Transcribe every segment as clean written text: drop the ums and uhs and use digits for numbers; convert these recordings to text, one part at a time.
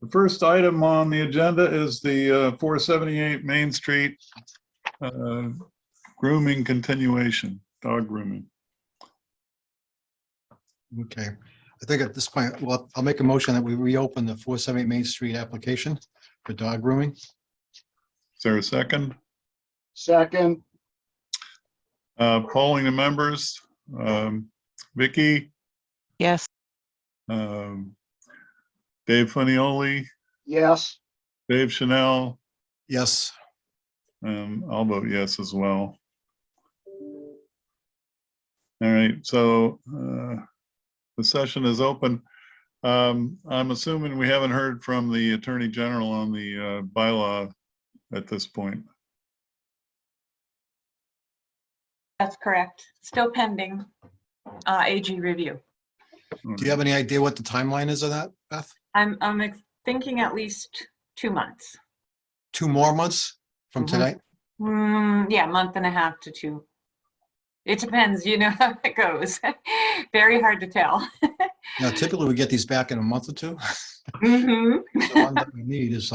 The first item on the agenda is the 478 Main Street grooming continuation, dog grooming. Okay, I think at this point, well, I'll make a motion that we reopen the 478 Main Street application for dog grooming. Is there a second? Second, Polling the members, Vicky, Yes. Dave Funioli, yes. Dave Chanel, Yes, I'll vote yes as well. All right, so the session is open. I'm assuming we haven't heard from the Attorney General on the bylaw at this point. That's correct. Still pending AG review. do you have any idea what the timeline is of that, Beth? I'm thinking at least 2 months. 2 more months from Mhm. tonight? Yeah, month and a half to 2. It depends, you know how it goes. Very hard to tell. Now, typically we get these back in a month or two. Mhm. The one that we need is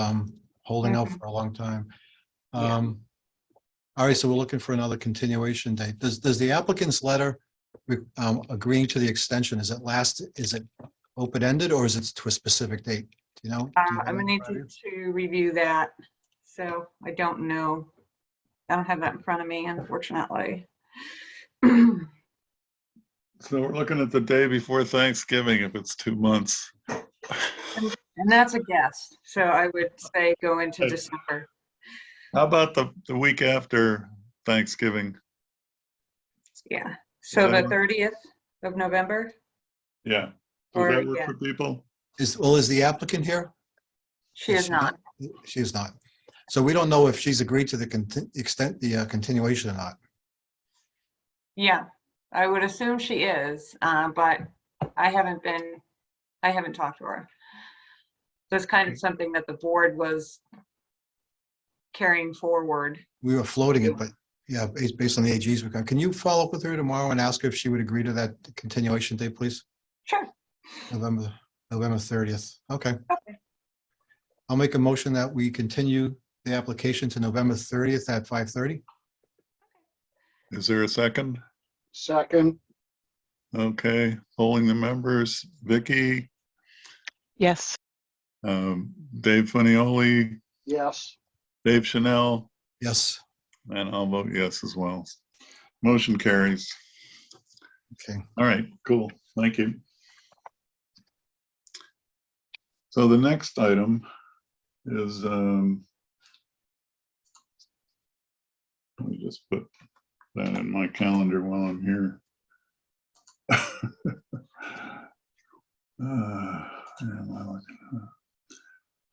holding out for a long time. All right, so we're looking for another continuation date. Does the applicant's letter agreeing to the extension, is it open-ended or is it to a specific date? Do you know? Do you have I'm that gonna in front need of to review that. So I don't know. I don't have that in front of me, unfortunately. So we're looking at the day before Thanksgiving if it's 2 months. And that's a guess. So I would say go into December. How about the week after Thanksgiving? Yeah. So that the work? 30th of November? Yeah. Does Or, that work yeah. for people? Is the applicant here? She is not. She is not. So we don't know if she's agreed to the continuation or not. Yeah, I would assume she is, but I haven't talked to her. So it's kind of something that the board was carrying forward. We were floating it, but yeah, based on the AG's. Can you follow up with her tomorrow and ask her if she would agree to that continuation date, please? Sure. November 30th. Okay. Okay. I'll make a motion that we continue the application to November 30th at 5:30. Is there a second? Second, Okay, polling the members, Vicky, Yes. Dave Funioli, yes. Dave Chanel, Yes. and I'll vote yes as well. Motion carries. Okay. All right, cool. Thank you. So the next item is, let me just put that in my calendar while I'm here.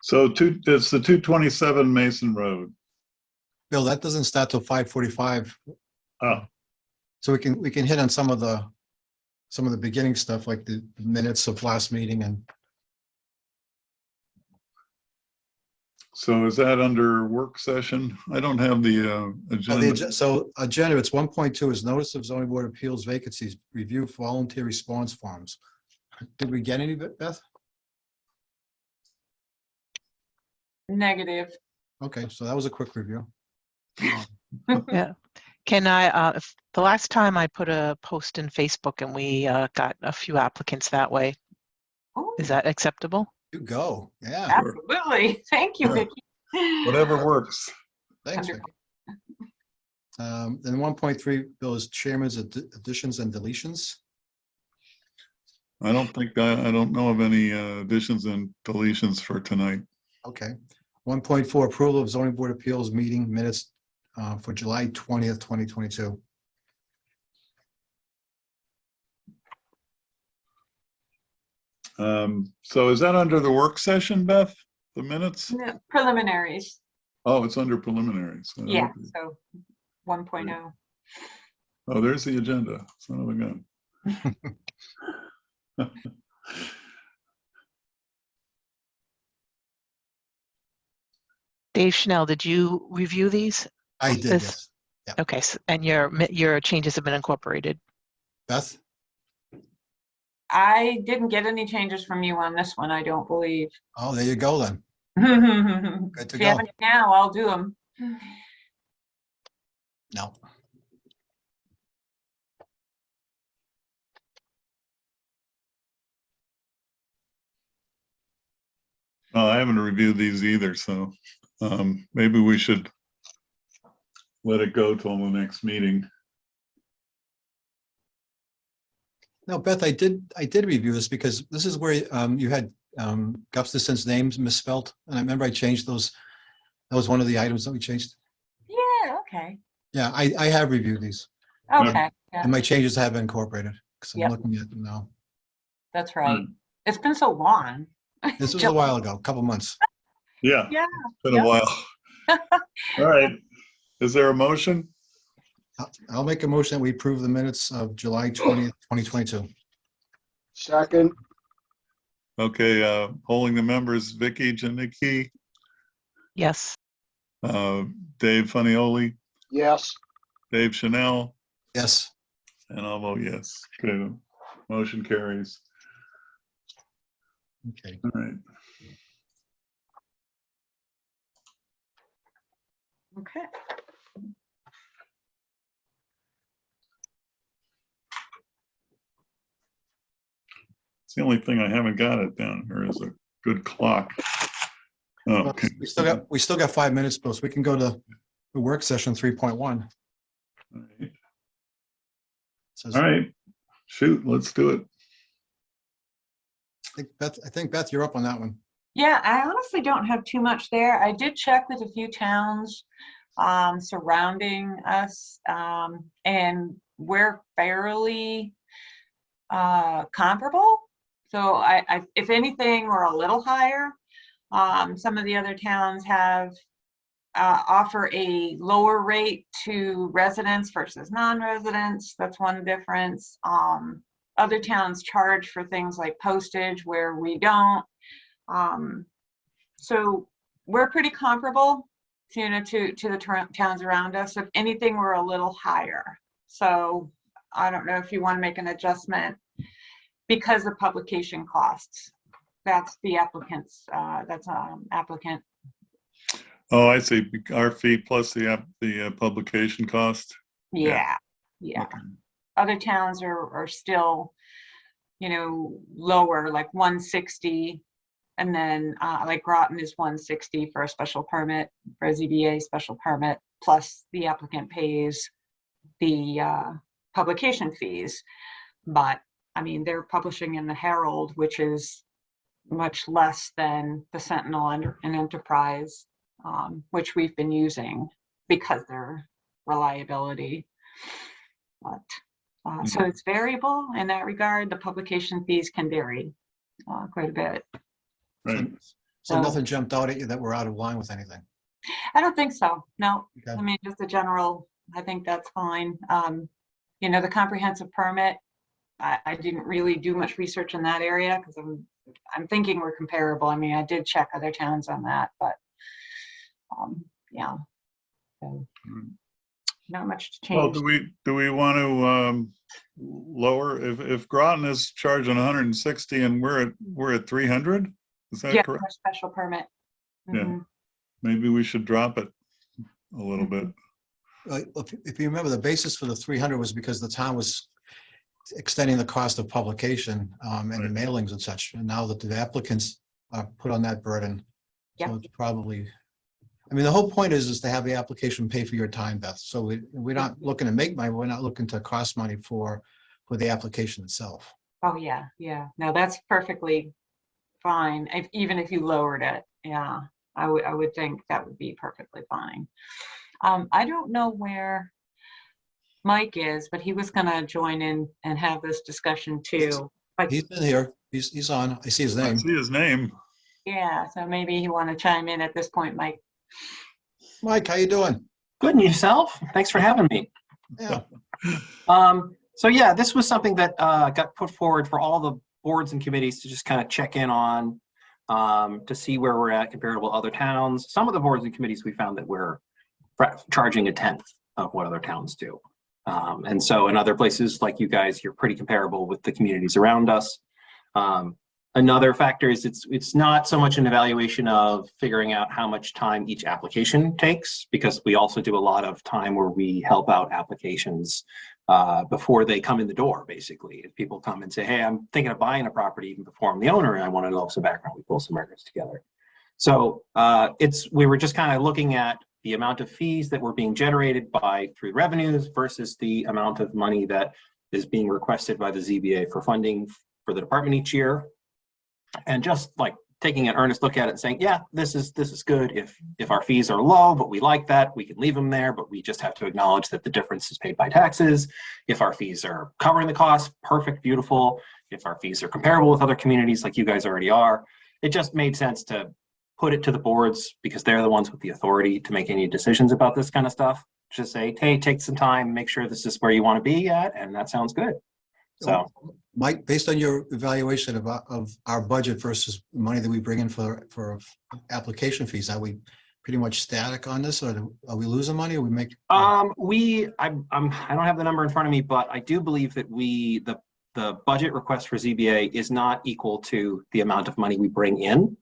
So it's the 227 Mason Road. Bill, that doesn't start till 5:45. Oh, So we can hit on some of the beginning stuff like the minutes of last meeting and so is that under work session? I don't have the agenda. so agenda, it's 1.2 is notice of zoning board of appeals vacancies, review volunteer response forms. Did we get any of it, Beth? Negative. Okay, so that was a quick review. Yeah. Can I, the last time I put a post in Facebook and we got a few applicants that way. Oh, Is that acceptable? You go. Yeah. absolutely. Thank you, Yeah. Vicki. Whatever works. Thanks. Wonderful. Vicky. Then 1.3, Bill, is chairman's additions and deletions. I don't know of any additions and deletions for tonight. Okay. 1.4, approval of zoning board appeals meeting minutes for July 20th, 2022. So is that under the work session, Beth? The minutes? No, preliminaries. Oh, it's under preliminaries. Yeah, Okay. so 1.0. Oh, there's the agenda. Son of a gun. Dave Chanel, did you review these? I did, This- yes. Okay, and your changes have been incorporated. Beth? I didn't get any changes from you on this one, I don't believe. Oh, there you go then. If to you have go. any now, I'll do them. No. I haven't reviewed these either, so maybe we should let it go till the next meeting. No, Beth, I did review this because this is where you had Gustafson's names misspelled. And I remember I changed those. That was one of the items that we changed. Yeah, okay. Yeah, I have reviewed these Okay, yeah, and my changes have been incorporated because I'm Yep. looking at them now. that's right. It's been so long. This was a while ago, a couple months. Yeah, Yeah, it's been yeah. a while. All right. Is there a motion? I'll make a motion that we approve the minutes of July 20th, 2022. second, Okay, polling the members, Vicky Janicki, Yes. Dave Funnioli, yes, Dave Chanel, Yes. and I'll vote yes. Okay, motion carries. Okay. All right. Okay. It's the only thing I haven't got it down here is a good clock. Well, Okay. we still got 5 minutes, Bill, so we can go to the work session 3.1. All right. Says- All right, shoot, let's do it. I think Beth, you're up on that one. Yeah, I honestly don't have too much there. I did check with a few towns surrounding us, and we're fairly comparable. So I, if anything, we're a little higher. Some of the other towns have offer a lower rate to residents versus non-residents. That's one difference. Other towns charge for things like postage where we don't. So we're pretty comparable, you know, to the towns around us. If anything, we're a little higher. So I don't know if you want to make an adjustment because of publication costs. That's the applicant's, applicant. Oh, I see. Our fee plus the publication cost. Yeah, yeah. Okay. Other towns are still, you know, lower, like 160. And then like Groton is 160 for a special permit, for a ZBA special permit, plus the applicant pays the publication fees. But I mean, they're publishing in the Herald, which is much less than the Sentinel and Enterprise, which we've been using because their reliability. But so it's variable in that regard. The publication fees can vary quite a bit. Right. So nothing jumped out at you that we're out of line with anything? I don't think so. No, Okay. I mean, just a general, I think that's fine. You know, the comprehensive permit, I didn't really do much research in that area because I'm thinking we're comparable. I mean, I did check other towns on that, but yeah. So, not much to Well, change. do we want to lower if Groton is charging 160 and we're at 300? Is that Yeah, correct? for a special permit. Yeah. Mhm. Maybe we should drop it a little bit. If you remember, the basis for the 300 was because the town was extending the cost of publication and the Right. mailings and such. And now that the applicants are put on that burden. So Yep. it's probably, I mean, the whole point is to have the application pay for your time, Beth. So we're not looking to make money. We're not looking to cost money for the application itself. Oh, yeah, yeah. No, that's perfectly fine. Even if you lowered it, yeah, I would think that would be perfectly fine. I don't know where Mike is, but he was gonna join in and have this discussion too. But He's in here. He's on. I see his I name. see his name. yeah, so maybe you want to chime in at this point, Mike. Mike, how you doing? Good, and yourself? Thanks for having me. Yeah. So yeah, this was something that got put forward for all the boards and committees to just kind of check in on, to see where we're at comparable to other towns. Some of the boards and committees we found that we're charging a tenth of what other towns do. And so in other places like you guys, you're pretty comparable with the communities around us. Another factor is it's not so much an evaluation of figuring out how much time each application takes, because we also do a lot of time where we help out applications before they come in the door, basically. If people come and say, hey, I'm thinking of buying a property even before I'm the owner and I want to know some background, we pull some records together. So we were just kind of looking at the amount of fees that were being generated through revenues versus the amount of money that is being requested by the ZBA for funding for the department each year. And just like taking an earnest look at it and saying, yeah, this is good. If our fees are low, but we like that, we can leave them there, but we just have to acknowledge that the difference is paid by taxes. If our fees are covering the cost, perfect, beautiful. If our fees are comparable with other communities like you guys already are, it just made sense to put it to the boards because they're the ones with the authority to make any decisions about this kind of stuff. Just say, hey, take some time, make sure this is where you want to be at, and that sounds good. So, Mike, based on your evaluation of our budget versus money that we bring in for application fees, are we pretty much static on this, or are we losing money, or we make? I don't have the number in front of me, but I do believe that the budget request for ZBA is not equal to the amount of money we bring in.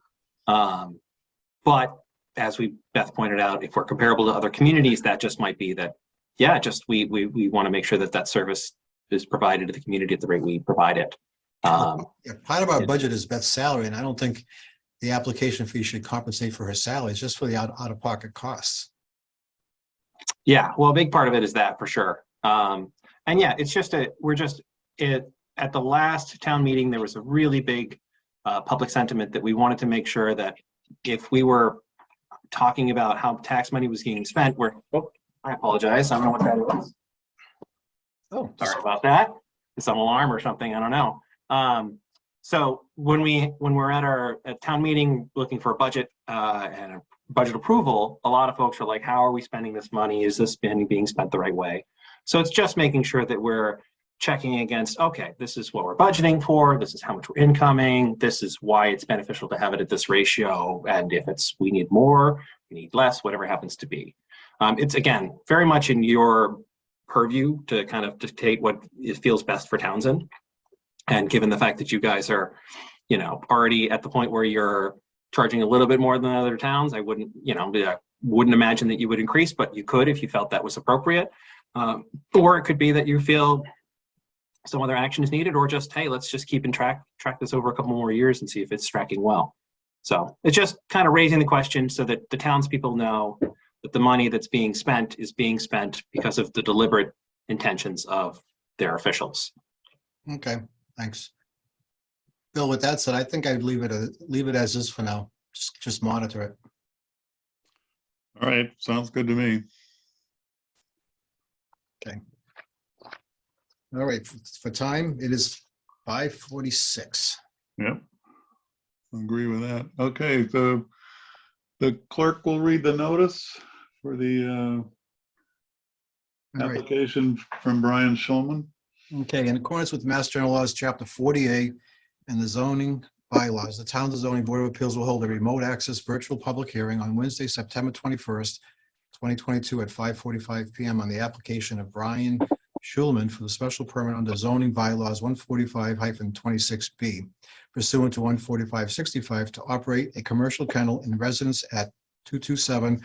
But as Beth pointed out, if we're comparable to other communities, that just might be that, yeah, just we want to make sure that service is provided to the community at the rate we provide it. Yeah, part of our budget is Beth's salary, and I don't think the application fee should compensate for her salary. It's just for the out-of-pocket costs. Yeah, well, a big part of it is that for sure. And yeah, it's just at the last town meeting, there was a really big public sentiment that we wanted to make sure that if we were talking about how tax money was getting spent, I apologize, I don't know what that was. Oh, Sorry about that. It's some alarm or something, I don't know. So when we're at at town meeting looking for a budget and a budget approval, a lot of folks are like, how are we spending this money? Is this being spent the right way? So it's just making sure that we're checking against, okay, this is what we're budgeting for, this is how much we're incoming, this is why it's beneficial to have it at this ratio, and if we need more, we need less, whatever happens to be. It's, again, very much in your purview to kind of dictate what feels best for Townsend. And given the fact that you guys are, already at the point where you're charging a little bit more than other towns, I wouldn't imagine that you would increase, but you could if you felt that was appropriate. Or it could be that you feel some other action is needed, or just, hey, let's just keep track this over a couple more years and see if it's tracking well. So it's just kind of raising the question so that the townspeople know that the money that's being spent is being spent because of the deliberate intentions of their officials. okay, thanks. Bill, with that said, I think I'd leave it as is for now. Just monitor it. All right, sounds good to me. All right, for time, it is 5:46. Yep. Agree with that. Okay, the clerk will read the notice for the All right. application from Brian Schulman. Okay, in accordance with Mass General Laws, Chapter 48, and the zoning bylaws, the Townsend Zoning Board of Appeals will hold a remote access virtual public hearing on Wednesday, September 21st, 2022 at 5:45 p.m. on the application of Brian Schulman for the special permit under zoning bylaws 145-26B pursuant to 145-65 to operate a commercial kennel in residence at 227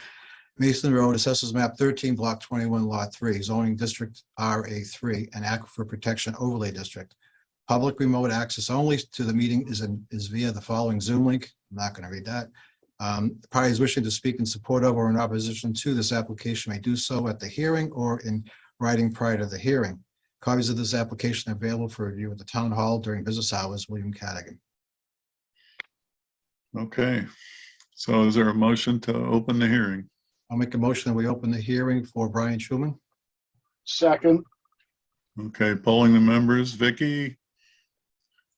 Mason Road, Assessors Map 13, Block 21, Lot 3, zoning district RA3, and Aquifer Protection Overlay District. Public remote access only to the meeting is via the following Zoom link. I'm not going to read that. The parties wishing to speak in support of or in opposition to this application may do so at the hearing or in writing prior to the hearing. Copies of this application are available for review at the town hall during business hours. William Cadigan. Okay, so is there a motion to open the hearing? I'll make a motion that we open the hearing for Brian Schulman. second, Okay, polling the members, Vicky,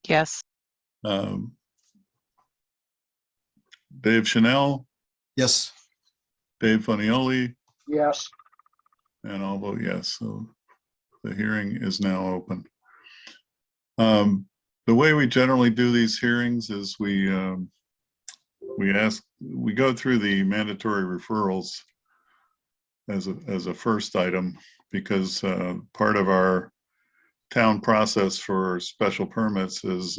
Yes. Dave Chanel, Yes. Dave Funnioli, yes, and I'll vote yes. So the hearing is now open. The way we generally do these hearings is we go through the mandatory referrals as a first item, because part of our town process for special permits is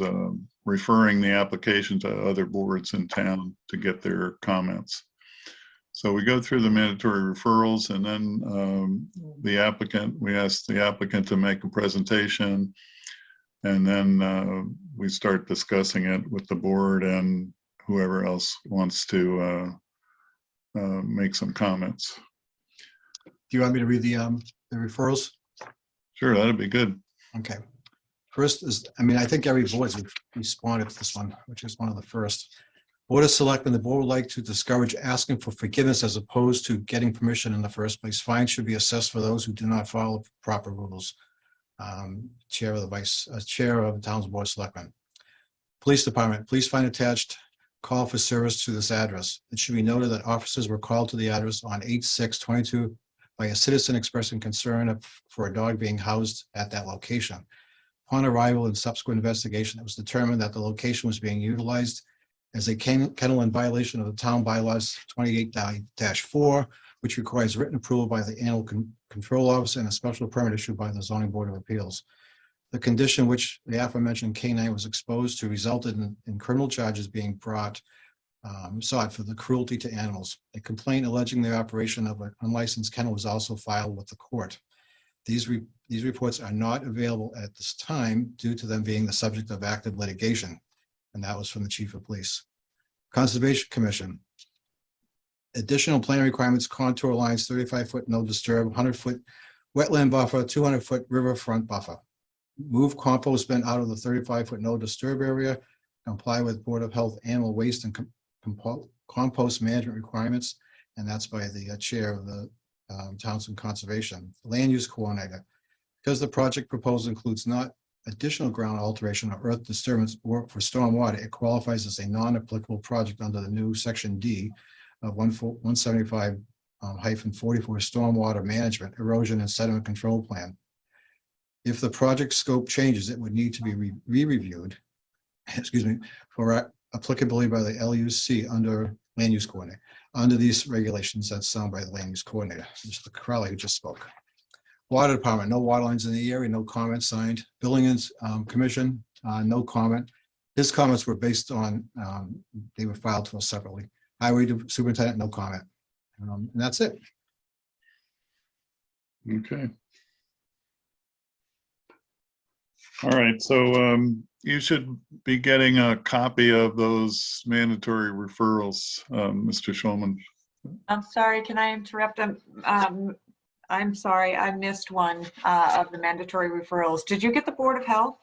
referring the application to other boards in town to get their comments. So we go through the mandatory referrals, and then we ask the applicant to make a presentation, and then we start discussing it with the board and whoever else wants to make some comments. Do you want me to read the referrals? Sure, that'd be good. Okay. First is, I mean, I think every board's responded to this one, which is one of the first. Board of Selectmen, the board would like to discourage asking for forgiveness as opposed to getting permission in the first place. Fines should be assessed for those who do not follow proper rules. Chair of the town's board of selectmen. Police department, please find attached call for service to this address. It should be noted that officers were called to the address on 8/6/22 by a citizen expressing concern for a dog being housed at that location. Upon arrival and subsequent investigation, it was determined that the location was being utilized as a kennel in violation of the town bylaws 28-4, which requires written approval by the animal control officer and a special permit issued by the zoning board of appeals. The condition which the aforementioned canine was exposed to resulted in criminal charges being brought, sought for the cruelty to animals. A complaint alleging the operation of an unlicensed kennel was also filed with the court. These reports are not available at this time due to them being the subject of active litigation. And that was from the chief of police. Conservation Commission. Additional plan requirements, contour lines, 35-foot no disturb, 100-foot wetland buffer, 200-foot riverfront buffer. Move compost bin out of the 35-foot no disturb area, comply with Board of Health animal waste and compost management requirements. And that's by the chair of the Townsend Conservation. Land use coordinator. Because the project proposal includes not additional ground alteration or earth disturbance or for stormwater, it qualifies as a non-applicable project under the new section D of 175-44 stormwater management, erosion and sediment control plan. If the project scope changes, it would need to be re-reviewed, excuse me, for applicability by the LUC under land use coordinator. Under these regulations, that's signed by the land use coordinator, Mr. Crowley, who just spoke. Water department, no water lines in the area, no comment signed. Building commission, no comment. His comments were based on, they were filed to us separately. Highway superintendent, no comment. And that's it. Okay. All right, so you should be getting a copy of those mandatory referrals, Mr. Schulman. I'm sorry, can I interrupt them? I'm sorry, I missed one of the mandatory referrals. Did you get the Board of Health?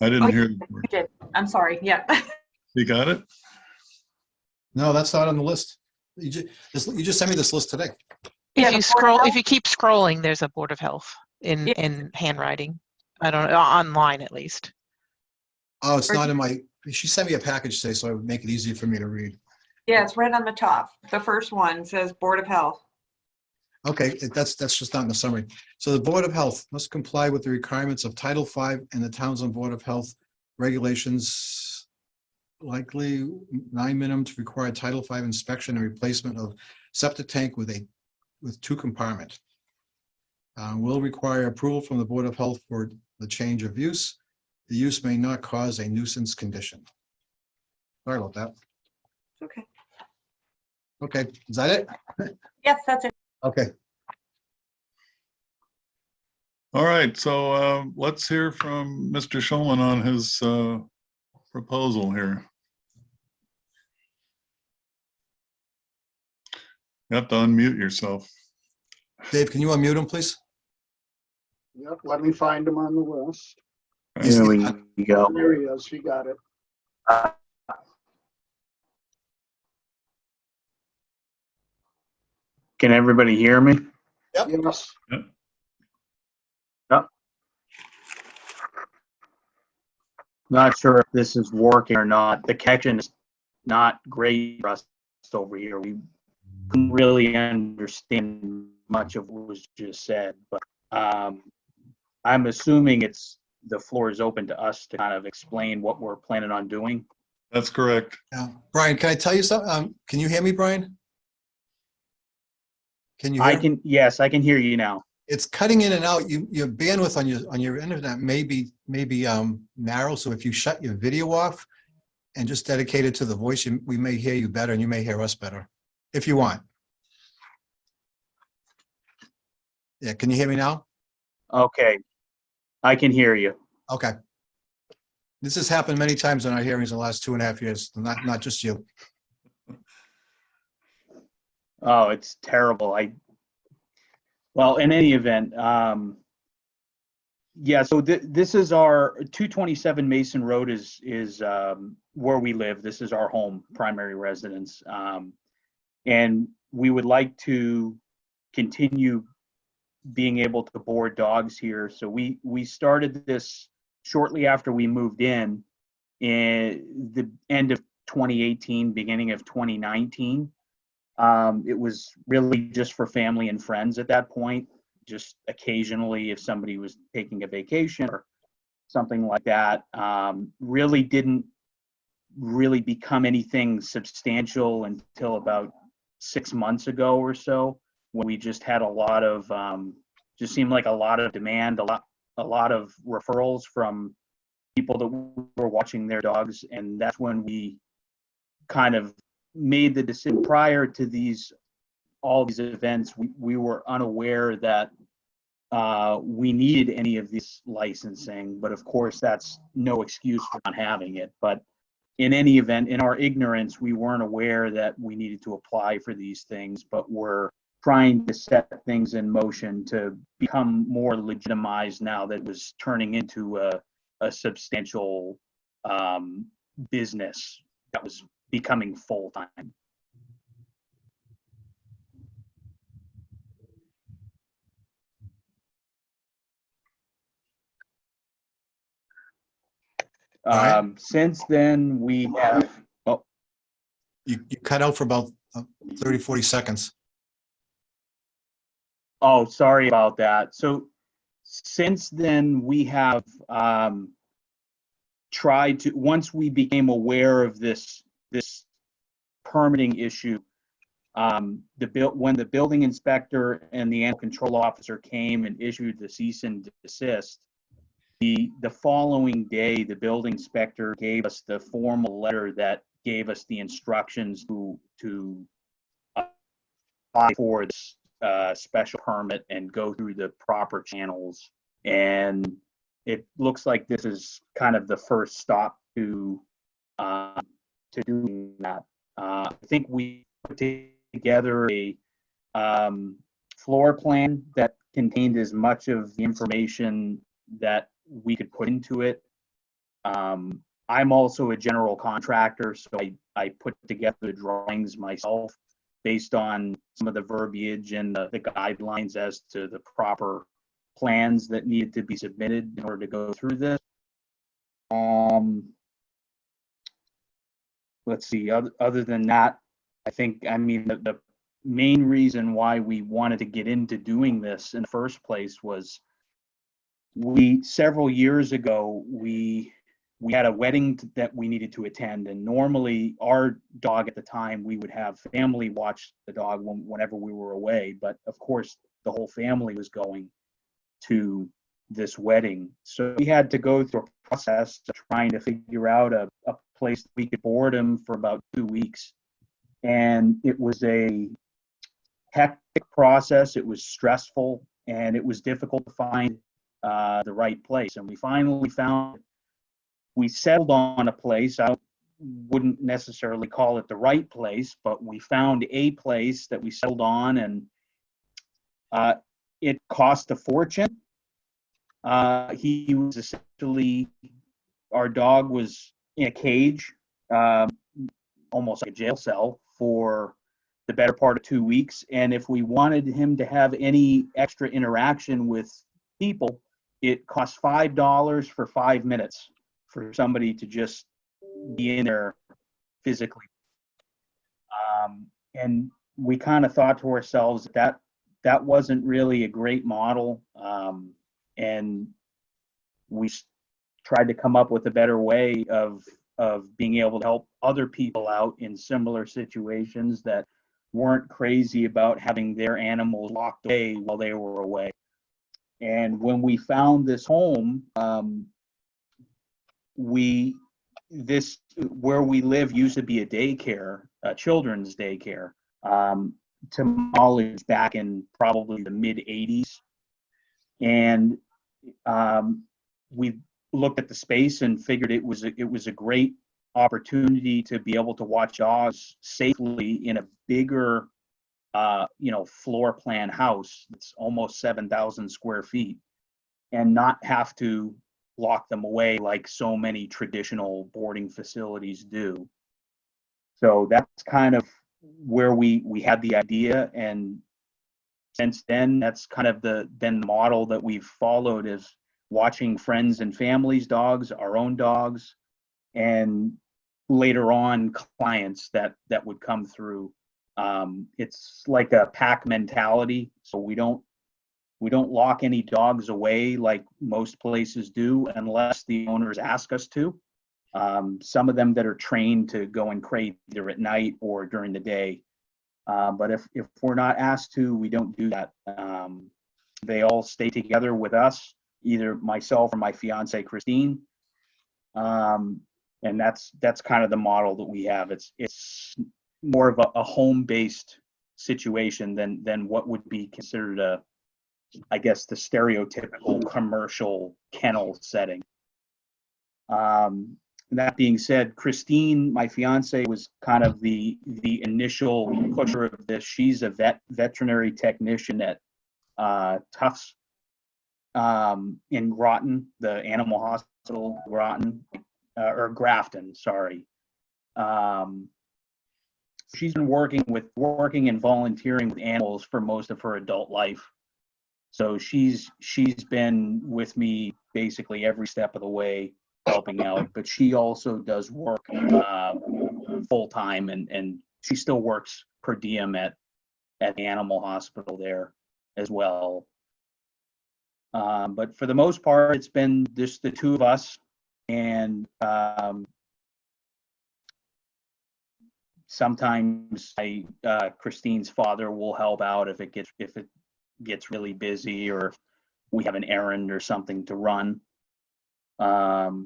I didn't Oh, hear. You did. I'm sorry, yeah. You got it? No, that's not on the list. You just sent me this list today. Yeah, If you the Board of scroll, if Health- you keep scrolling, there's a Board of Health in handwriting. I don't know, online at least. Oh, it's not in my, she sent me a package today, so it would make it easier for me to read. Yeah, it's right on the top. The first one says Board of Health. Okay, that's just not in the summary. So the Board of Health must comply with the requirements of Title V and the Townsend Board of Health regulations, likely 9 minimum to require Title V inspection and replacement of septic tank with 2 compartment. Will require approval from the Board of Health for the change of use. The use may not cause a nuisance condition. Sorry about that. Okay. Okay, is that it? Yes, that's it. Okay. All right, so let's hear from Mr. Schulman on his proposal here. You have to unmute yourself. Dave, can you unmute him, please? Yep, let me find him on the list. There we go. There he is, he got it. Can everybody hear me? Yes, Not sure if this is working or not. The connection is not great for us over here. We couldn't really understand much of what was just said, but I'm assuming the floor is open to us to kind of explain what we're planning on doing. That's correct. Yeah. Brian, can I tell you something? Can you hear me, Brian? Can you I hear? can, yes, I can hear you now. It's cutting in and out. Your bandwidth on your internet may be narrow. So if you shut your video off and just dedicate it to the voice, we may hear you better and you may hear us better if you want. Yeah, can you hear me now? Okay, I can hear you. Okay. This has happened many times in our hearings in the last 2.5 years, not just you. Oh, it's terrible. Well, in any event, yeah, so this is our 227 Mason Road is where we live. This is our home, primary residence. And we would like to continue being able to board dogs here. So we started this shortly after we moved in the end of 2018, beginning of 2019. It was really just for family and friends at that point. Just occasionally, if somebody was taking a vacation or something like that, really didn't really become anything substantial until about 6 months ago or so, when we just had a lot of, just seemed like a lot of demand, a lot of referrals from people that were watching their dogs, and that's when we kind of made the decision. Prior to all these events, we were unaware that we needed any of this licensing, but of course that's no excuse for not having it. But in any event, in our ignorance, we weren't aware that we needed to apply for these things, but we're trying to set things in motion to become more legitimized now that it was turning into a substantial business that was becoming full-time. right. Since then, we have, You cut out for about 30, 40 seconds. oh, sorry about that. So since then, we have tried to, once we became aware of this permitting issue, when the building inspector and the animal control officer came and issued the cease and desist, the following day, the building inspector gave us the formal letter that gave us the instructions to apply for this special permit and go through the proper channels. And it looks like this is kind of the first stop to doing that. I think we put together a floor plan that contained as much of the information that we could put into it. I'm also a general contractor, so I put together the drawings myself based on some of the verbiage and the guidelines as to the proper plans that needed to be submitted in order to go through this. Let's see, other than that, I mean, the main reason why we wanted to get into doing this in the first place was several years ago, we had a wedding that we needed to attend, and normally our dog at the time, we would have family watch the dog whenever we were away, but of course the whole family was going to this wedding. So we had to go through a process of trying to figure out a place we could board him for about 2 weeks. And it was a hectic process. It was stressful, and it was difficult to find the right place. And we finally we settled on a place. I wouldn't necessarily call it the right place, but we found a place that we settled on, and it cost a fortune. He was essentially, our dog was in a cage, almost like a jail cell, for the better part of 2 weeks. And if we wanted him to have any extra interaction with people, it cost $5 for 5 minutes for somebody to just be in there physically. And we kind of thought to ourselves that wasn't really a great model. And we tried to come up with a better way of being able to help other people out in similar situations that weren't crazy about having their animals locked away while they were away. And when we found this home, where we live used to be a daycare, a children's daycare, to my knowledge back in probably the mid 80s. And we looked at the space and figured it was a great opportunity to be able to watch dogs safely in a bigger, floor plan house that's almost 7,000 square feet, and not have to lock them away like so many traditional boarding facilities do. So that's kind of where we had the idea, and since then that's kind of been the model that we've followed, is watching friends and families' dogs, our own dogs, and later on clients that would come through. It's like a pack mentality, so we don't lock any dogs away like most places do unless the owners ask us to. Some of them that are trained to go and crate either at night or during the day. But if we're not asked to, we don't do that. They all stay together with us, either myself or my fiance Christine. And that's kind of the model that we have. It's more of a home-based situation than what would be considered I guess the stereotypical commercial kennel setting. That being said, Christine, my fiance, was kind of the initial pusher of this. She's a veterinary technician at Tufts in Groton, the animal hospital, Groton, or Grafton, sorry. She's been working and volunteering with animals for most of her adult life. So she's been with me basically every step of the way, helping out, but she also does work full time, and she still works per diem at the animal hospital there as well. But for the most part, it's been just the two of us, and sometimes Christine's father will help out if it gets really busy, or if we have an errand or something to run. But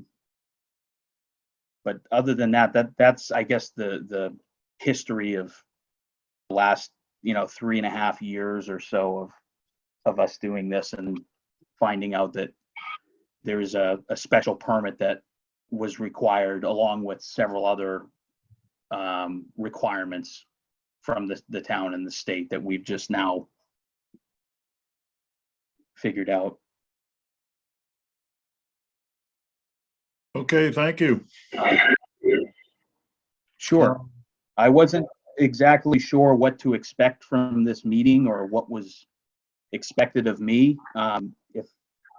other than that's I guess the history of the last 3.5 years or so of us doing this, and finding out that there's a special permit that was required along with several other requirements from the town and the state that we've just now figured out. Okay, thank you. Sure. I wasn't exactly sure what to expect from this meeting or what was expected of me. If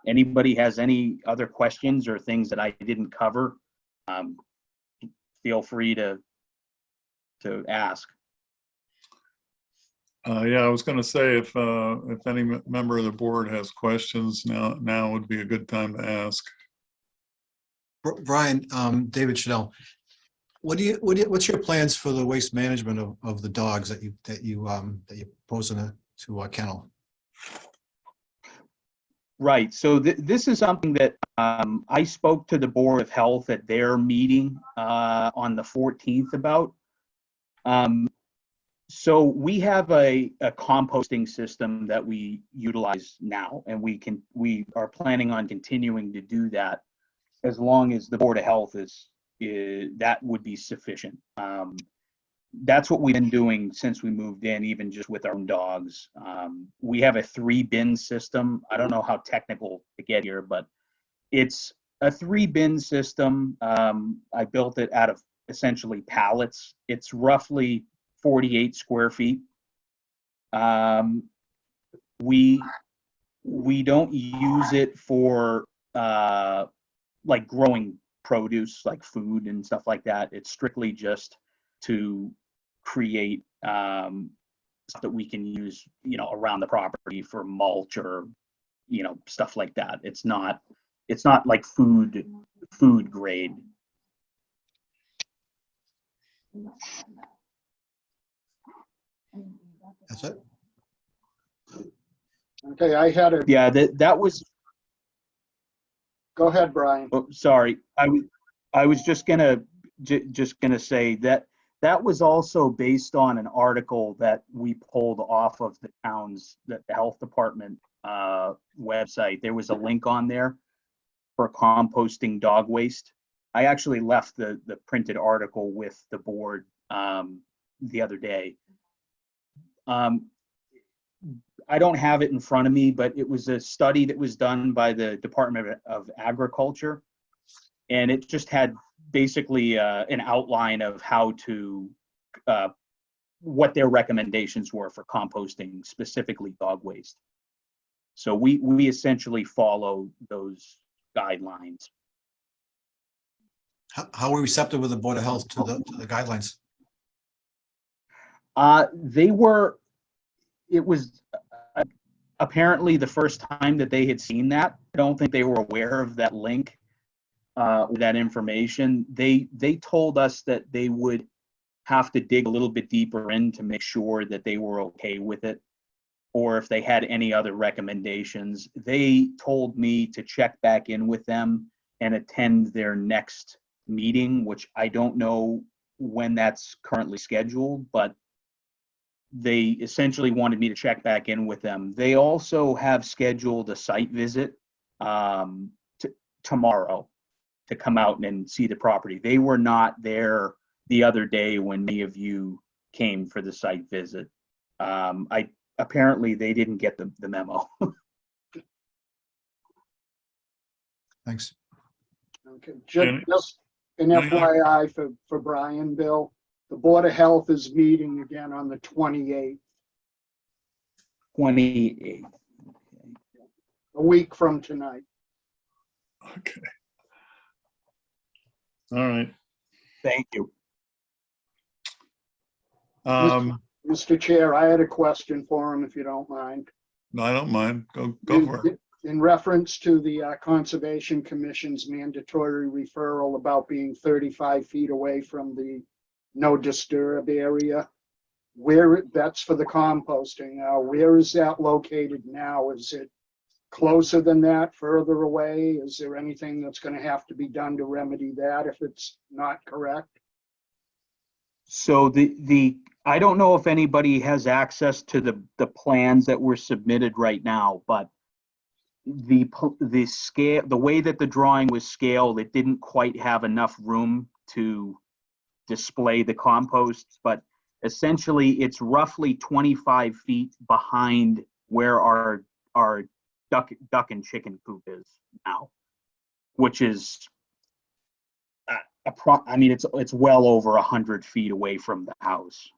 anybody has any other questions or things that I didn't cover, feel free to ask. Yeah, I was going to say if any member of the board has questions, now would be a good time to ask. Brian, David Chanel, what's your plans for the waste management of the dogs that you proposing to kennel? Right. So this is something that I spoke to the Board of Health at their meeting on the 14th about. So we have a composting system that we utilize now, and we are planning on continuing to do that as long as the Board of Health is that would be sufficient. That's what we've been doing since we moved in, even just with our own dogs. We have a 3-bin system. I don't know how technical to get here, but it's a 3-bin system. I built it out of essentially pallets. It's roughly 48 square feet. We don't use it for like growing produce, like food and stuff like that. It's strictly just to create stuff that we can use, around the property for mulch or, stuff like that. It's not like food grade. That's it? Okay, I had a, Yeah, that was, go ahead, Brian. oh, sorry. I was just gonna say that that was also based on an article that we pulled off of the health department website. There was a link on there for composting dog waste. I actually left the printed article with the board the other day. I don't have it in front of me, but it was a study that was done by the Department of Agriculture. And it just had basically an outline of how to, what their recommendations were for composting, specifically dog waste. So we essentially follow those guidelines. How are we receptive with the Board of Health to the guidelines? It was apparently the first time that they had seen that. I don't think they were aware of that link, that information. They told us that they would have to dig a little bit deeper in to make sure that they were okay with it, or if they had any other recommendations. They told me to check back in with them and attend their next meeting, which I don't know when that's currently scheduled, but they essentially wanted me to check back in with them. They also have scheduled a site visit tomorrow to come out and see the property. They were not there the other day when many of you came for the site visit. Apparently they didn't get the memo. Thanks. Okay, And- just an FYI for Brian, Bill, the Board of Health is meeting again on the 28th, 28. a week from tonight. Okay. All right. Thank you. Mr. Chair, I had a question for him, if you don't mind. No, I don't mind. Go for it. In reference to the Conservation Commission's mandatory referral about being 35 feet away from the no disturb area, where that's for the composting. Where is that located now? Is it closer than that, further away? Is there anything that's going to have to be done to remedy that if it's not correct? So I don't know if anybody has access to the plans that were submitted right now, but the scale, the way that the drawing was scaled, it didn't quite have enough room to display the compost, but essentially it's roughly 25 feet behind where our duck and chicken coop is now, which is it's well over 100 feet away from the house.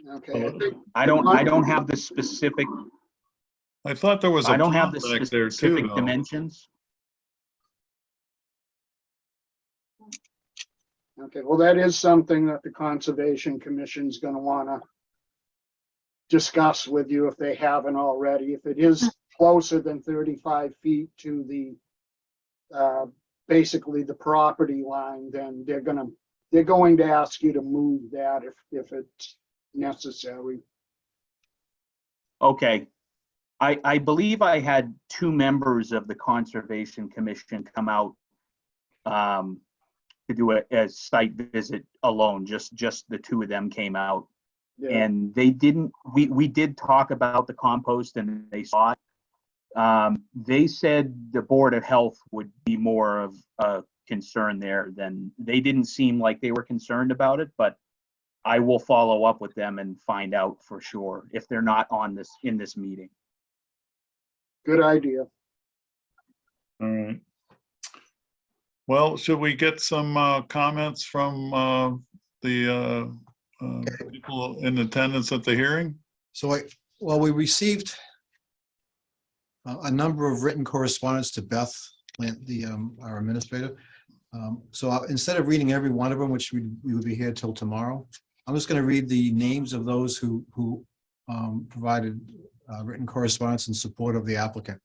Okay. I don't have the specific. I thought there was a I don't have pond the back there too, specific though. dimensions. Okay, well, that is something that the Conservation Commission's going to want to discuss with you if they haven't already. If it is closer than 35 feet to the basically the property line, then they're going to ask you to move that if it's necessary. Okay. I believe I had 2 members of the Conservation Commission come out to do a site visit alone. Just the 2 of them came out. Yeah. And they didn't, we did talk about the compost and they saw it. They said the Board of Health would be more of a concern there than, they didn't seem like they were concerned about it, but I will follow up with them and find out for sure if they're not in this meeting. Good idea. All right. Well, should we get some comments from the people in attendance at the hearing? So we received a number of written correspondence to Beth, our administrator. So instead of reading every one of them, which we would be here till tomorrow, I'm just going to read the names of those who provided written correspondence in support of the applicant.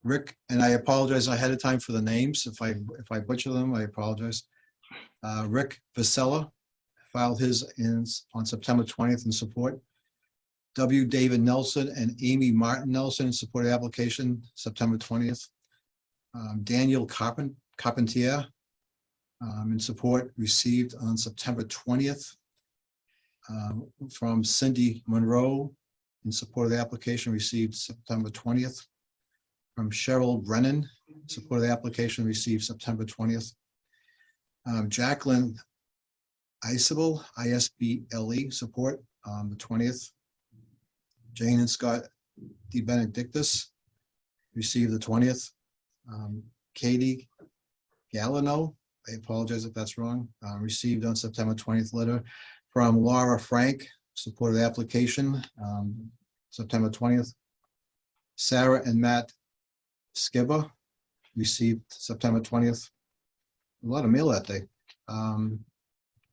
Rick, and I apologize ahead of time for the names. If I butcher them, I apologize. Rick Vasella, filed his on September 20th in support. W. David Nelson and Amy Martin Nelson in support of the application, September 20th. Daniel Carpentier in support, received on September 20th. From Cindy Monroe in support of the application, received September 20th. From Cheryl Brennan, in support of the application, received September 20th. Jacqueline Isabel, ISBLE, support on the 20th. Jane and Scott De Benedictus received the 20th. Katie Gallino, I apologize if that's wrong, received on September 20th letter from Laura Frank, support of the application, September 20th. Sarah and Matt Skiba received September 20th. A lot of mail that day.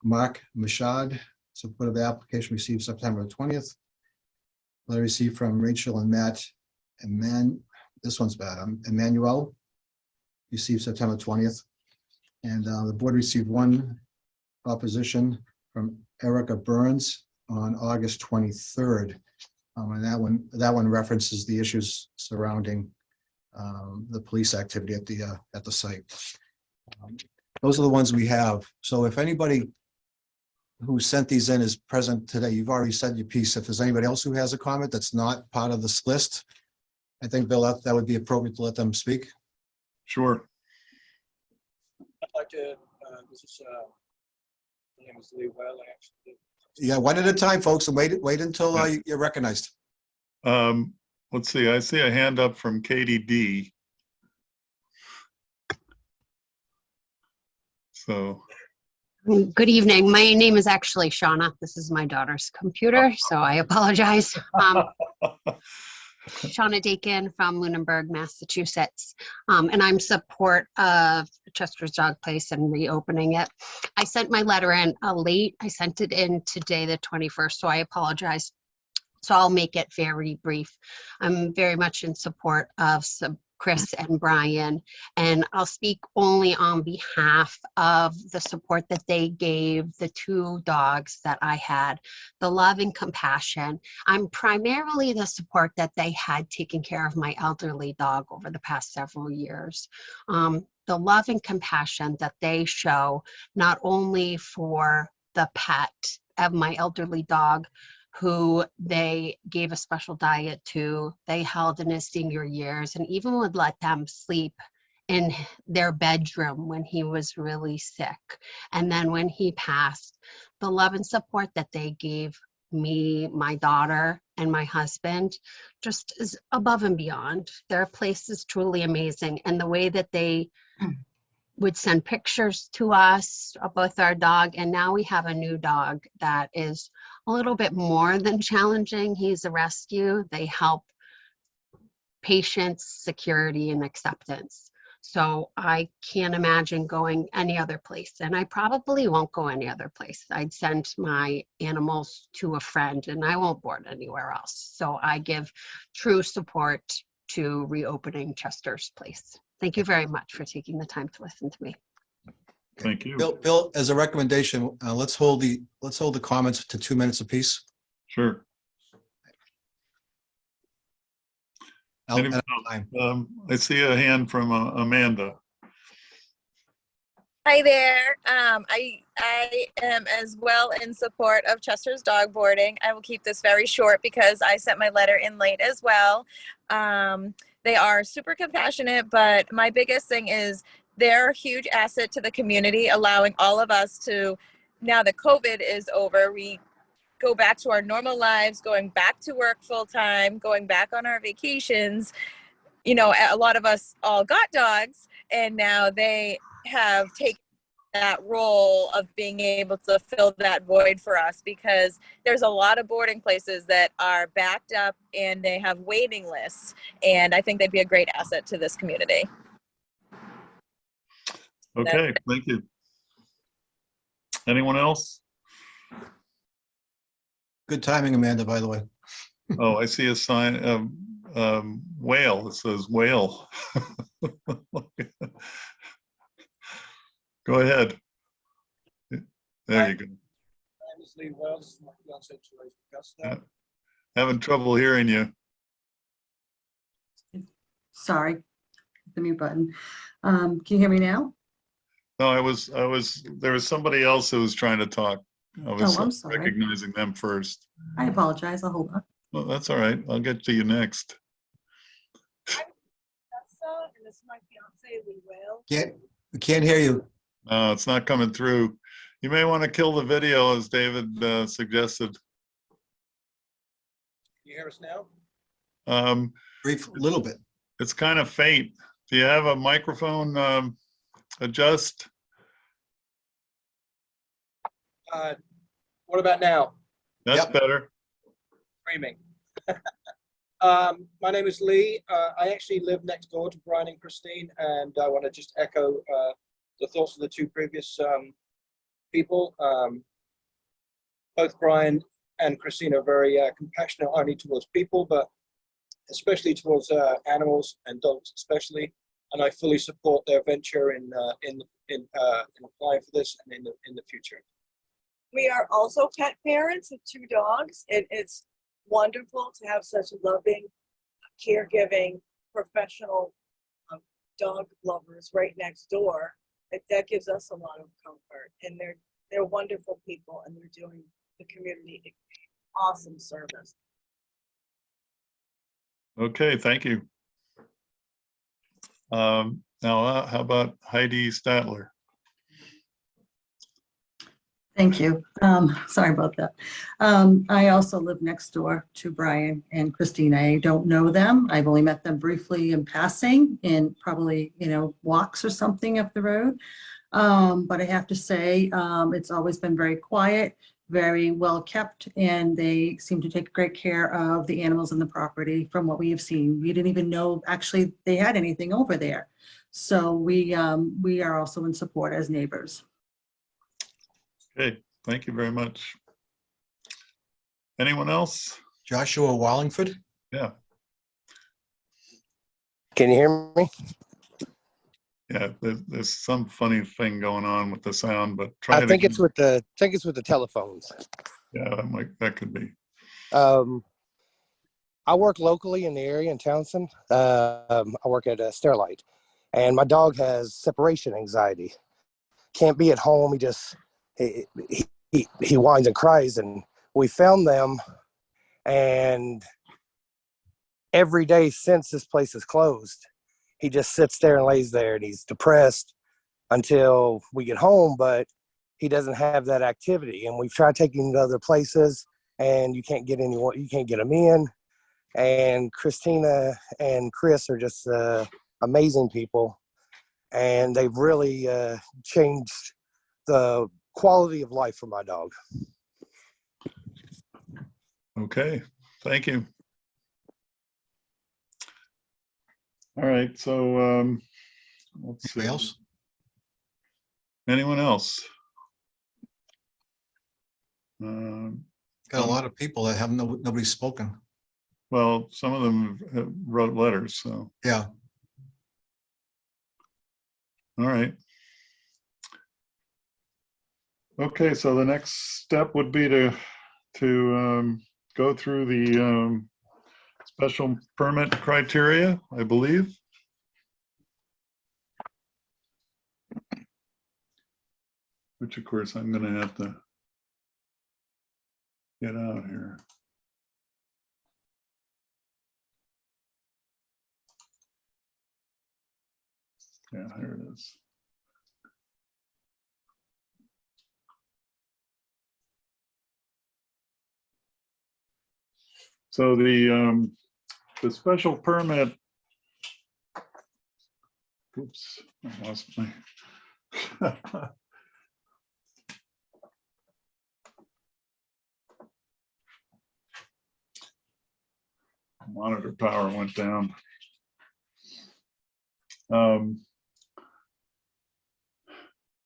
Mark Mashad, support of the application, received September 20th. Letter received from Rachel and Matt, and this one's bad, Emmanuel, received September 20th. And the board received one opposition from Erica Burns on August 23rd. And that one references the issues surrounding the police activity at the site. Those are the ones we have. So if anybody who sent these in is present today, you've already said your piece. If there's anybody else who has a comment that's not part of this list, I think, Bill, that would be appropriate to let them speak. Sure. I'd like to, my name is Lee Well, actually. Yeah, one at a time, folks, and wait until you're recognized. Let's see, I see a hand up from Katie D. So, Good evening. My name is actually Shauna. This is my daughter's computer, so I apologize. Shauna Dakin from Lunenburg, Massachusetts. And I'm support of Chester's Dog Place and reopening it. I sent my letter in late. I sent it in today, the 21st, so I apologize. So I'll make it very brief. I'm very much in support of Chris and Brian, and I'll speak only on behalf of the support that they gave the two dogs that I had, the love and compassion. I'm primarily the support that they had taking care of my elderly dog over the past several years. The love and compassion that they show, not only for the pet of my elderly dog, who they gave a special diet to, they held in his senior years, and even would let them sleep in their bedroom when he was really sick. And then when he passed, the love and support that they gave me, my daughter, and my husband just is above and beyond. Their place is truly amazing. And the way that they would send pictures to us of both our dog, and now we have a new dog that is a little bit more than challenging. He's a rescue. They help patience, security, and acceptance. So I can't imagine going any other place, and I probably won't go any other place. I'd send my animals to a friend, and I won't board anywhere else. So I give true support to reopening Chester's Place. Thank you very much for taking the time to listen to me. thank you. Bill, as a recommendation, let's hold the comments to 2 minutes apiece. Sure. Anyone else? I see a hand from Amanda. Hi there. I am as well in support of Chester's dog boarding. I will keep this very short because I sent my letter in late as well. They are super compassionate, but my biggest thing is they're a huge asset to the community, allowing all of us to, now that COVID is over, we go back to our normal lives, going back to work full time, going back on our vacations. You know, a lot of us all got dogs, and now they have taken that role of being able to fill that void for us, because there's a lot of boarding places that are backed up and they have waiting lists, and I think they'd be a great asset to this community. Okay, thank you. Anyone else? Good timing, Amanda, by the way. Oh, I see a sign, whale. It says whale. Go ahead. There you go. is Lee Wells. This is my fiance, Teresa Augusta. Yeah. Having trouble hearing you. Sorry, the mute button. Can you hear me now? No, there was somebody else who was trying to talk. I was Oh, I'm sorry. recognizing them first. I apologize. I'll hold on. Well, that's all right. I'll get to you next. And this is my fiance, Lee Wales. We can't hear you. It's not coming through. You may want to kill the video as David suggested. Can you hear us now? Brief, little bit. It's kind of faint. Do you have a microphone adjust? What about now? That's Yep. better. Screaming. My name is Lee. I actually live next door to Brian and Christine, and I want to just echo the thoughts of the two previous people. Both Brian and Christine are very compassionate, not only towards people, but especially towards animals and dogs, especially. And I fully support their venture in applying for this and in the future. We are also pet parents of 2 dogs. It's wonderful to have such loving, caregiving, professional dog lovers right next door. That gives us a lot of comfort, and they're wonderful people, and they're doing the community awesome service. Okay, thank you. Now, how about Heidi Statler? Thank you. Sorry about that. I also live next door to Brian and Christine. I don't know them. I've only met them briefly in passing in probably, walks or something up the road. But I have to say, it's always been very quiet, very well kept, and they seem to take great care of the animals in the property from what we have seen. We didn't even know actually they had anything over there. So we are also in support as neighbors. Okay, thank you very much. Anyone else? Joshua Wallingford? Yeah, Can you hear me? yeah, there's some funny thing going on with the sound, but try I it think again. it's with the telephones. Yeah, that could be. I work locally in the area in Townsend. I work at a Sterilite, and my dog has separation anxiety. Can't be at home. He whines and cries, and we found them, and every day since this place is closed, he just sits there and lays there, and he's depressed until we get home, but he doesn't have that activity. And we've tried taking him to other places, and you can't get him in. And Christina and Chris are just amazing people, and they've really changed the quality of life for my dog. Okay, thank you. All right, so let's see. Anybody else? Anyone else? Got a lot of people that have nobody's spoken. Well, some of them have wrote letters, so, Yeah. all right. Okay, so the next step would be to go through the special permit criteria, I believe. Which of course I'm gonna have to get out here. Yeah, here it is. So the special permit, oops, I lost my monitor power went down.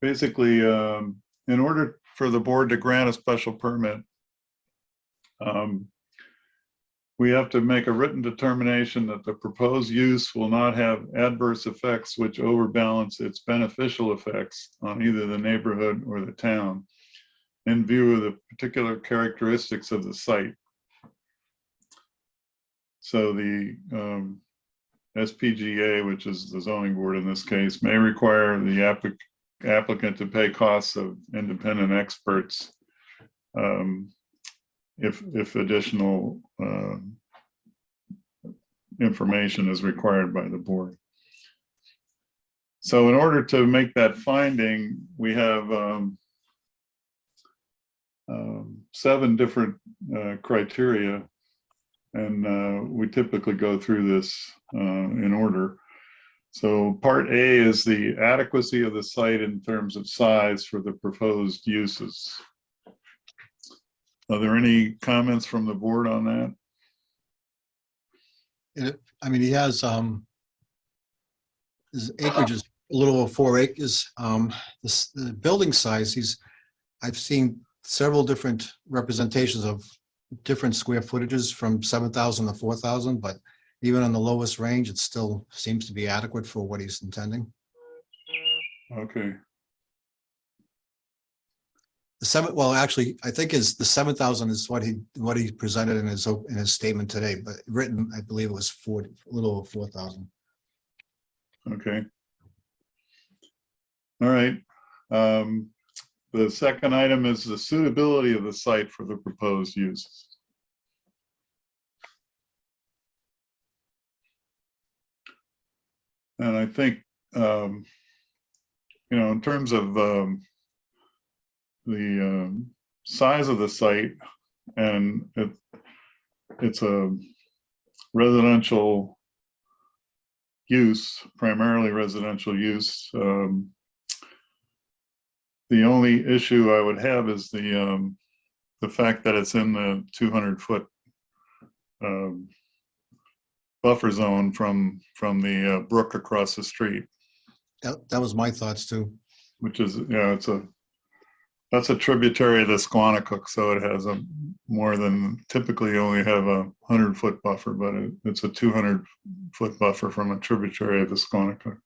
Basically, in order for the board to grant a special permit, we have to make a written determination that the proposed use will not have adverse effects which overbalance its beneficial effects on either the neighborhood or the town. in view of the particular characteristics of the site. So the SPGA, which is the zoning board in this case, may require the applicant to pay costs of independent experts if additional information is required by the board. So in order to make that finding, we have 7 different criteria, and we typically go through this in order. So part A is the adequacy of the site in terms of size for the proposed uses. Are there any comments from the board on that? I mean, he has, his acreage is a little over 4 acres. The building size, I've seen several different representations of different square footages from 7,000 to 4,000, but even on the lowest range, it still seems to be adequate for what he's intending. Okay. Well, actually, I think the 7,000 is what he presented in his statement today, but written, I believe it was a little over 4,000. Okay. All right. The second item is the suitability of the site for the proposed uses. And I think, you know, in terms of the size of the site, and it's a residential use, primarily residential use. The only issue I would have is the fact that it's in the 200-foot buffer zone from the brook across the street. That was my thoughts too. Which is, yeah, that's a tributary of the Squanicook, so it has a more than, typically you only have a 100-foot buffer, but it's a 200-foot buffer from a tributary of the Squanicook.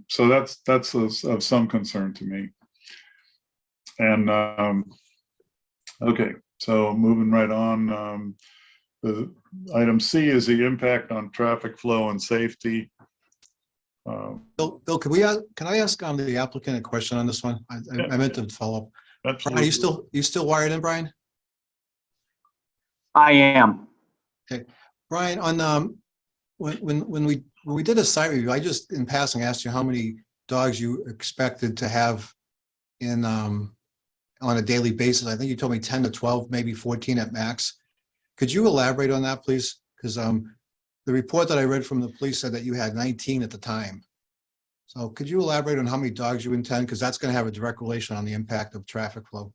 So that's of some concern to me. And okay, so moving right on, the item C is the impact on traffic flow and safety. Bill, can I ask the applicant a question on this one? I meant to follow up. Absolutely. Are you still wired in, Brian? I am. Okay, Brian, on when we did a site review, I just in passing asked you how many dogs you expected to have in on a daily basis. I think you told me 10 to 12, maybe 14 at max. Could you elaborate on that, please? Because the report that I read from the police said that you had 19 at the time. So could you elaborate on how many dogs you intend? Because that's going to have a direct relation on the impact of traffic flow.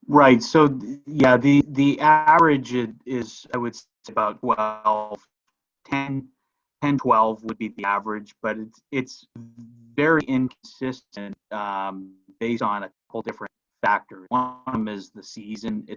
Right. So yeah, the average is, I would say, about 12, 10, 12 would be the average, but it's very inconsistent based on a couple different factors. One of them is the season.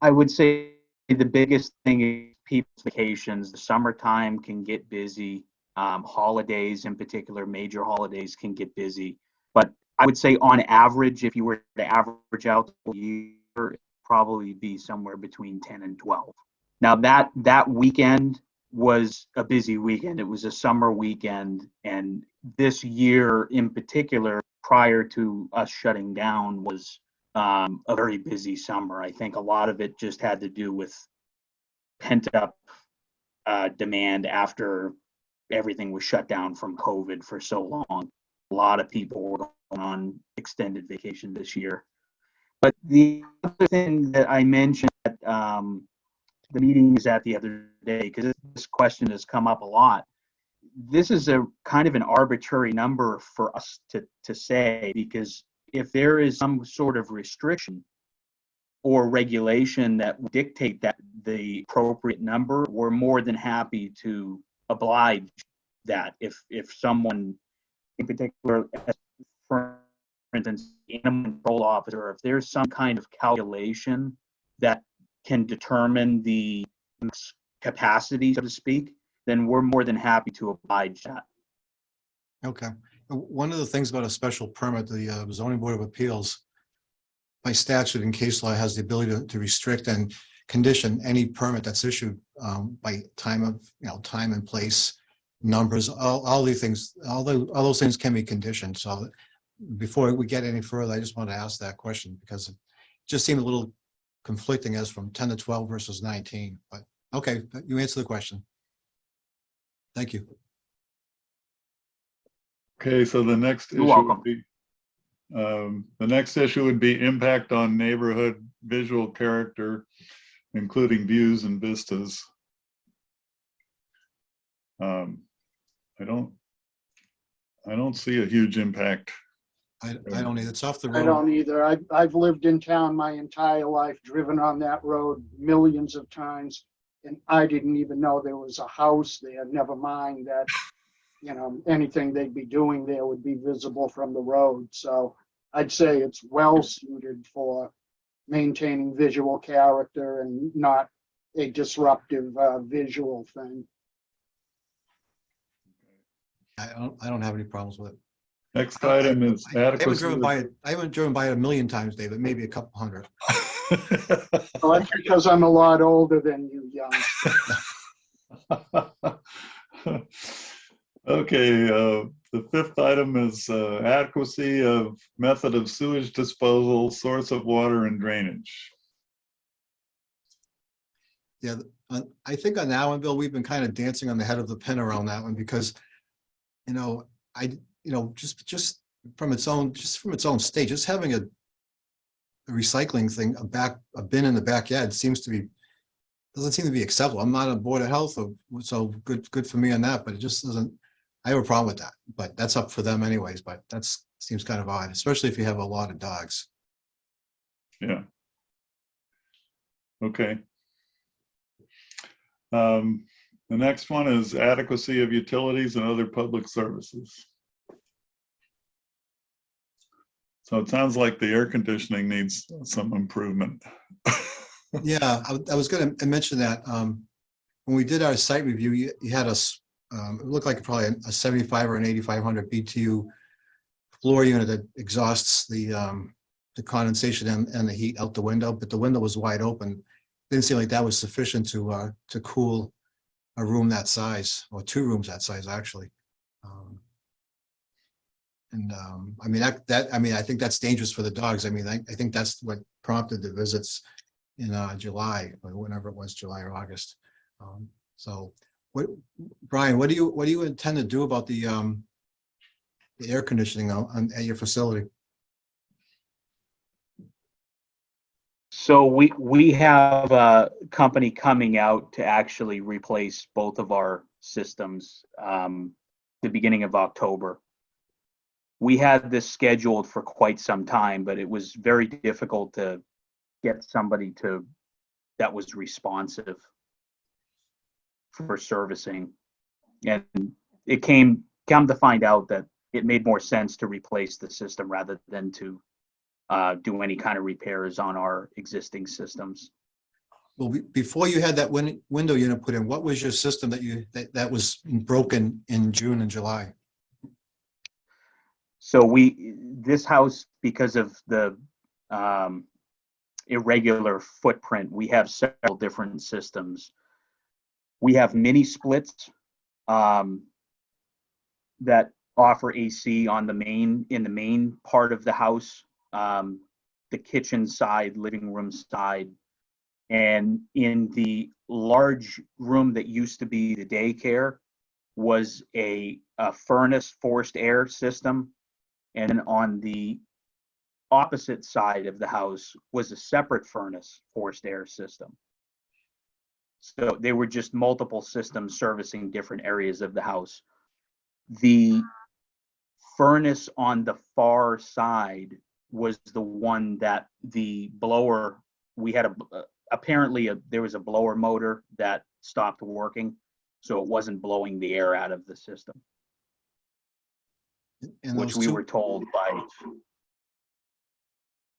I would say the biggest thing is people's vacations. The summertime can get busy. Holidays in particular, major holidays can get busy. But I would say on average, if you were to average out the year, it'd probably be somewhere between 10 and 12. Now that weekend was a busy weekend. It was a summer weekend. And this year in particular, prior to us shutting down, was a very busy summer. I think a lot of it just had to do with pent up demand after everything was shut down from COVID for so long. A lot of people were going on extended vacation this year. But the other thing that I mentioned at the meeting was at the other day, because this question has come up a lot. This is a kind of an arbitrary number for us to say, because if there is some sort of restriction or regulation that would dictate that the appropriate number, we're more than happy to oblige that. If someone in particular, for instance, animal control officer, if there's some kind of calculation that can determine the capacity, so to speak, then we're more than happy to oblige that. Okay. One of the things about a special permit, the zoning board of appeals by statute and case law has the ability to restrict and condition any permit that's issued by time of, time and place, numbers, all these things, all those things can be conditioned. So before we get any further, I just want to ask that question because it just seemed a little conflicting as from 10 to 12 versus 19, but okay, you answered the question. Thank you. Okay, so the next You're issue welcome. would be, the next issue would be impact on neighborhood visual character, including views and vistas. I don't see a huge impact. I don't either. It's off the I road. don't either. I've lived in town my entire life, driven on that road millions of times, and I didn't even know there was a house there, never mind that, anything they'd be doing there would be visible from the road. So I'd say it's well suited for maintaining visual character and not a disruptive visual thing. I don't have any problems with it. Next item is I haven't adequacy. driven by it. I haven't driven by it a million times, David, maybe a couple hundred. Well, that's because I'm a lot older than you, young. Okay, the fifth item is adequacy of method of sewage disposal, source of water and drainage. Yeah, I think on that one, Bill, we've been kind of dancing on the head of the pin around that one because, just from its own state, just having a recycling thing, a bin in the backyard doesn't seem to be acceptable. I'm not on Board of Health, so good for me on that, but it just doesn't, I have a problem with that, but that's up for them anyways, but seems kind of odd, especially if you have a lot of dogs. Yeah. Okay. The next one is adequacy of utilities and other public services. So it sounds like the air conditioning needs some improvement. Yeah, I was going to mention that when we did our site review, you had us, it looked like probably a 75 or an 8500 BTU floor unit that exhausts the condensation and the heat out the window, but the window was wide open. Didn't seem like that was sufficient to cool a room that size, or two rooms that size actually. I think that's dangerous for the dogs. I think that's what prompted the visits in July, or whenever it was, July or August. So what, Brian, what do you intend to do about the air conditioning at your facility? So we have a company coming out to actually replace both of our systems the beginning of October. We had this scheduled for quite some time, but it was very difficult to get somebody that was responsive for servicing. And it come to find out that it made more sense to replace the system rather than to do any kind of repairs on our existing systems. Well, before you had that window unit put in, what was your system that was broken in June and July? So this house, because of the irregular footprint, we have several different systems. We have mini splits that offer AC on in the main part of the house, the kitchen side, living room side, and in the large room that used to be the daycare was a furnace forced air system. And then on the opposite side of the house was a separate furnace forced air system. So they were just multiple systems servicing different areas of the house. The furnace on the far side was the one that the blower, we had there was a blower motor that stopped working, so it wasn't blowing the air out of the system. And which we were told by.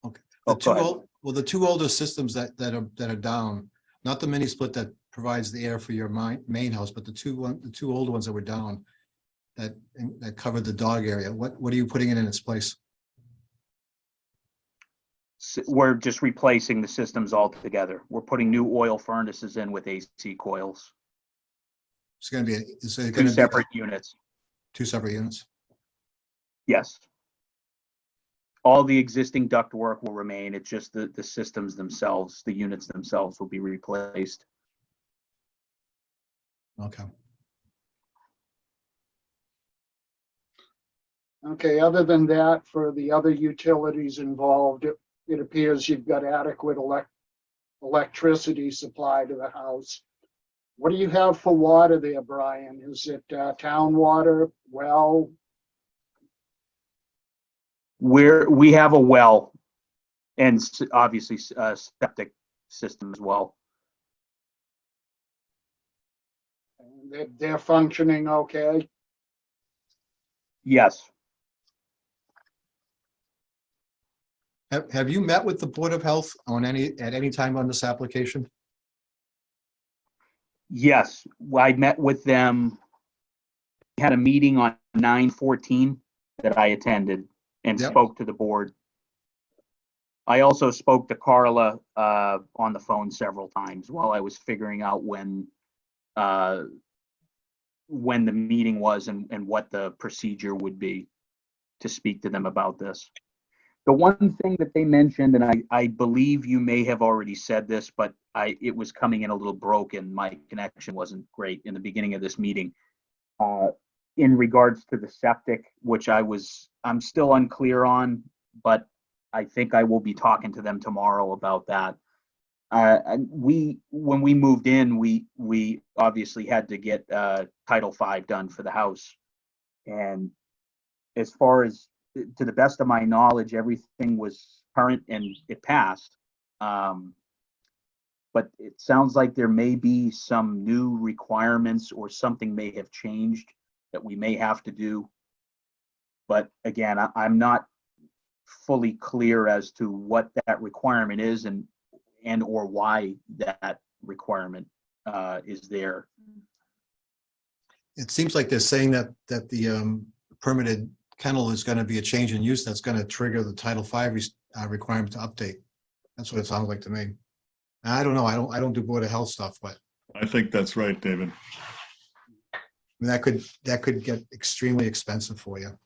Okay. Go ahead. The two older systems that are down, not the mini split that provides the air for your main house, but the two older ones that were down. that covered the dog area. What are you putting in its place? We're just replacing the systems altogether. We're putting new oil furnaces in with AC coils, It's going to be, is it two going to be separate units. 2 separate units? Yes. All the existing ductwork will remain. It's just the systems themselves, the units themselves will be replaced. Okay. Okay, other than that, for the other utilities involved, it appears you've got adequate electricity supply to the house. What do you have for water there, Brian? Is it town water, well? We have a well and obviously a septic system as well. They're functioning okay? Yes. Have you met with the Board of Health at any time on this application? Yes, I met with them. We had a meeting on 9/14 that I attended and Yep. spoke to the board. I also spoke to Carla on the phone several times while I was figuring out when the meeting was and what the procedure would be to speak to them about this. The one thing that they mentioned, and I believe you may have already said this, but it was coming in a little broken. My connection wasn't great in the beginning of this meeting. In regards to the septic, which I'm still unclear on, but I think I will be talking to them tomorrow about that. And when we moved in, we obviously had to get Title V done for the house. And as far as, to the best of my knowledge, everything was current and it passed. But it sounds like there may be some new requirements or something may have changed that we may have to do. But again, I'm not fully clear as to what that requirement is and or why that requirement is there. It seems like they're saying that the permitted kennel is going to be a change in use that's going to trigger the Title V requirement to update. That's what it sounds like to me. I don't know. I don't do Board of Health stuff, but I think that's right, David. I mean, that could get extremely expensive for you.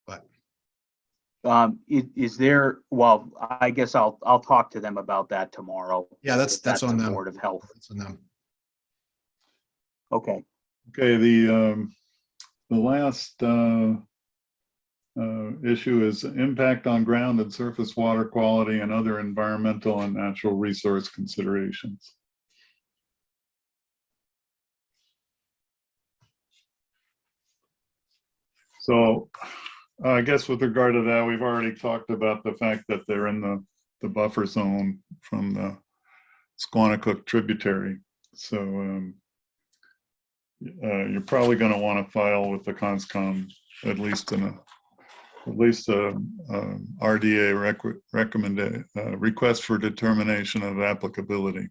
But Is there, well, I guess I'll talk to them about that tomorrow. yeah, that's on the them. Board of Health. That's on them. Okay. Okay, the last issue is impact on ground and surface water quality and other environmental and natural resource considerations. So I guess with regard to that, we've already talked about the fact that they're in the buffer zone from the Squanicook tributary. So you're probably going to want to file with the CONSCOM at least a RDA recommended request for determination of applicability,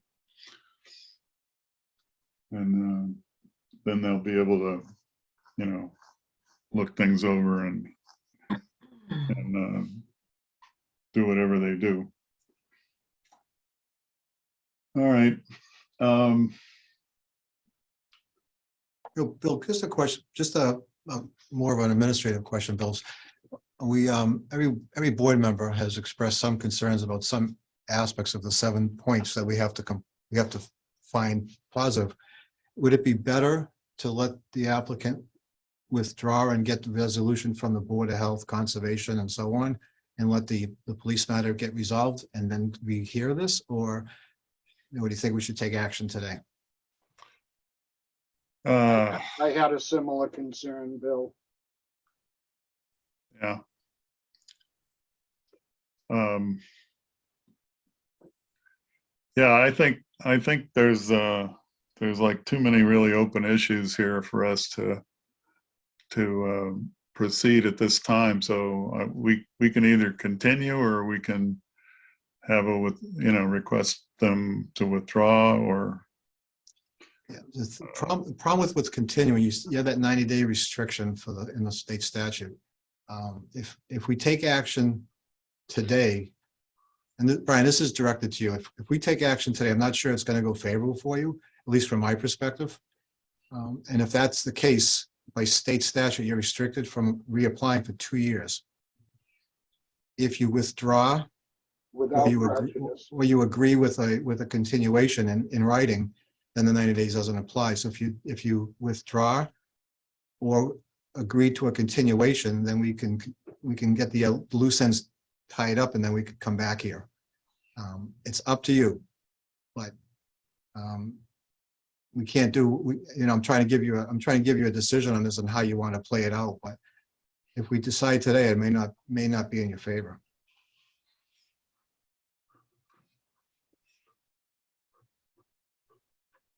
and then they'll be able to, look things over and do whatever they do. All right. Bill, just a question, just a more of an administrative question, Bill. We every board member has expressed some concerns about some aspects of the 7 points that we have to find positive. Would it be better to let the applicant withdraw and get the resolution from the Board of Health, Conservation, and so on, and let the police matter get resolved, and then we hear this, or what do you think we should take action today? I had a similar concern, Bill. Yeah. Yeah, I think there's like too many really open issues here for us to proceed at this time. So we can either continue, or we can have request them to withdraw, or Yeah, the problem with what's continuing, you have that 90-day restriction in the state statute. If we take action today, and Brian, this is directed to you. If we take action today, I'm not sure it's going to go favorable for you, at least from my perspective. And if that's the case, by state statute, you're restricted from reapplying for 2 years. If you withdraw, Without you prejudice. or you agree with a continuation in writing, then the 90 days doesn't apply. So if you withdraw or agree to a continuation, then we can get the loose ends tied up, and then we could come back here. It's up to you, but we can't do. I'm trying to give you a decision on this and how you want to play it out. But if we decide today, it may not be in your favor.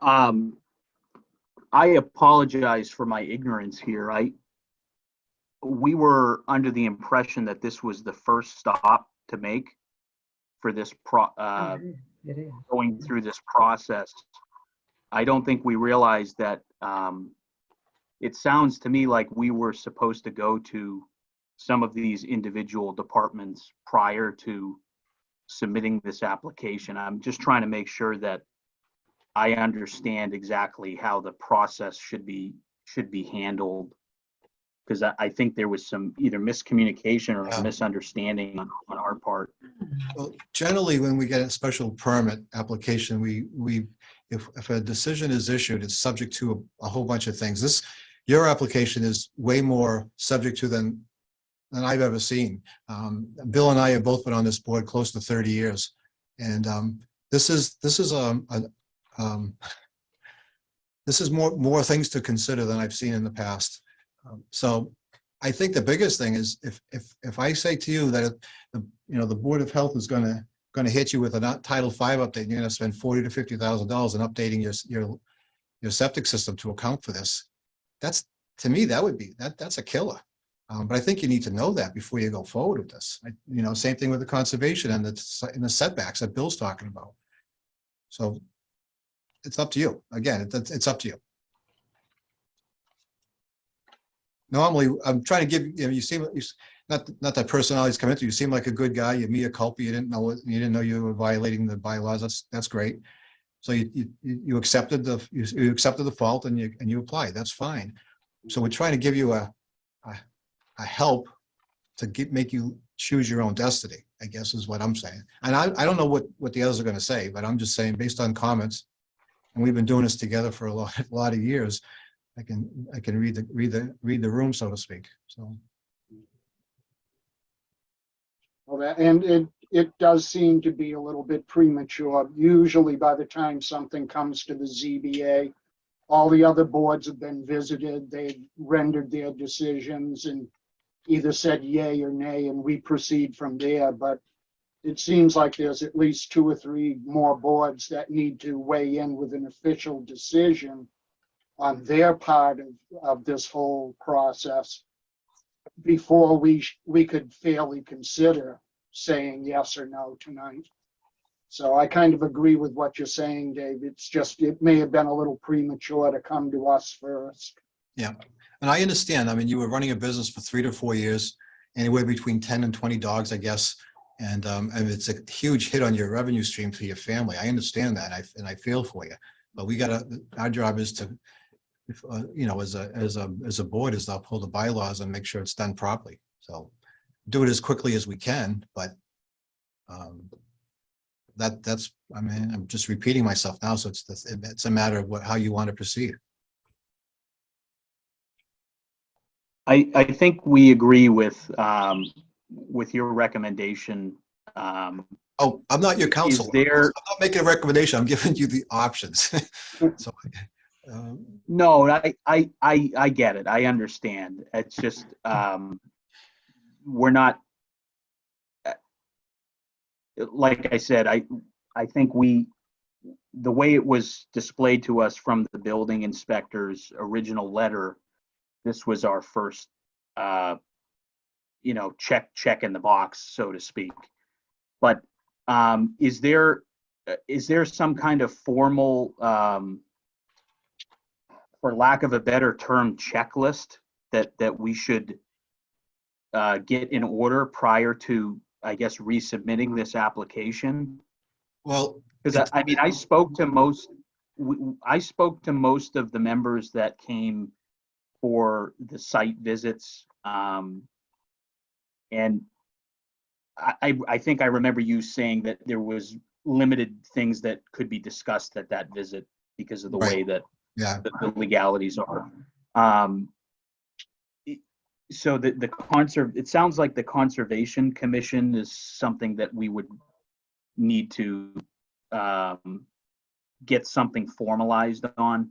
I apologize for my ignorance here. We were under the impression that this was the first stop to make for this going through this process. I don't think we realized that. It sounds to me like we were supposed to go to some of these individual departments prior to submitting this application. I'm just trying to make sure that I understand exactly how the process should be handled, because I think there was some either miscommunication or Yeah. misunderstanding on our part. Well, generally, when we get a special permit application, if a decision is issued, it's subject to a whole bunch of things. Your application is way more subject to than I've ever seen. Bill and I have both been on this board close to 30 years, and this is more things to consider than I've seen in the past. So I think the biggest thing is if I say to you that the Board of Health is going to hit you with a Title V update, and you're going to spend $40,000 to $50,000 in updating your septic system to account for this, to me that's a killer. But I think you need to know that before you go forward with this. Same thing with the conservation and the setbacks that Bill's talking about. So it's up to you. Again, it's up to you. Normally, I'm trying to give you seem not that personality's come into you. Seem like a good guy. You mea culpa. You didn't know you were violating the bylaws. That's great. So you accepted the fault and you applied. That's fine. So we're trying to give you a help to make you choose your own destiny, I guess is what I'm saying. And I don't know what the others are going to say, but I'm just saying based on comments, and we've been doing this together for a lot of years. I can read the room, so to speak. So. Well, and it does seem to be a little bit premature. Usually by the time something comes to the ZBA, all the other boards have been visited, they've rendered their decisions and either said yay or nay, and we proceed from there. But it seems like there's at least 2 or 3 more boards that need to weigh in with an official decision on their part of this whole process before we could fairly consider saying yes or no tonight. So I kind of agree with what you're saying, Dave. It's just, it may have been a little premature to come to us first. Yeah, and I understand. I mean, you were running a business for 3 to 4 years, anywhere between 10 and 20 dogs, I guess. And it's a huge hit on your revenue stream for your family. I understand that, and I feel for you. But our job is to, as a board, is to uphold the bylaws and make sure it's done properly. So do it as quickly as we can, but I'm just repeating myself now. So it's a matter of how you want to proceed. I think we agree with your recommendation. Oh, I'm not your counsel. Is there- I'm not making a recommendation. I'm giving you the options. So, No, I get it. I understand. It's just, we're not, like I said, I think the way it was displayed to us from the building inspector's original letter, this was our first, check in the box, so to speak. But is there some kind of formal for lack of a better term, checklist that we should get in order prior to, I guess, resubmitting this application? Well, Because I mean, I spoke to most of the members that came for the site visits. And I think I remember you saying that there was limited things that could be discussed at that visit because of the Right. way that yeah, the legalities are. So it sounds like the Conservation Commission is something that we would need to get something formalized on.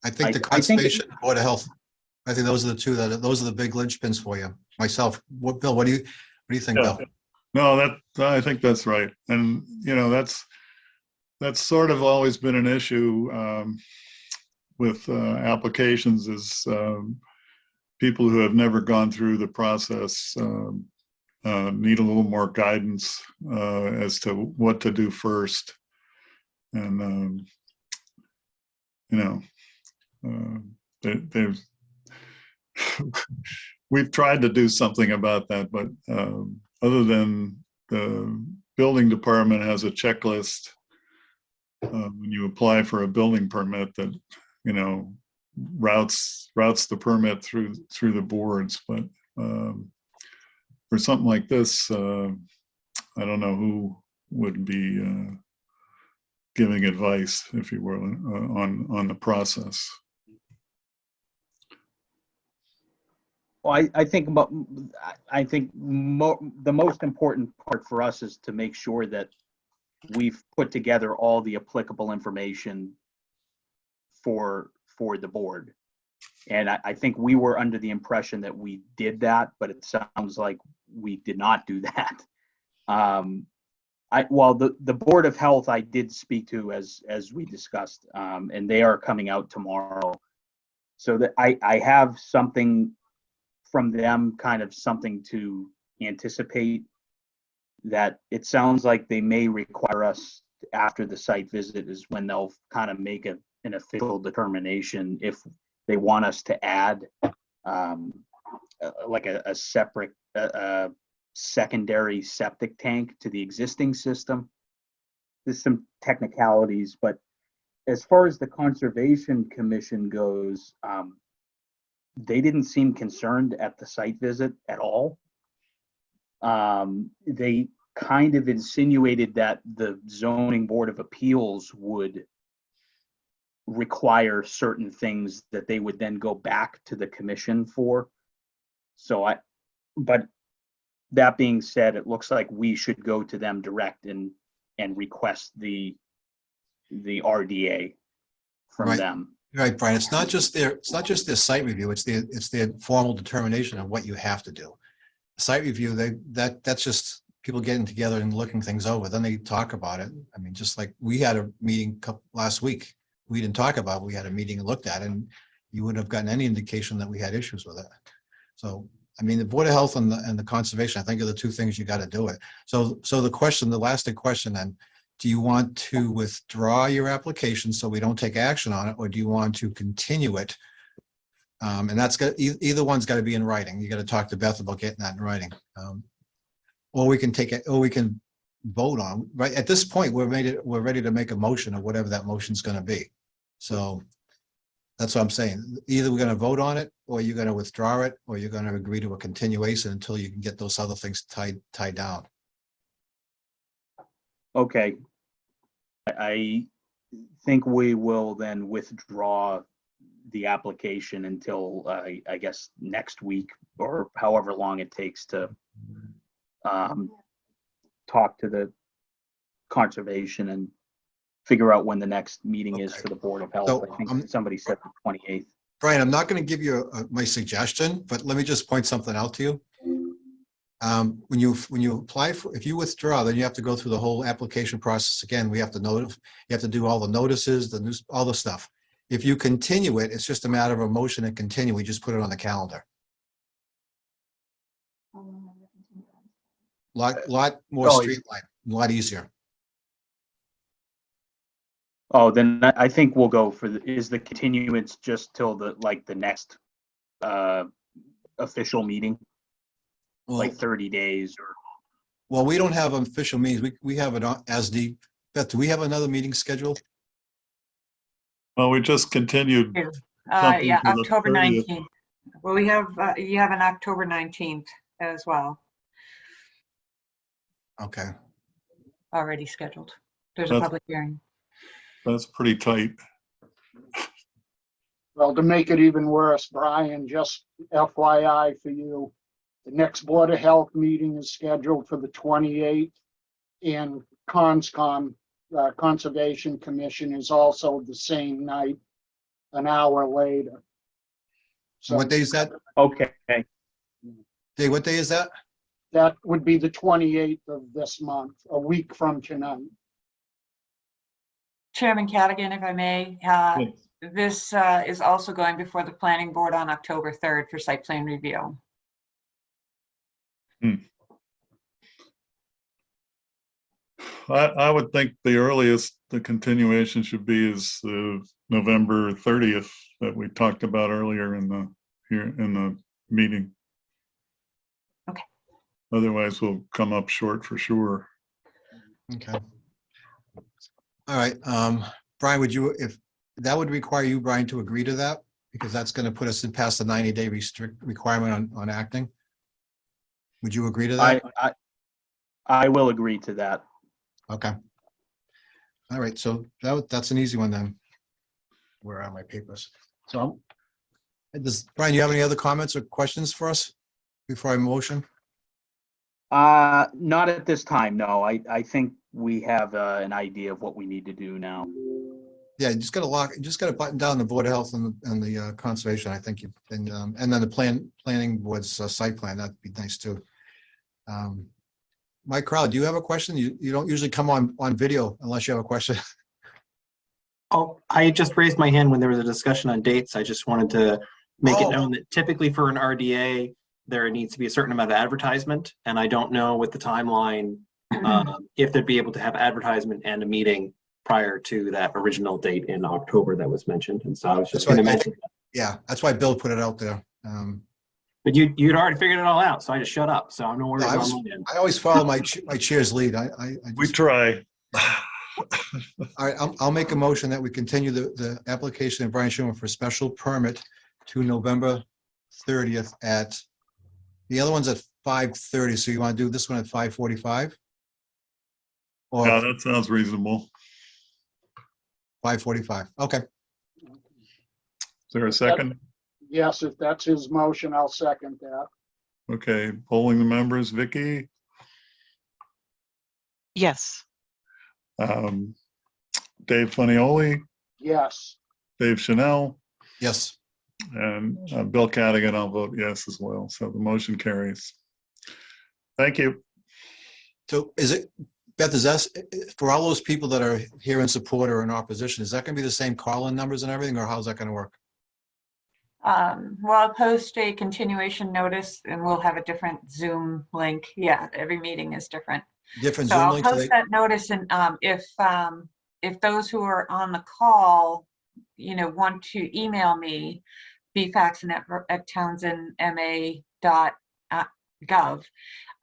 I think the I think- Conservation, Board of Health. I think those are the two those are the big linchpins for you. Myself, Bill, what do you think, Yeah. Bill? No, I think that's right. And, that's sort of always been an issue with applications is people who have never gone through the process need a little more guidance as to what to do first. And, they've we've tried to do something about that, but other than the building department has a checklist when you apply for a building permit that routes the permit through the boards, but for something like this, I don't know who would be giving advice, if you will, on the process. Well, I think the most important part for us is to make sure that we've put together all the applicable information for the board. And I think we were under the impression that we did that, but it sounds like we did not do that. Well, the Board of Health I did speak to as we discussed, and they are coming out tomorrow. So that I have something from them, kind of something to anticipate, that it sounds like they may require us after the site visit is when they'll kind of make an official determination if they want us to add like a separate secondary septic tank to the existing system. There's some technicalities, but as far as the Conservation Commission goes, they didn't seem concerned at the site visit at all. They kind of insinuated that the Zoning Board of Appeals would require certain things that they would then go back to the commission for. But that being said, it looks like we should go to them direct and request the RDA from Right. them. Right, Brian, it's not just their site review, it's their formal determination of what you have to do. Site review, that's just people getting together and looking things over, then they talk about it. I mean, just like we had a meeting last week, we didn't talk about it, we had a meeting and looked at it, and you wouldn't have gotten any indication that we had issues with it. So, I mean, the Board of Health and the Conservation, I think, are the two things you got to do it. So the lasting question then, do you want to withdraw your application so we don't take action on it, or do you want to continue it? And that's got, either one's got to be in writing. You got to talk to Beth about getting that in writing. Or we can take it, or we can vote on, right? At this point, we're ready to make a motion of whatever that motion's going to be. So that's what I'm saying. Either we're going to vote on it, or you're going to withdraw it, or you're going to agree to a continuation until you can get those other things tied down. Okay. I think we will then withdraw the application until I guess next week, or however long it takes to talk to the Conservation and figure out when the next meeting is Okay. for the Board of Health. So, I think somebody said the 28th. Brian, I'm not going to give you my suggestion, but let me just point something out to you. When you apply for, if you withdraw, then you have to go through the whole application process again. We have to you have to do all the notices, all the stuff. If you continue it, it's just a matter of a motion and continue. We just put it on the calendar. Lot more Oh, streamlined, a lot easier. Oh, then I think we'll go for is the continuance just till the next official meeting, Well, like 30 days or? well, we don't have official meetings. We have it on as the, Beth, do we have another meeting scheduled? Well, we just continued. Something Yeah, for the October 30th. 19th. Well, we have, you have an October 19th as well, Okay. already scheduled. There's a That's- public hearing. That's pretty tight. Well, to make it even worse, Brian, just FYI for you, the next Board of Health meeting is scheduled for the 28th. And Conservation Commission is also the same night, an hour later. So what day is that? Okay, Dave, what day is that? That would be the 28th of this month, a week from tonight. Chairman Cadigan, if I may, this is also going before the planning board on October 3rd for site plan review. I would think the earliest the continuation should be is November 30th that we talked about earlier in the meeting. Okay. Otherwise, we'll come up short for sure. Okay. All right, Brian, would you, if that would require you, Brian, to agree to that? Because that's going to put us in past the 90-day requirement on acting. Would you agree to that? I will agree to that. Okay. All right, so that's an easy one then. Where are my papers? So, Brian, you have any other comments or questions for us before I motion? Not at this time, no. I think we have an idea of what we need to do now. Yeah, you just got to button down the Board of Health and the Conservation, I think, and then the planning board's site plan, that'd be nice too. Mike Crowd, do you have a question? You don't usually come on video unless you have a question. Oh, I just raised my hand when there was a discussion on dates. I just wanted to make it Oh. known that typically for an RDA, there needs to be a certain amount of advertisement. And I don't know with the timeline, if they'd be able to have advertisement and a meeting prior to that original date in October that was mentioned. And so I was just going to mention that. Yeah, that's why Bill put it out there. But you'd already figured it all out, so I just shut up. So I'm no worries No, on my end. I always follow my chair's lead. We Just- try. All right, I'll make a motion that we continue the application of Brian Schuman for special permit to November 30th at, the other one's at 5:30, so you want to do this one at 5:45? Or Yeah, that sounds reasonable. 5:45, okay. Is there a second? Yes, if that's his motion, I'll second that. Okay, polling the members, Vicky, Yes. Dave Funioli, Yes. Dave Chanel, Yes, and Bill Cadigan, I'll vote yes as well. So the motion carries. Thank you. so is it, Beth, is that, for all those people that are here in support or in opposition, is that going to be the same call-in numbers and everything, or how's that going to work? Well, I'll post a continuation notice and we'll have a different Zoom link. Yeah, every meeting is different. Different So Zoom I'll link? So post that notice, and if those who are on the call, want to email me, bfaxon@townsendma.gov,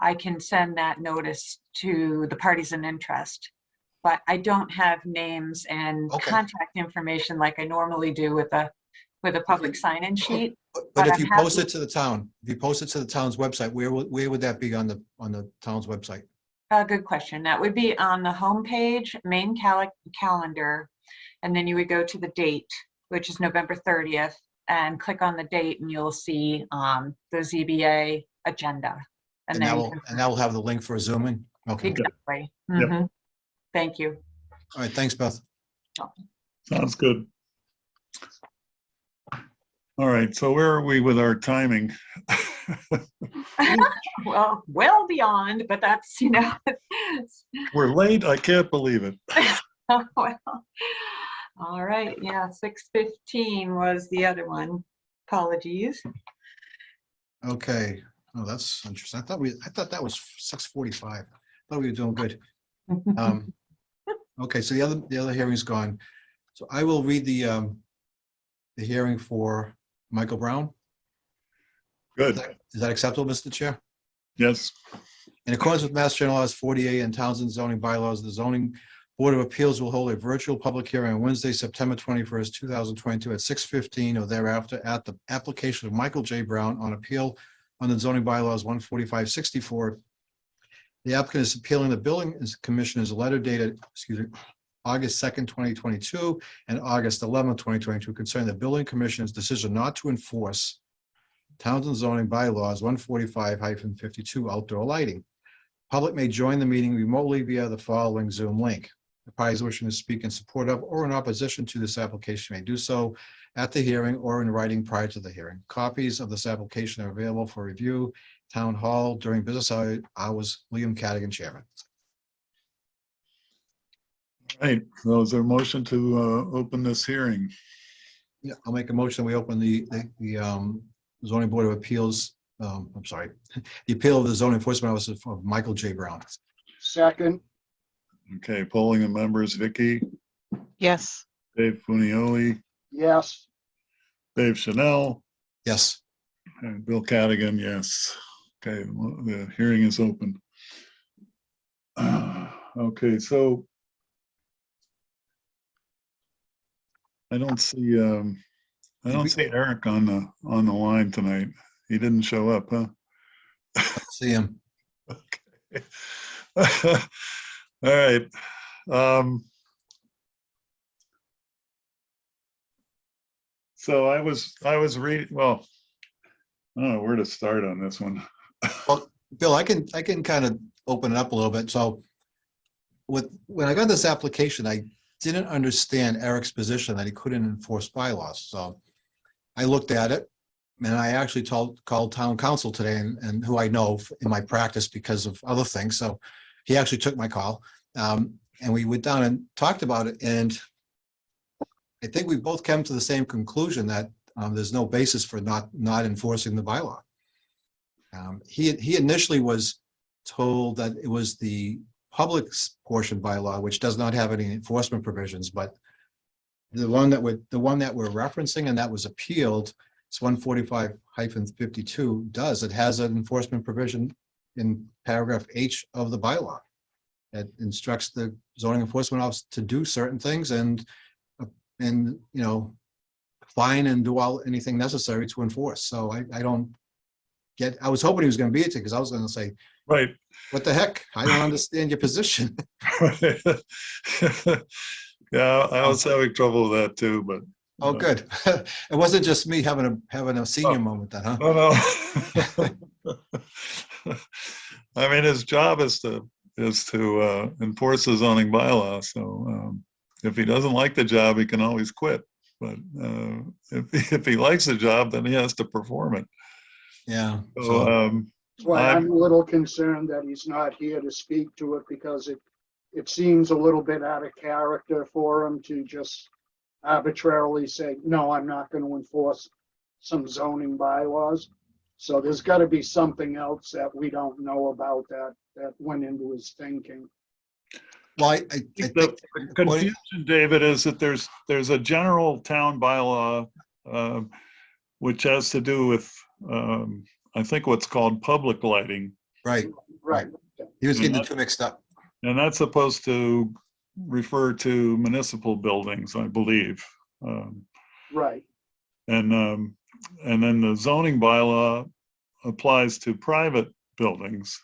I can send that notice to the parties in interest. But I don't have names and Okay. contact information like I normally do with a public sign-in sheet. But if I'm you happy- post it to the town, if you post it to the town's website, where would that be on the town's website? Good question. That would be on the homepage, main calendar, and then you would go to the date, which is November 30th, and click on the date, and you'll see the ZBA agenda. And then that you will, can- and that will have the link for Zooming? Okay, Exactly. Yep. Mhm. Thank you. all right, thanks, Beth. Sounds good. All right, so where are we with our timing? Well, well beyond, but that's, We're late. I can't believe it. well. All right, yeah, 6:15 was the other one. Apologies. Okay, oh, that's interesting. I thought that was 6:45. Thought we were doing good. Okay, so the other hearing's gone. So I will read the hearing for Michael Brown. Good. Is that acceptable, Mr. Chair? Yes. In accordance with Mass General Laws 48 and Townsend zoning bylaws, the zoning Board of Appeals will hold a virtual public hearing on Wednesday, September 21st, 2022 at 6:15 or thereafter at the application of Michael J. Brown on appeal on the zoning bylaws 145-64. The applicant is appealing the building commissioner's letter dated, August 2nd, 2022 and August 11th, 2022 concerning the building commissioner's decision not to enforce Townsend zoning bylaws 145-52 outdoor lighting. Public may join the meeting remotely via the following Zoom link. The parties wishing to speak in support of or in opposition to this application may do so at the hearing or in writing prior to the hearing. Copies of this application are available for review, Town Hall during business hours. William Cadigan, Chairman. Right. So is there a motion to open this hearing? Yeah, I'll make a motion. We open the zoning board of appeals. I'm sorry, the appeal of the zoning enforcement officer of Michael J. Brown. Second, Okay, polling the members, Vicky, Yes. Dave Funioli, yes. Dave Chanel, Yes. and Bill Cadigan, yes. Okay, well, the hearing is open. Okay, so I don't see Eric on the line tonight. He didn't show up, huh? See him. Okay. All right. So I was reading, well, I don't know where to start on this one. Well, Bill, I can kind of open it up a little bit. So when I got this application, I didn't understand Eric's position that he couldn't enforce bylaws. So I looked at it and I actually called town council today and who I know in my practice because of other things. So he actually took my call and we went down and talked about it. And I think we both came to the same conclusion that there's no basis for not enforcing the bylaw. He initially was told that it was the public portion bylaw, which does not have any enforcement provisions, but the one that we're referencing and that was appealed, it's 145-52 does. It has an enforcement provision in paragraph H of the bylaw. It instructs the zoning enforcement officer to do certain things and you know, fine and do anything necessary to enforce. So I don't get, I was hoping he was going to be it because I was going to say, Right. what the heck? I don't understand your position. Yeah, I was having trouble with that too, but. Oh, good. It wasn't just me having a senior moment then, huh? No. I mean, his job is to enforce the zoning bylaw. So if he doesn't like the job, he can always quit. But if he likes the job, then he has to perform it. Yeah. So That's why I'm a little concerned that he's not here to speak to it because it seems a little bit out of character for him to just arbitrarily say, no, I'm not going to enforce some zoning bylaws. So there's got to be something else that we don't know about that went into his thinking. Well, I think the confusion, David, is that there's a general town bylaw which has to do with I think what's called public lighting. right. Right. He was getting the two mixed up. And that's supposed to refer to municipal buildings, I believe. Right. And then the zoning bylaw applies to private buildings,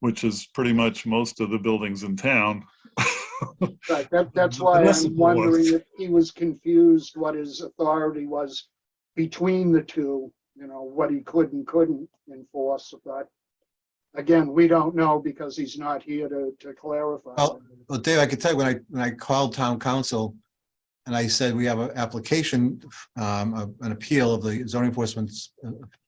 which is pretty much most of the buildings in town. Right. That's why I'm wondering if he was confused what his authority was between the two, you know, what he could and couldn't enforce. But again, we don't know because he's not here to clarify. Well, Dave, I could tell you when I called town council and I said, we have an application, an appeal of the zoning enforcement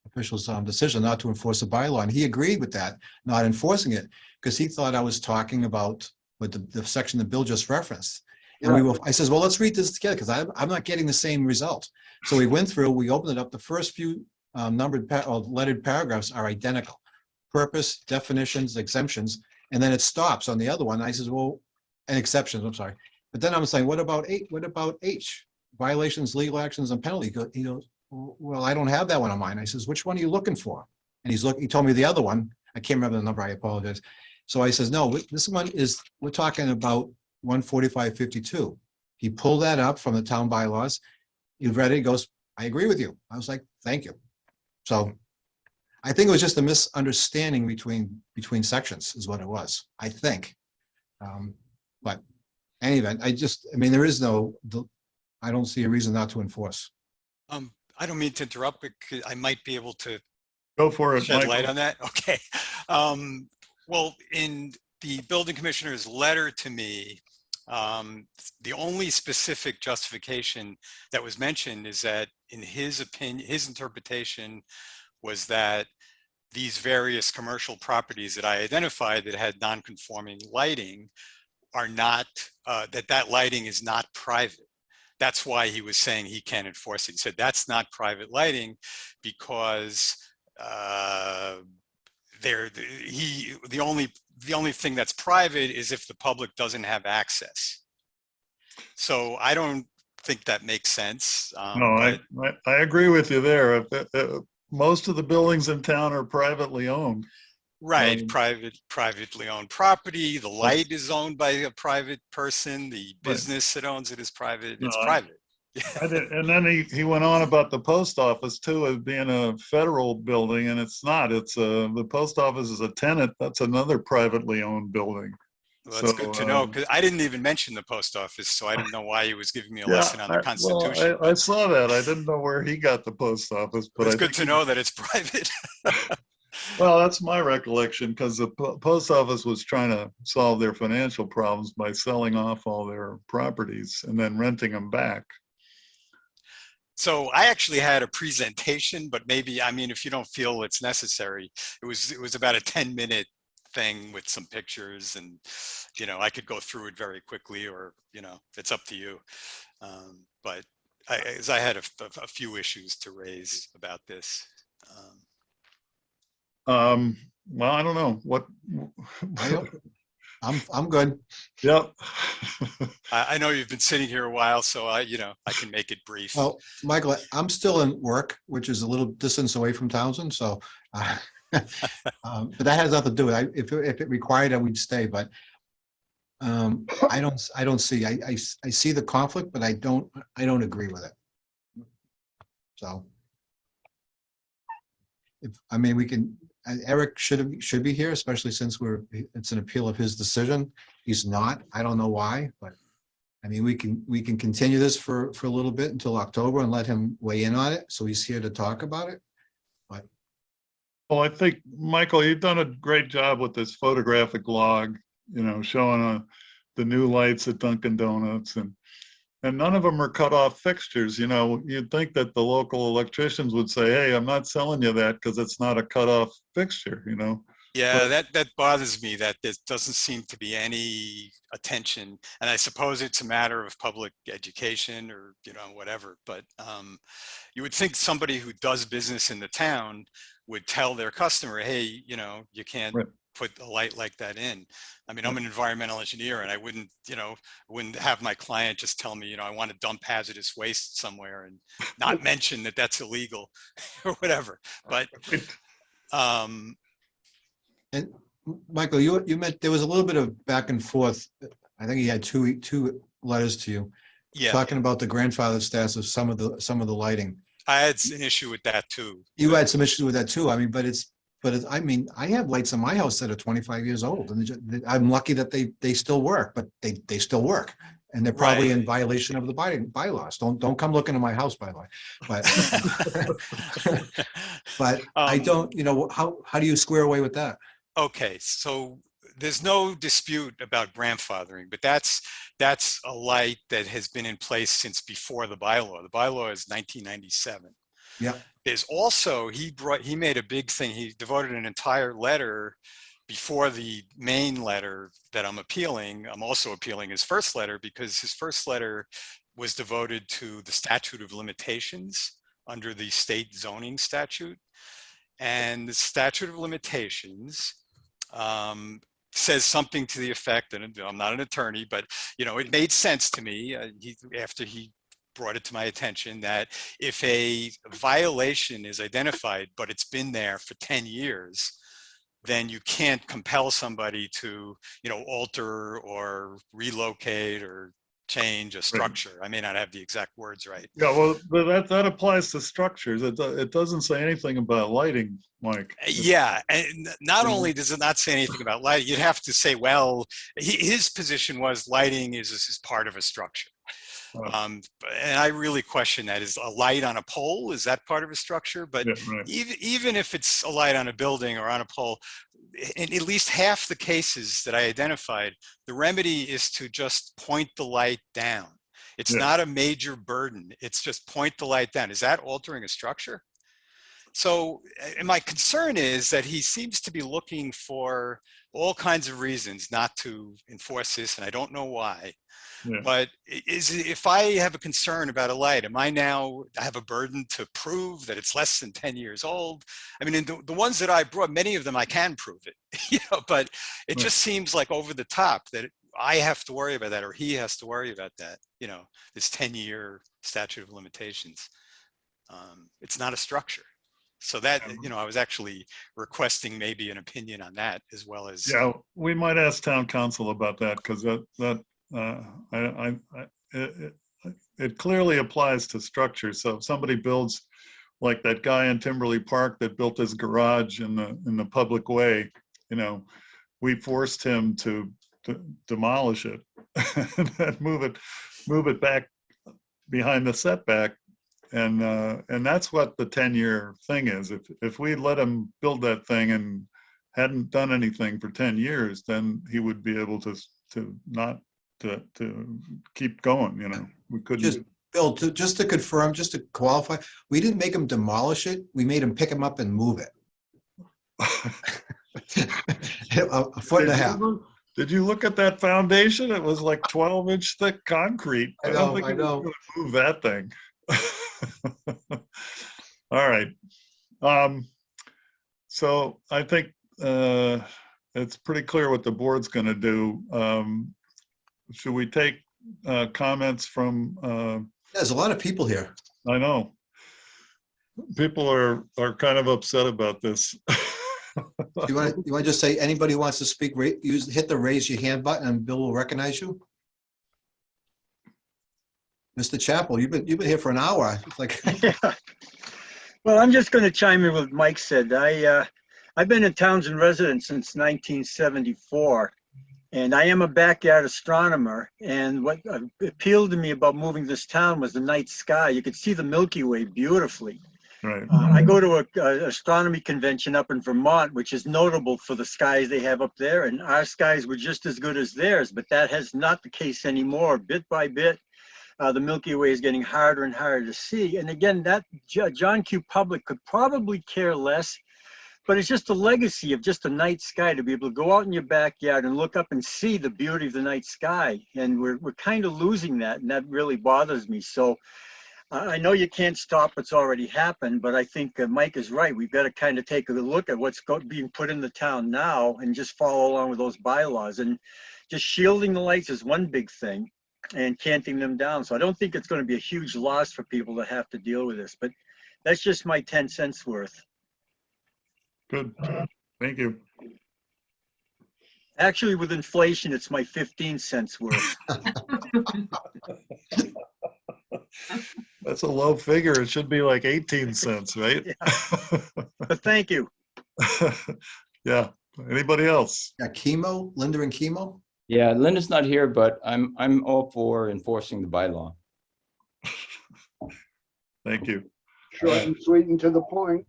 official's decision not to enforce the bylaw. And he agreed with that, not enforcing it, because he thought I was talking about with the section that Bill just referenced. And I says, well, let's read this together because I'm not getting the same result. So we went through, we opened it up. The first few numbered or lettered paragraphs are identical. Purpose, definitions, exemptions, and then it stops on the other one. I says, well, and exceptions, I'm sorry. But then I'm saying, what about H? Violations, legal actions, and penalty. He goes, well, I don't have that one on mine. I says, which one are you looking for? And he told me the other one. I can't remember the number. I apologize. So I says, no, this one is, we're talking about 14552. He pulled that up from the town bylaws. He read it, he goes, I agree with you. I was like, thank you. So I think it was just a misunderstanding between sections is what it was, I think. But any event, I mean, there is no, I don't see a reason not to enforce. I don't mean to interrupt, but I might be able to Go for it, shed Michael. light on that. Okay. Well, in the building commissioner's letter to me, the only specific justification that was mentioned is that in his opinion, his interpretation was that these various commercial properties that I identified that had non-conforming lighting are not, that lighting is not private. That's why he was saying he can't enforce it. He said that's not private lighting because the only thing that's private is if the public doesn't have access. So I don't think that makes sense. No, I agree with you there. Most of the buildings in town are privately owned. Right, privately owned property. The light is owned by a private person. The business that owns it is private. It's private. And then he went on about the post office too as being a federal building, and it's not. It's the post office is a tenant. That's another privately owned building. Well, that's good to know, because I didn't even mention the post office, so I didn't know why he was giving me a lesson on the Constitution. I saw that. I didn't know where he got the post office, but it's good to know that it's private. Well, that's my recollection, because the post office was trying to solve their financial problems by selling off all their properties and then renting them back. So I actually had a presentation, but maybe, I mean, if you don't feel it's necessary, it was about a 10-minute thing with some pictures, and I could go through it very quickly, or it's up to you. But I had a few issues to raise about this. Well, I don't know what. I'm good. Yep. I know you've been sitting here a while, so I can make it brief. Well, Michael, I'm still in work, which is a little distance away from Townsend, so but that has nothing to do with it. If it required, I would stay, but I don't see. I see the conflict, but I don't agree with it. So, we can. Eric should be here, especially since it's an appeal of his decision. He's not. I don't know why, but we can continue this for a little bit until October and let him weigh in on it. So he's here to talk about it. But well, I think Michael, you've done a great job with this photographic log, showing the new lights at Dunkin' Donuts, and none of them are cut off fixtures. You'd think that the local electricians would say, hey, I'm not selling you that because it's not a cut off fixture, Yeah, that bothers me, that there doesn't seem to be any attention. And I suppose it's a matter of public education or, whatever. But you would think somebody who does business in the town would tell their customer, hey, you can't put a light like that in. I'm an environmental engineer, and I wouldn't have my client just tell me, I want to dump hazardous waste somewhere and not mention that that's illegal or whatever. But and Michael, you meant there was a little bit of back and forth. I think he had two letters to you, talking about the grandfather status of some of the lighting. I had an issue with that too. You had some issues with that too. I have lights in my house that are 25 years old, and I'm lucky that they still work, but they still work, and they're probably in violation of the bylaws. Don't come looking at my house, by the way. But I don't. How do you square away with that? Okay, so there's no dispute about grandfathering, but that's a light that has been in place since before the bylaw. The bylaw is 1997. Yeah. There's also, he made a big thing. He devoted an entire letter before the main letter that I'm appealing. I'm also appealing his first letter because his first letter was devoted to the statute of limitations under the state zoning statute. And the statute of limitations says something to the effect, and I'm not an attorney, but it made sense to me after he brought it to my attention that if a violation is identified, but it's been there for 10 years, then you can't compel somebody to, alter or relocate or change a structure. I may not have the exact words right. Yeah, well, but that applies to structures. It doesn't say anything about lighting, Mike. Yeah, and not only does it not say anything about lighting, you'd have to say, well, his position was lighting is part of a structure. And I really question that. Is a light on a pole, is that part of a structure? But Yeah, right. even if it's a light on a building or on a pole, in at least half the cases that I identified, the remedy is to just point the light down. It's Yeah. not a major burden. It's just point the light down. Is that altering a structure? So, and my concern is that he seems to be looking for all kinds of reasons not to enforce this, and I don't know why. Yeah. But if I have a concern about a light, am I now have a burden to prove that it's less than 10 years old? I mean, in the ones that I brought, many of them I can prove it, but it just seems like over the top that I have to worry about that, or he has to worry about that, this 10-year statute of limitations. It's not a structure. So that, I was actually requesting maybe an opinion on that as well as. Yeah, we might ask town council about that, because it clearly applies to structures. So if somebody builds, like that guy in Timberley Park that built his garage in the public way, we forced him to demolish it and move it back behind the setback. And that's what the 10-year thing is. If we let him build that thing and hadn't done anything for 10 years, then he would be able to not to keep going. We couldn't. Just Bill, just to confirm, just to qualify, we didn't make him demolish it. We made him pick him up and move it. A foot and a half. Did you look at that foundation? It was like 12-inch thick concrete. I don't know, think I he was know. gonna move that thing. All right. So I think it's pretty clear what the board's going to do. Should we take comments from? There's a lot of people here. I know. People are kind of upset about this. You want to just say anybody who wants to speak, hit the raise your hand button and Bill will recognize you? Mr. Chappell, you've been here for an hour. It's like Yeah. Well, I'm just going to chime in with what Mike said. I've been a Townsend resident since 1974, and I am a backyard astronomer. And what appealed to me about moving this town was the night sky. You could see the Milky Way beautifully. Right. I go to a astronomy convention up in Vermont, which is notable for the skies they have up there, and our skies were just as good as theirs, but that has not the case anymore. Bit by bit, the Milky Way is getting harder and harder to see. And again, that John Q. Public could probably care less, but it's just a legacy of just a night sky to be able to go out in your backyard and look up and see the beauty of the night sky. And we're kind of losing that, and that really bothers me. So I know you can't stop what's already happened, but I think Mike is right. We've got to kind of take a look at what's being put in the town now and just follow along with those bylaws. And just shielding the lights is one big thing, and canting them down. So I don't think it's going to be a huge loss for people to have to deal with this, but that's just my 10 cents worth. Good. Thank you. Actually, with inflation, it's my 15 cents worth. That's a low figure. It should be like 18 cents, right? Yeah. But thank you. Yeah. Anybody else? Yeah, chemo, Linda and chemo. Yeah, Linda's not here, but I'm all for enforcing the bylaw. Thank you. Short and sweet and to the point.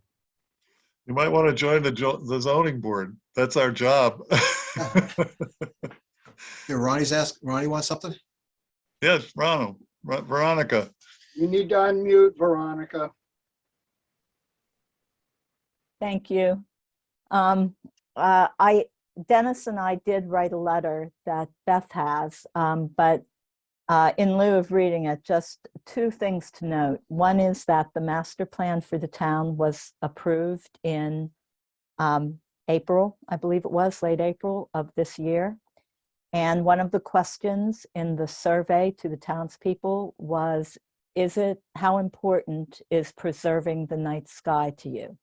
You might want to join the zoning board. That's our job. Here, Ronnie wants something? Yes, Ronald. Veronica. You need to unmute, Veronica. Thank you. Dennis and I did write a letter that Beth has, but in lieu of reading it, just two things to note. One is that the master plan for the town was approved in April, I believe it was, late April of this year. And one of the questions in the survey to the townspeople was, how important is preserving the night sky to you?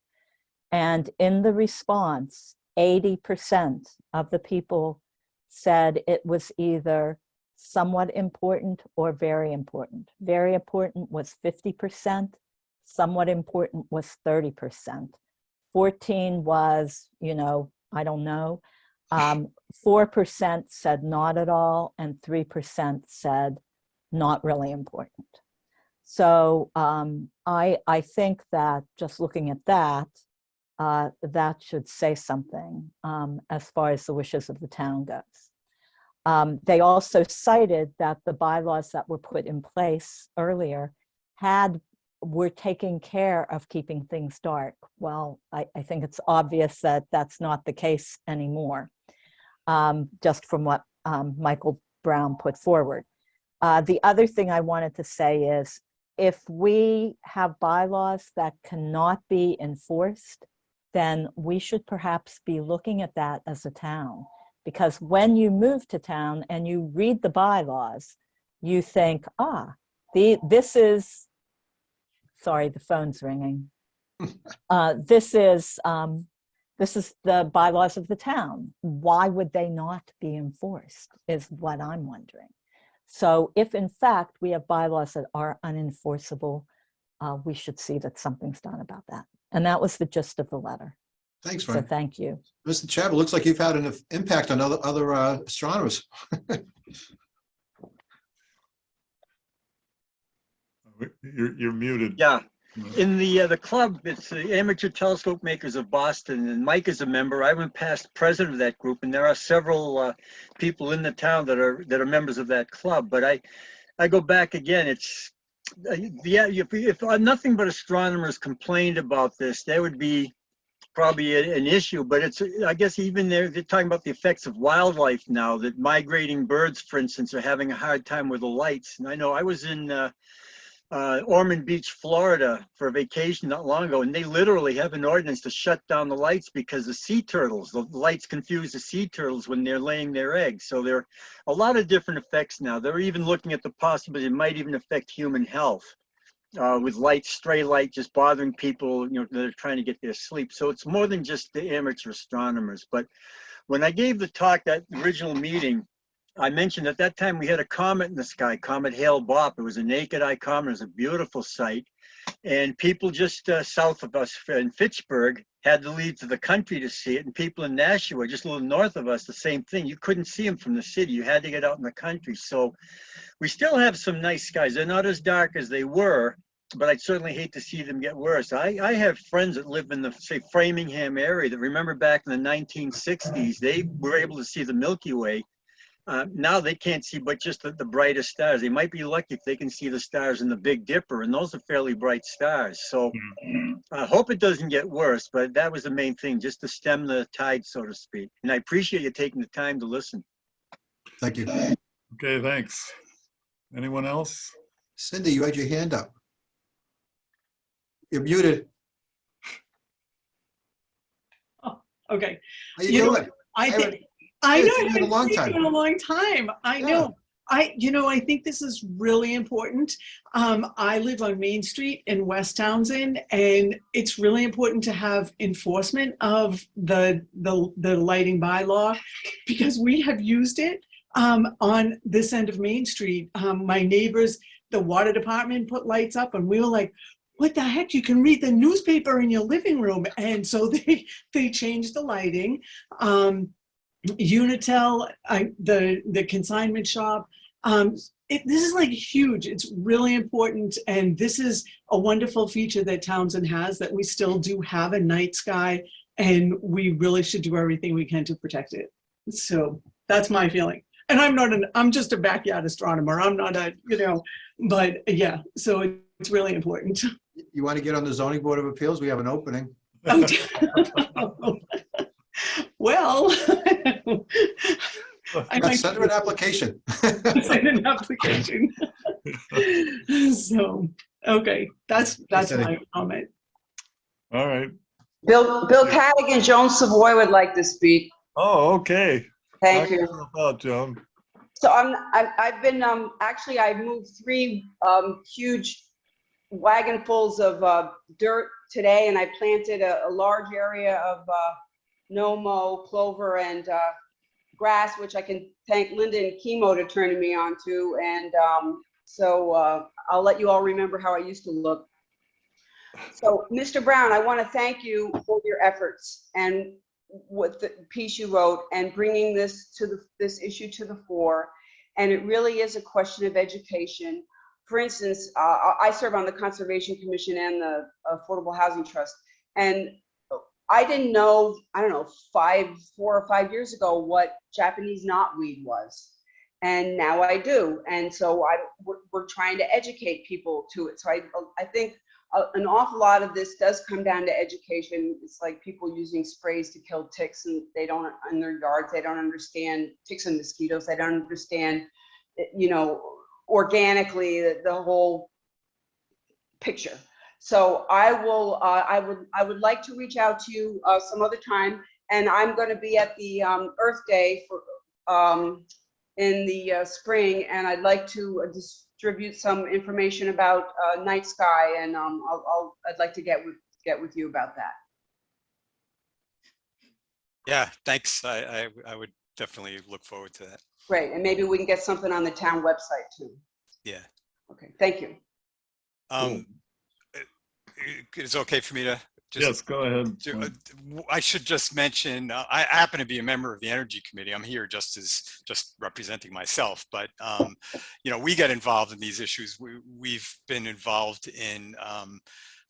And in the response, 80% of the people said it was either somewhat important or very important. Very important was 50%, somewhat important was 30%. 14 was, I don't know. 4% said not at all, and 3% said not really important. So I think that just looking at that, that should say something as far as the wishes of the town goes. They also cited that the bylaws that were put in place earlier were taking care of keeping things dark. Well, I think it's obvious that that's not the case anymore, just from what Michael Brown put forward. The other thing I wanted to say is, if we have bylaws that cannot be enforced, then we should perhaps be looking at that as a town. Because when you move to town and you read the bylaws, you think, this is, sorry, the phone's ringing. This is the bylaws of the town. Why would they not be enforced is what I'm wondering. So if in fact we have bylaws that are unenforceable, we should see that something's done about that. And that was the gist of the letter. Thanks, So Frank. thank you. Mr. Chadwick, looks like you've had an impact on other astronomers. You're muted. Yeah, in the club, it's the Amateur Telescope Makers of Boston, and Mike is a member. I went past president of that group, and there are several people in the town that are members of that club. But I go back again. It's if nothing but astronomers complained about this, there would be probably an issue. But it's, I guess, even they're talking about the effects of wildlife now. That migrating birds, for instance, are having a hard time with the lights. And I know I was in Ormond Beach, Florida for a vacation not long ago, and they literally have an ordinance to shut down the lights because the sea turtles, the lights confuse the sea turtles when they're laying their eggs. So there are a lot of different effects now. They're even looking at the possibility it might even affect human health with stray light just bothering people, that are trying to get their sleep. So it's more than just the amateur astronomers. But when I gave the talk, that original meeting, I mentioned at that time we had a comet in the sky, Comet Hale-Bopp. It was a naked eye comet. It was a beautiful sight. And people just south of us in Fitchburg had to leave to the country to see it. And people in Nashua, just a little north of us, the same thing. You couldn't see them from the city. You had to get out in the country. So we still have some nice skies. They're not as dark as they were, but I'd certainly hate to see them get worse. I have friends that live in the, say, Framingham area that remember back in the 1960s, they were able to see the Milky Way. Now they can't see but just the brightest stars. They might be lucky if they can see the stars in the Big Dipper, and those are fairly bright stars. So I hope it doesn't get worse, but that was the main thing, just to stem the tide, so to speak. And I appreciate you taking the time to listen. Thank you. Okay, thanks. Anyone else? Cindy, you had your hand up. You're muted. Okay. How you doing? I know it's been a long time. It's been a long time. I know. I think this is really important. I live on Main Street in West Townsend, and it's really important to have enforcement of the lighting bylaw, because we have used it on this end of Main Street. My neighbors, the water department put lights up, and we were like, what the heck, you can read the newspaper in your living room. And so they changed the lighting. Unitel, the consignment shop, this is like huge. It's really important. And this is a wonderful feature that Townsend has, that we still do have a night sky, and we really should do everything we can to protect it. So that's my feeling. And I'm just a backyard astronomer. I'm not but yeah, so it's really important. You want to get on the zoning board of appeals? We have an opening. Well, I might send her an application. send an application. So, okay, that's my comment. All right. Bill Cadigan, Joan Savoy would like to speak. Oh, okay. Thank Knock you. yourself out, Joan. So I've been, actually, I've moved 3 huge wagonfuls of dirt today, and I planted a large area of no-mow, clover, and grass, which I can thank Linda and Chemo to turning me on to. And so I'll let you all remember how I used to look. So, Mr. Brown, I want to thank you for your efforts and what the piece you wrote and bringing this issue to the fore. And it really is a question of education. For instance, I serve on the Conservation Commission and the Affordable Housing Trust, and I didn't know, I don't know, 4 or 5 years ago what Japanese knotweed was. And now I do. And so we're trying to educate people to it. So I think an awful lot of this does come down to education. It's like people using sprays to kill ticks, and they don't, in their yards, they don't understand ticks and mosquitoes. They don't understand, you know, organically the whole picture. So I would like to reach out to you some other time, and I'm going to be at the Earth Day for in the spring, and I'd like to distribute some information about night sky, and I'd like to get with you about that. Yeah, thanks. I would definitely look forward to that. Great, and maybe we can get something on the town website too. Yeah. Okay, thank you. It's okay for me to just. Yes, go ahead. I should just mention, I happen to be a member of the Energy Committee. I'm here just representing myself, but you know, we get involved in these issues. We've been involved in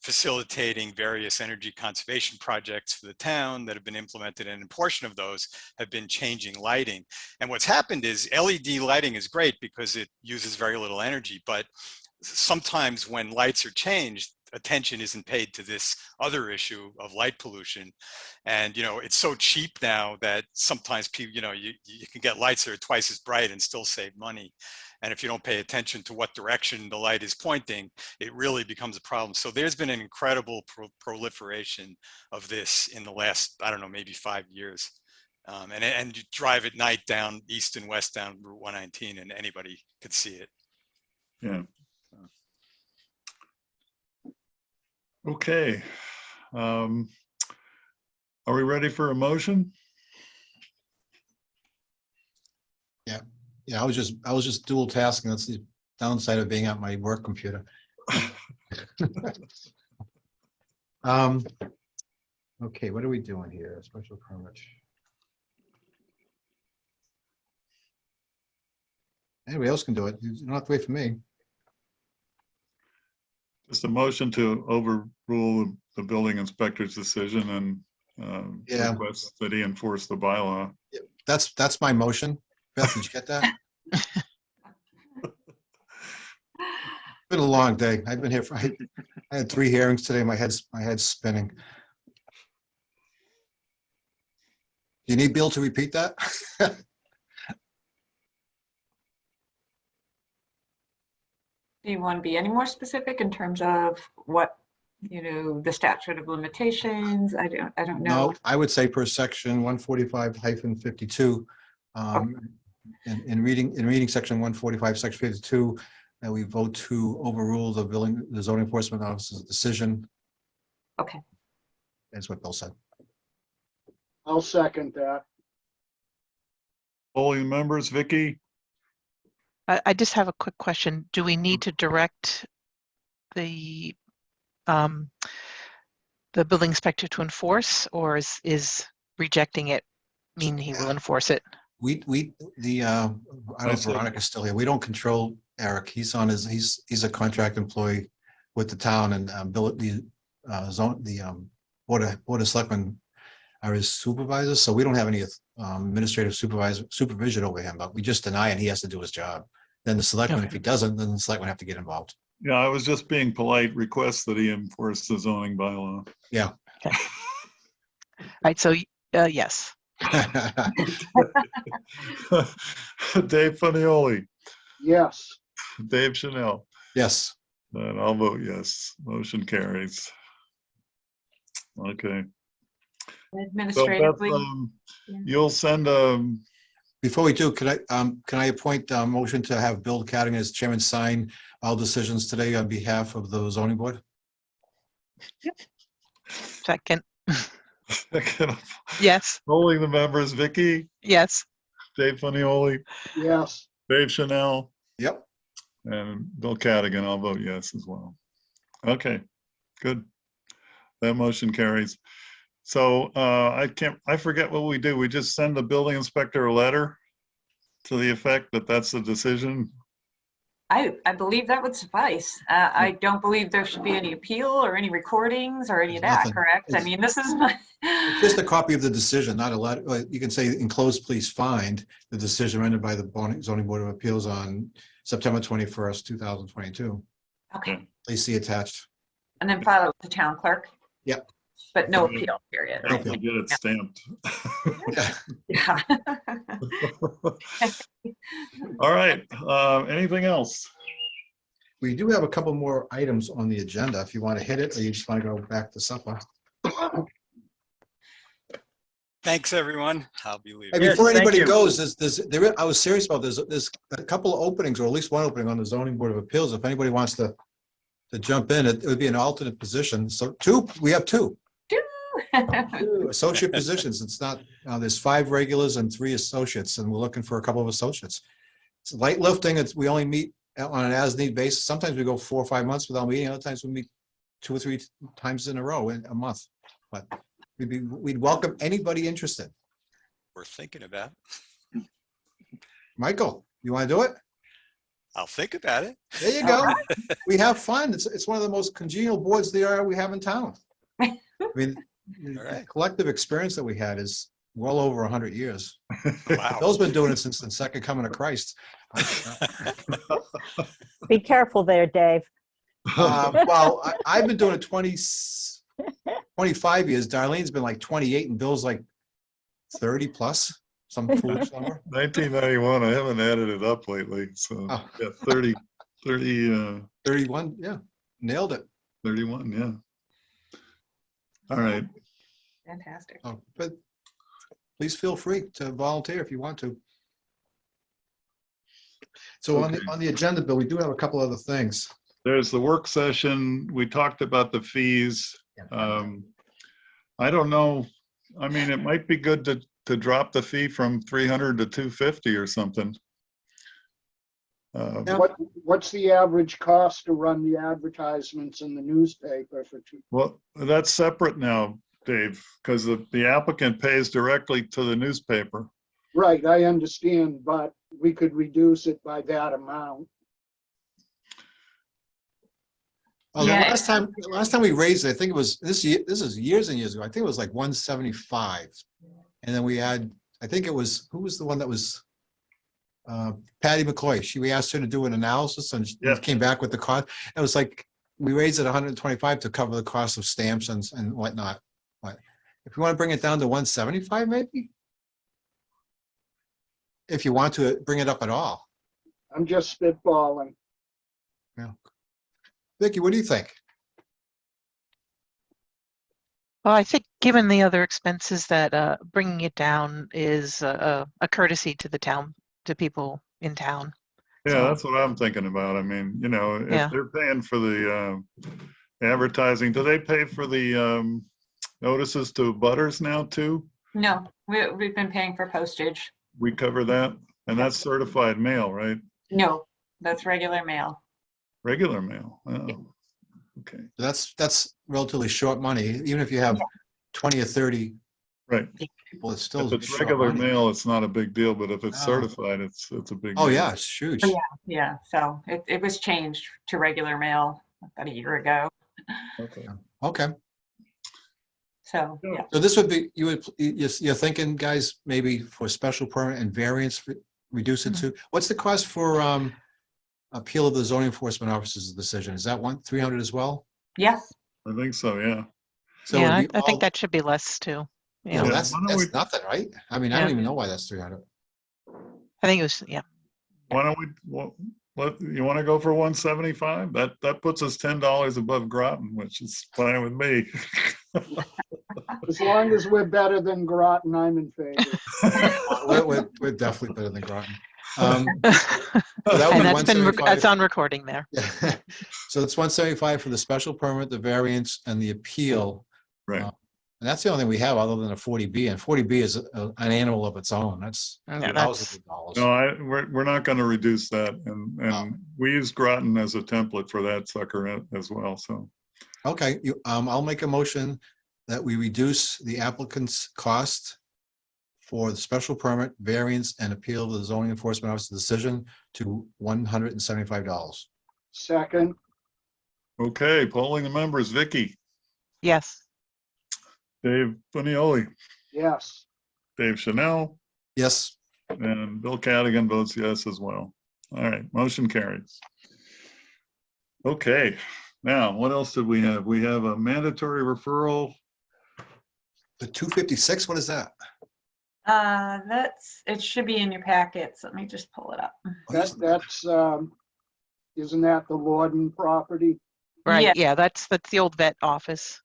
facilitating various energy conservation projects for the town that have been implemented, and a portion of those have been changing lighting. And what's happened is LED lighting is great because it uses very little energy, but sometimes when lights are changed, attention isn't paid to this other issue of light pollution. And you know, it's so cheap now that sometimes people, you know, you can get lights that are twice as bright and still save money. And if you don't pay attention to what direction the light is pointing, it really becomes a problem. So there's been an incredible proliferation of this in the last, I don't know, maybe 5 years. And you drive at night down east and west down Route 119 and anybody could see it. Yeah. Okay. Are we ready for a motion? Yeah. Yeah, I was just dual tasking. That's the downside of being at my work computer. Okay, what are we doing here? Special permit. Anybody else can do it. You don't have to wait for me. Just a motion to overrule the building inspector's decision and Yeah. request that he enforce the bylaw. That's my motion. Beth, did you get that? Been a long day. I've been here for, I had 3 hearings today. My head's spinning. You need Bill to repeat that? Do you want to be any more specific in terms of what, you know, the statute of limitations? I don't know. No, I would say per section 145-52. In reading section 145, section 52, that we vote to overrule the zoning enforcement officer's decision. Okay. That's what Bill said. I'll second that. Polling members, Vicky? I just have a quick question. Do we need to direct the building inspector to enforce, or is rejecting it mean he will enforce it? I don't know if Veronica's still here. We don't control Eric. He's on he's a contract employee with the town, and the board of selectmen are his supervisors. So we don't have any administrative supervision over him, but we just deny it. He has to do his job. Then the selectman, if he doesn't, then the selectman have to get involved. Yeah, I was just being polite, request that he enforce the zoning bylaw. Yeah. Okay. All right, so yes. Dave Funioli, Yes. Dave Chanel. Yes. And I'll vote yes. Motion carries. Okay. So Beth, Administratively, yeah. you'll send Before we do, can I appoint a motion to have Bill Cadigan as chairman sign all decisions today on behalf of the zoning board? Second, second, yes, polling the members, Vicky, yes. Dave Funioli, Yes. Dave Chanel, Yep. and Bill Cadigan. I'll vote yes as well. Okay, good. That motion carries. So I forget what we do. We just send the building inspector a letter to the effect that that's the decision. I believe that would suffice. I don't believe there should be any appeal or any recordings or any of There's that, nothing. correct? I It's- mean, this is my. It's just a copy of the decision, not a letter. You can say enclosed, please find the decision rendered by the zoning board of appeals on September 21st, 2022. Okay, Please see attached. and then file it with the town clerk, Yep. but no appeal, period. I can get it stamped. Yeah. Yeah. All right, anything else? We do have a couple more items on the agenda. If you want to hit it, or you just want to go back to supper. Thanks, everyone. I'll be leaving. And Yes, before thank anybody you. goes, I was serious about this. There's a couple of openings, or at least one opening on the zoning board of appeals. If anybody wants to jump in, it would be an alternate position. So we have two associate positions. It's not, there's 5 regulars and 3 associates, and we're looking for a couple of associates. It's light lifting. We only meet on an as-need basis. Sometimes we go 4 or 5 months without meeting. Other times we meet 2 or 3 times in a row in a month. But we'd welcome anybody interested. We're thinking about. Michael, you want to do it? I'll think about it. There you go. We have fun. It's one of the most congenial boards we have in town. I mean, the collective experience that we had is well over 100 years. Wow. Bill's been doing it since the second coming of Christ. Be careful there, Dave. Well, I've been doing it 25 years. Darlene's been like 28 and Bill's like 30 plus, some foolish number. 1991, I haven't added it up lately, so Oh. yeah, 30, 31, yeah, nailed it. 31, yeah. All right, Fantastic. Oh, but please feel free to volunteer if you want to. So Okay. on the agenda, Bill, we do have a couple other things. there's the work session. We talked about the fees. I don't know, I mean, it might be good to drop the fee from 300 to 250 or something. What's the average cost to run the advertisements in the newspaper for two? Well, that's separate now, Dave, because the applicant pays directly to the newspaper. Right, I understand, but we could reduce it by that amount. Oh, the Yeah. last time we raised it, I think it was this is years and years ago. I think it was like 175. And then we had, I think it was, who was the one that was Patty McCoy. We asked her to do an analysis and she came back with the cost. It was like, we raised it 125 to cover the cost of stamps and whatnot. But if you want to bring it down to 175, maybe? If you want to bring it up at all. I'm just spitballing. Yeah. Vicki, what do you think? Well, I think given the other expenses that bringing it down is a courtesy to the town, to people in town. Yeah, that's what I'm thinking about. I mean, you know, if Yeah. they're paying for the advertising, do they pay for the notices to butters now too? No, we've been paying for postage. We cover that? And that's certified mail, right? No, that's regular mail. Regular mail. Oh, okay. That's relatively short money. Even if you have 20 or 30 Right. people, it's still If it's short regular money. mail, it's not a big deal, but if it's No. certified, it's a big Oh, deal. yeah, it's huge. Yeah, so it was changed to regular mail about a year ago. Okay. Okay. So, yeah. So this would be, you're thinking, guys, maybe for special permit and variance, reduce it to, what's the cost for appeal of the zoning enforcement officer's decision? Is that 300 as well? Yes. I think so, yeah. So Yeah, it'd be I think all- that should be less too. Yeah, Yeah, well, that's why don't we- nothing, right? I mean, I don't even know why that's 300. I think it was, yeah. Why don't we, you want to go for 175? That puts us $10 above Groton, which is fine with me. As long as we're better than Groton, I'm in favor. We're definitely better than Groton. So that would And be that's been, 175. that's on recording there. Yeah. So it's 175 for the special permit, the variance, and the appeal. Right. And that's the only thing we have other than a 40B, and 40B is an animal of its own. That's Yeah, thousands that's, of dollars. No, we're not going to reduce that. And we use Groton as a template for that sucker as well, so. Okay, I'll make a motion that we reduce the applicant's cost for the special permit, variance, and appeal of the zoning enforcement officer decision to $175. Second, Okay, polling the members, Vicky, yes. Dave Bunioli, yes. Dave Chanel, Yes. and Bill Cadigan votes yes as well. All right, motion carries. Okay, now what else did we have? We have a mandatory referral. The 256, what is that? It should be in your packets. Let me just pull it up. That's, isn't that the Lorden property? Right, yeah, that's the old vet office.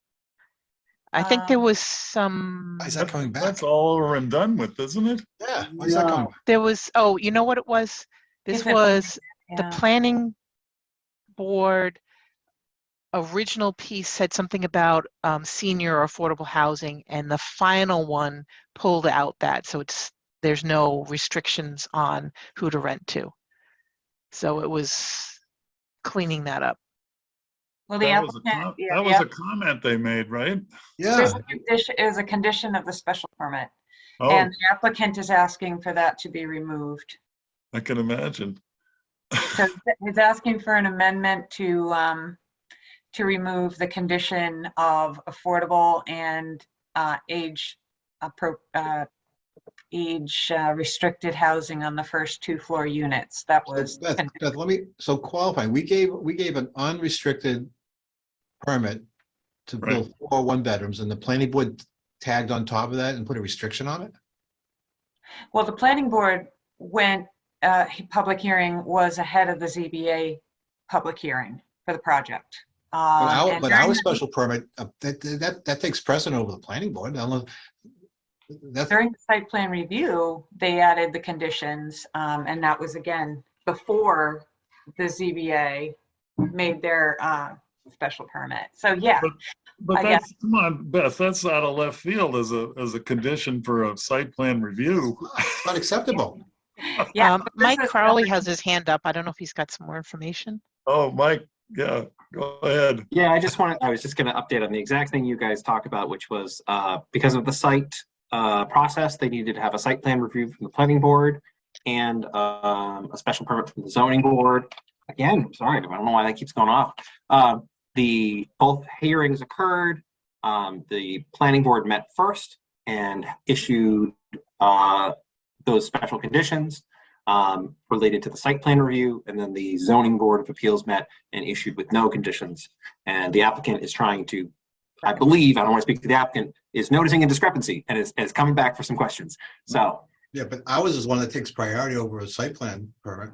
I think there Um, was some, Why is that coming back? That's all over and done with, isn't it? Yeah, why is that coming No. back? there was, oh, you know what it was? This Is it- was the yeah. planning board original piece said something about senior or affordable housing, and the final one pulled out that, so there's no restrictions on who to rent to. So it was cleaning that up. Well, the That was a applicant, yeah, that the was a app- comment they made, right? Yeah. there's a condition, is a condition of the special permit. Oh, And the applicant is asking for that to be removed. I can imagine. So he's asking for an amendment to remove the condition of affordable and age restricted housing on the first 2 floor units. That was, Beth, let me, so qualify, we gave an unrestricted permit to build 4 one-bedrooms, and the planning board tagged on top of that and put a restriction on it? well, the planning board went, public hearing was ahead of the ZBA public hearing for the project. But And our during the- special permit, that takes precedent over the planning board. That's, During the site plan review, they added the conditions, and that was again before the ZBA made their special permit. So yeah, But I guess. that's, come on, Beth, that's out of left field as a condition for a site plan review. it's not acceptable. Yeah, but this Mike is Crowley separate. has his hand up. I don't know if he's got some more information. Oh, Mike, yeah, go ahead. Yeah, I was just going to update on the exact thing you guys talked about, which was because of the site process, they needed to have a site plan review from the planning board and a special permit from the zoning board. Again, sorry, I don't know why that keeps going off. Both hearings occurred. The planning board met first and issued those special conditions related to the site plan review, and then the zoning board of appeals met and issued with no conditions. And the applicant is trying to, I believe, I don't want to speak to the applicant, is noticing a discrepancy and is coming back for some questions. So Yeah, but ours is one that takes priority over a site plan permit.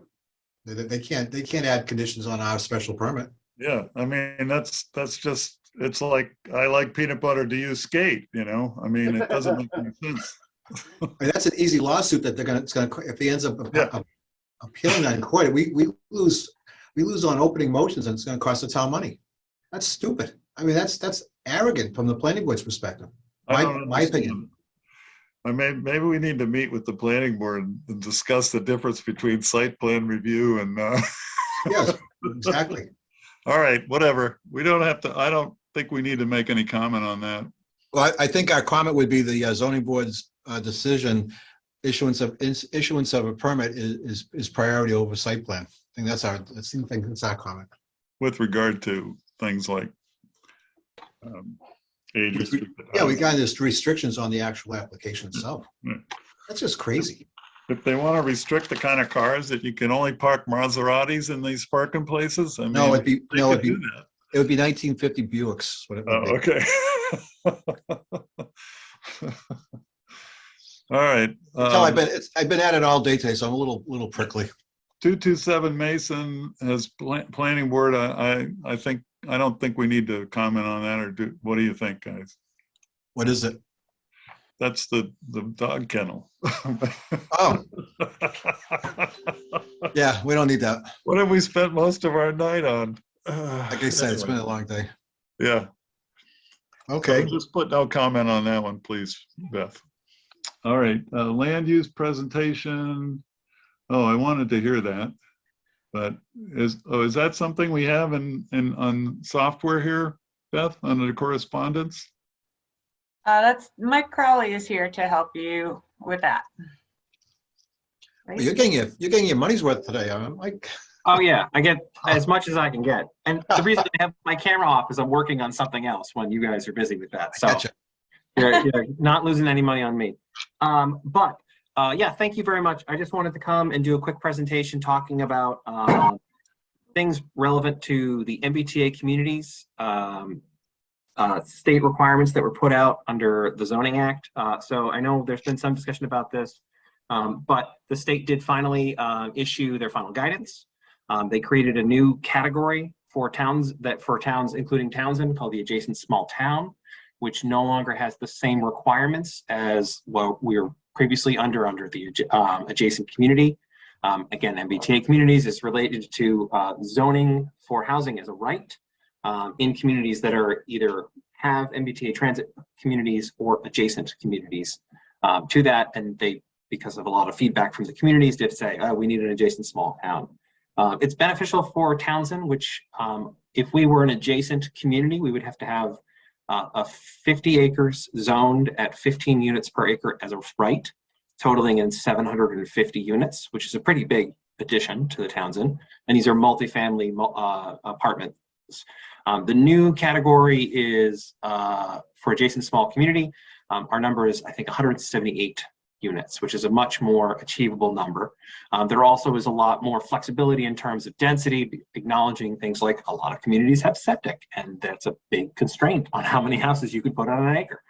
They can't add conditions on our special permit. Yeah, I mean, that's just, it's like, I like peanut butter, do you skate, you know? I mean, it doesn't make any sense. I mean, that's an easy lawsuit that if he ends up appealing that in court, we lose on opening motions, and it's gonna cost the town money. That's stupid. I mean, that's arrogant from the planning board's perspective. I don't My opinion. understand. I mean, maybe we need to meet with the planning board and discuss the difference between site plan review and, Yes, exactly. all right, whatever. We don't have to, I don't think we need to make any comment on that. Well, I think our comment would be the zoning board's decision, issuance of a permit is priority over site plan. I think that's our comment. With regard to things like age restricted. Yeah, we got this restrictions on the actual application itself. Hmm. That's just crazy. If they want to restrict the kind of cars that you can only park Maseratis in these parking places, I mean. No, it'd be, they could do that. it would be 1950 Buicks. What it would be. Oh, okay. All right. No, I've been at it all day today, so I'm a little prickly. 227 Mason has planning board. I think I don't think we need to comment on that, or what do you think, guys? What is it? That's the dog kennel. Oh, yeah, we don't need that. What have we spent most of our night on? Like I said, it's been a long day. Yeah. Okay. So just put no comment on that one, please, Beth. All right, land use presentation. Oh, I wanted to hear that. But is that something we have on software here, Beth, under the correspondence? That's Mike Crowley is here to help you with that. Well, you're getting your money's worth today, Mike. Oh yeah, I get as much as I can get. And the reason I have my camera off is I'm working on something else when you guys are busy with that. So you're not losing any money on me. Yeah, thank you very much. I just wanted to come and do a quick presentation talking about things relevant to the MBTA communities, state requirements that were put out under the Zoning Act. So I know there's been some discussion about this, but the state did finally issue their final guidance. They created a new category for towns including Townsend, called the adjacent small town, which no longer has the same requirements as what we were previously under the adjacent community. Again, MBTA communities is related to zoning for housing as a right in communities that are either have MBTA transit communities or adjacent communities to that. And they, because of a lot of feedback from the communities, did say, oh, we need an adjacent small town. It's beneficial for Townsend, which if we were an adjacent community, we would have to have a 50 acres zoned at 15 units per acre as a right, totaling in 750 units, which is a pretty big addition to the Townsend. And these are multifamily apartments. The new category is for adjacent small community. Our number is, I think, 178 units, which is a much more achievable number. There also is a lot more flexibility in terms of density, acknowledging things like a lot of communities have septic, and that's a big constraint on how many houses you could put on an acre.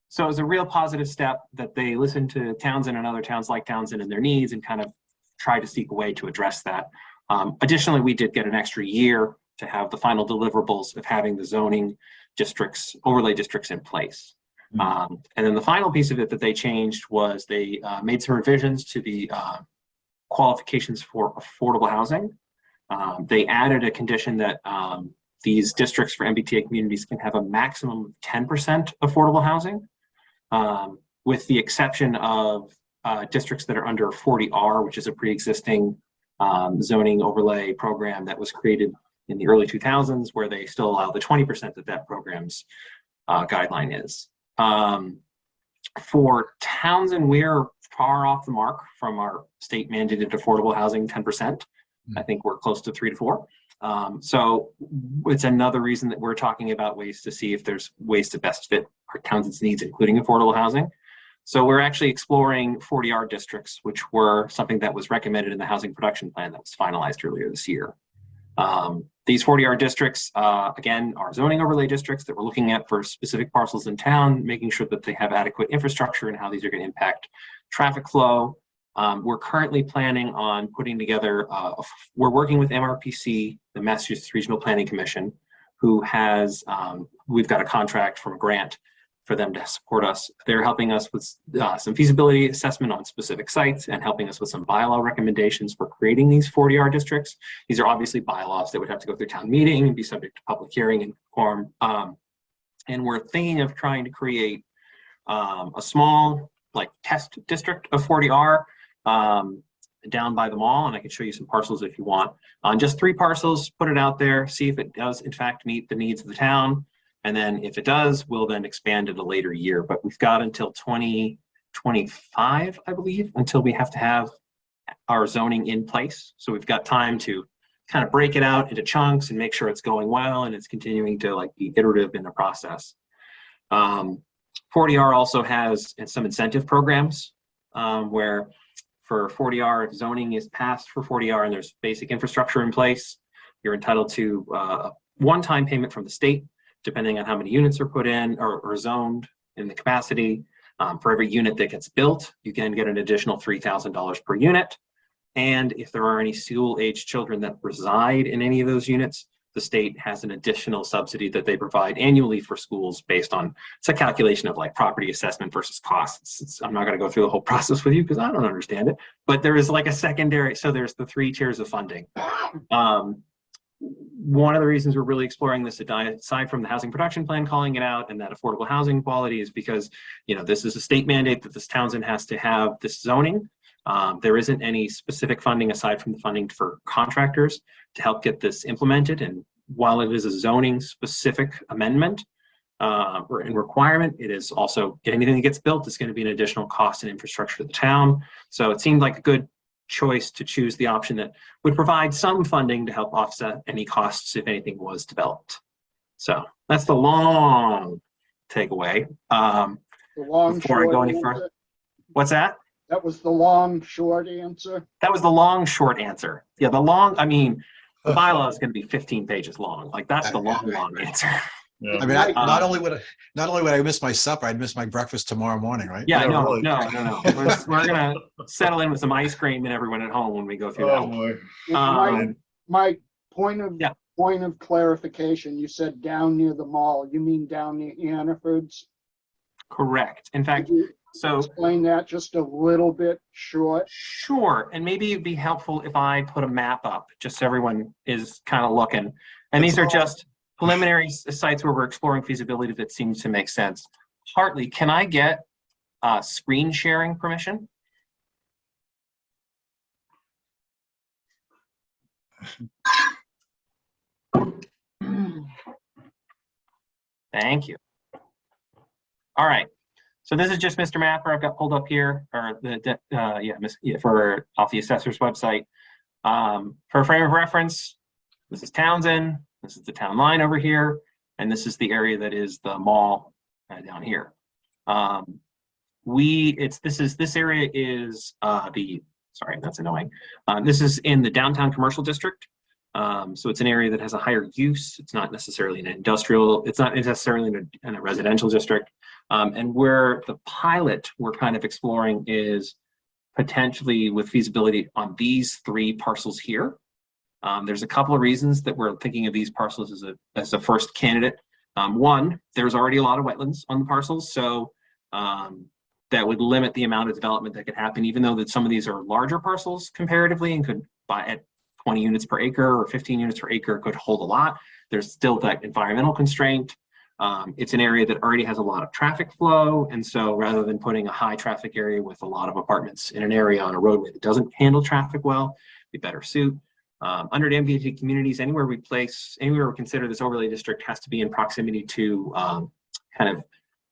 So it was a real positive step that they listened to Townsend and other towns like Townsend and their needs and kind of tried to seek a way to address that. Additionally, we did get an extra year to have the final deliverables of having the zoning districts, overlay districts in place. And then the final piece of it that they changed was they made some revisions to the qualifications for affordable housing. They added a condition that these districts for MBTA communities can have a maximum of 10% affordable housing, with the exception of districts that are under 40R, which is a pre-existing zoning overlay program that was created in the early 2000s, where they still allow the 20% that program's guideline is. For Townsend, we're far off the mark from our state mandated affordable housing 10%. I think we're close to 3 to 4. So it's another reason that we're talking about ways to see if there's ways to best fit our Townsend's needs, including affordable housing. So we're actually exploring 40R districts, which were something that was recommended in the housing production plan that was finalized earlier this year. These 40R districts, again, are zoning overlay districts that we're looking at for specific parcels in town, making sure that they have adequate infrastructure and how these are going to impact traffic flow. We're currently planning on putting together, we're working with MRPC, the Massachusetts Regional Planning Commission, who has, we've got a contract from a grant for them to support us. They're helping us with some feasibility assessment on specific sites and helping us with some bylaw recommendations for creating these 40R districts. These are obviously bylaws that would have to go through town meeting and be subject to public hearing and quorum. And we're thinking of trying to create a small test district of 40R down by the mall, and I can show you some parcels if you want. On just 3 parcels, put it out there, see if it does in fact meet the needs of the town. And then if it does, we'll then expand it a later year. But we've got until 2025, I believe, until we have to have our zoning in place. So we've got time to kind of break it out into chunks and make sure it's going well and it's continuing to be iterative in the process. 40R also has some incentive programs where for 40R, if zoning is passed for 40R and there's basic infrastructure in place, you're entitled to a one-time payment from the state, depending on how many units are put in or zoned in the capacity. For every unit that gets built, you can get an additional $3,000 per unit. And if there are any school-age children that reside in any of those units, the state has an additional subsidy that they provide annually for schools based on, it's a calculation of like property assessment versus costs. I'm not going to go through the whole process with you because I don't understand it, but there is like a secondary, so there's the 3 tiers of funding. One of the reasons we're really exploring this, aside from the housing production plan calling it out and that affordable housing quality, is because, this is a state mandate that this Townsend has to have this zoning. There isn't any specific funding aside from the funding for contractors to help get this implemented. And while it is a zoning specific amendment or requirement, it is also anything that gets built is going to be an additional cost and infrastructure to the town. So it seemed like a good choice to choose the option that would provide some funding to help offset any costs if anything was developed. So that's the long takeaway. The long, Before I go any further, what's that? That was the long, short answer. That was the long, short answer. Yeah, the long, the bylaw is going to be 15 pages long. Like that's the long, long answer. Yeah. I mean, not only would I miss my supper, I'd miss my breakfast tomorrow morning, right? Yeah, no. really. We're going to settle in with some ice cream and everyone at home when we go through Oh, that. boy. My point of clarification, you said down near the mall. You mean down near Hannaford's? Correct. In fact, so explain that just a little bit short. Sure. And maybe it'd be helpful if I put a map up just so everyone is kind of looking. And these are just preliminary sites where we're exploring feasibility that seems to make sense. Hartley, can I get screen sharing permission? Thank you. All right. So this is just Mr. Mapper I've got pulled up here, or for off the assessor's website. For a frame of reference, this is Townsend, this is the town line over here, and this is the area that is the mall down here. This area is sorry, that's annoying. This is in the downtown commercial district. So it's an area that has a higher use. It's not necessarily an industrial, it's not necessarily in a residential district. And where the pilot we're kind of exploring is potentially with feasibility on these 3 parcels here. There's a couple of reasons that we're thinking of these parcels as a first candidate. One, there's already a lot of wetlands on the parcels, so that would limit the amount of development that could happen, even though that some of these are larger parcels comparatively and could buy at 20 units per acre or 15 units per acre could hold a lot. There's still that environmental constraint. It's an area that already has a lot of traffic flow. And so rather than putting a high traffic area with a lot of apartments in an area on a roadway that doesn't handle traffic well, be better suit. Under MBTA communities, anywhere we consider this overlay district has to be in proximity to kind of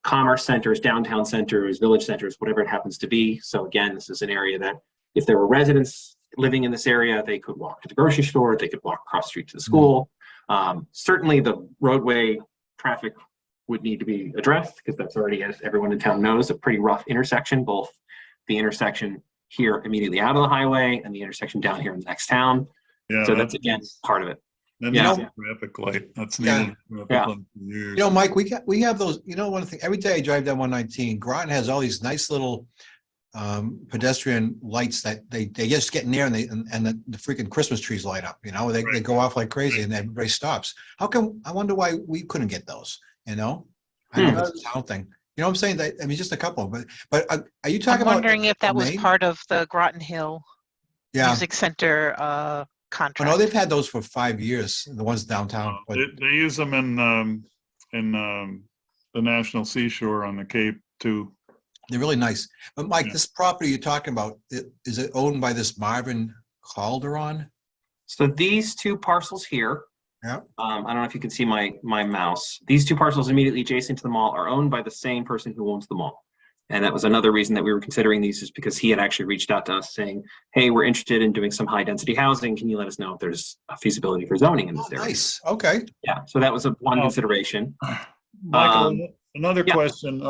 commerce centers, downtown centers, village centers, whatever it happens to be. So again, this is an area that if there were residents living in this area, they could walk to the grocery store, they could walk across the street to the school. Certainly the roadway traffic would need to be addressed because that's already, as everyone in town knows, a pretty rough intersection, both the intersection here immediately out of the highway and the intersection down here in the next town. Yeah, so that's again part of it. And Yeah. that's a traffic light. That's needed. Yeah. For years. Mike, we have those, one thing, every day I drive down 119, Groton has all these nice little pedestrian lights that they just get near and the freaking Christmas trees light up, they go off like crazy and everybody stops. How come, I wonder why we couldn't get those, I know it's a town thing. You know what I'm saying? Just a couple, but are you talking I'm about? wondering if that was part of the Groton Hill Music Center contract. I know they've had those for 5 years, the ones downtown. But They use them in the National Seashore on the Cape too. they're really nice. But Mike, this property you're talking about, is it owned by this Marvin Calderon? So these 2 parcels here, I don't know if you can see my mouse. These 2 parcels immediately adjacent to the mall are owned by the same person who owns the mall. And that was another reason that we were considering these, is because he had actually reached out to us saying, hey, we're interested in doing some high density housing. Can you let us know if there's a feasibility for zoning in this area? Nice. Okay. Yeah. So that was one consideration. Michael, another question.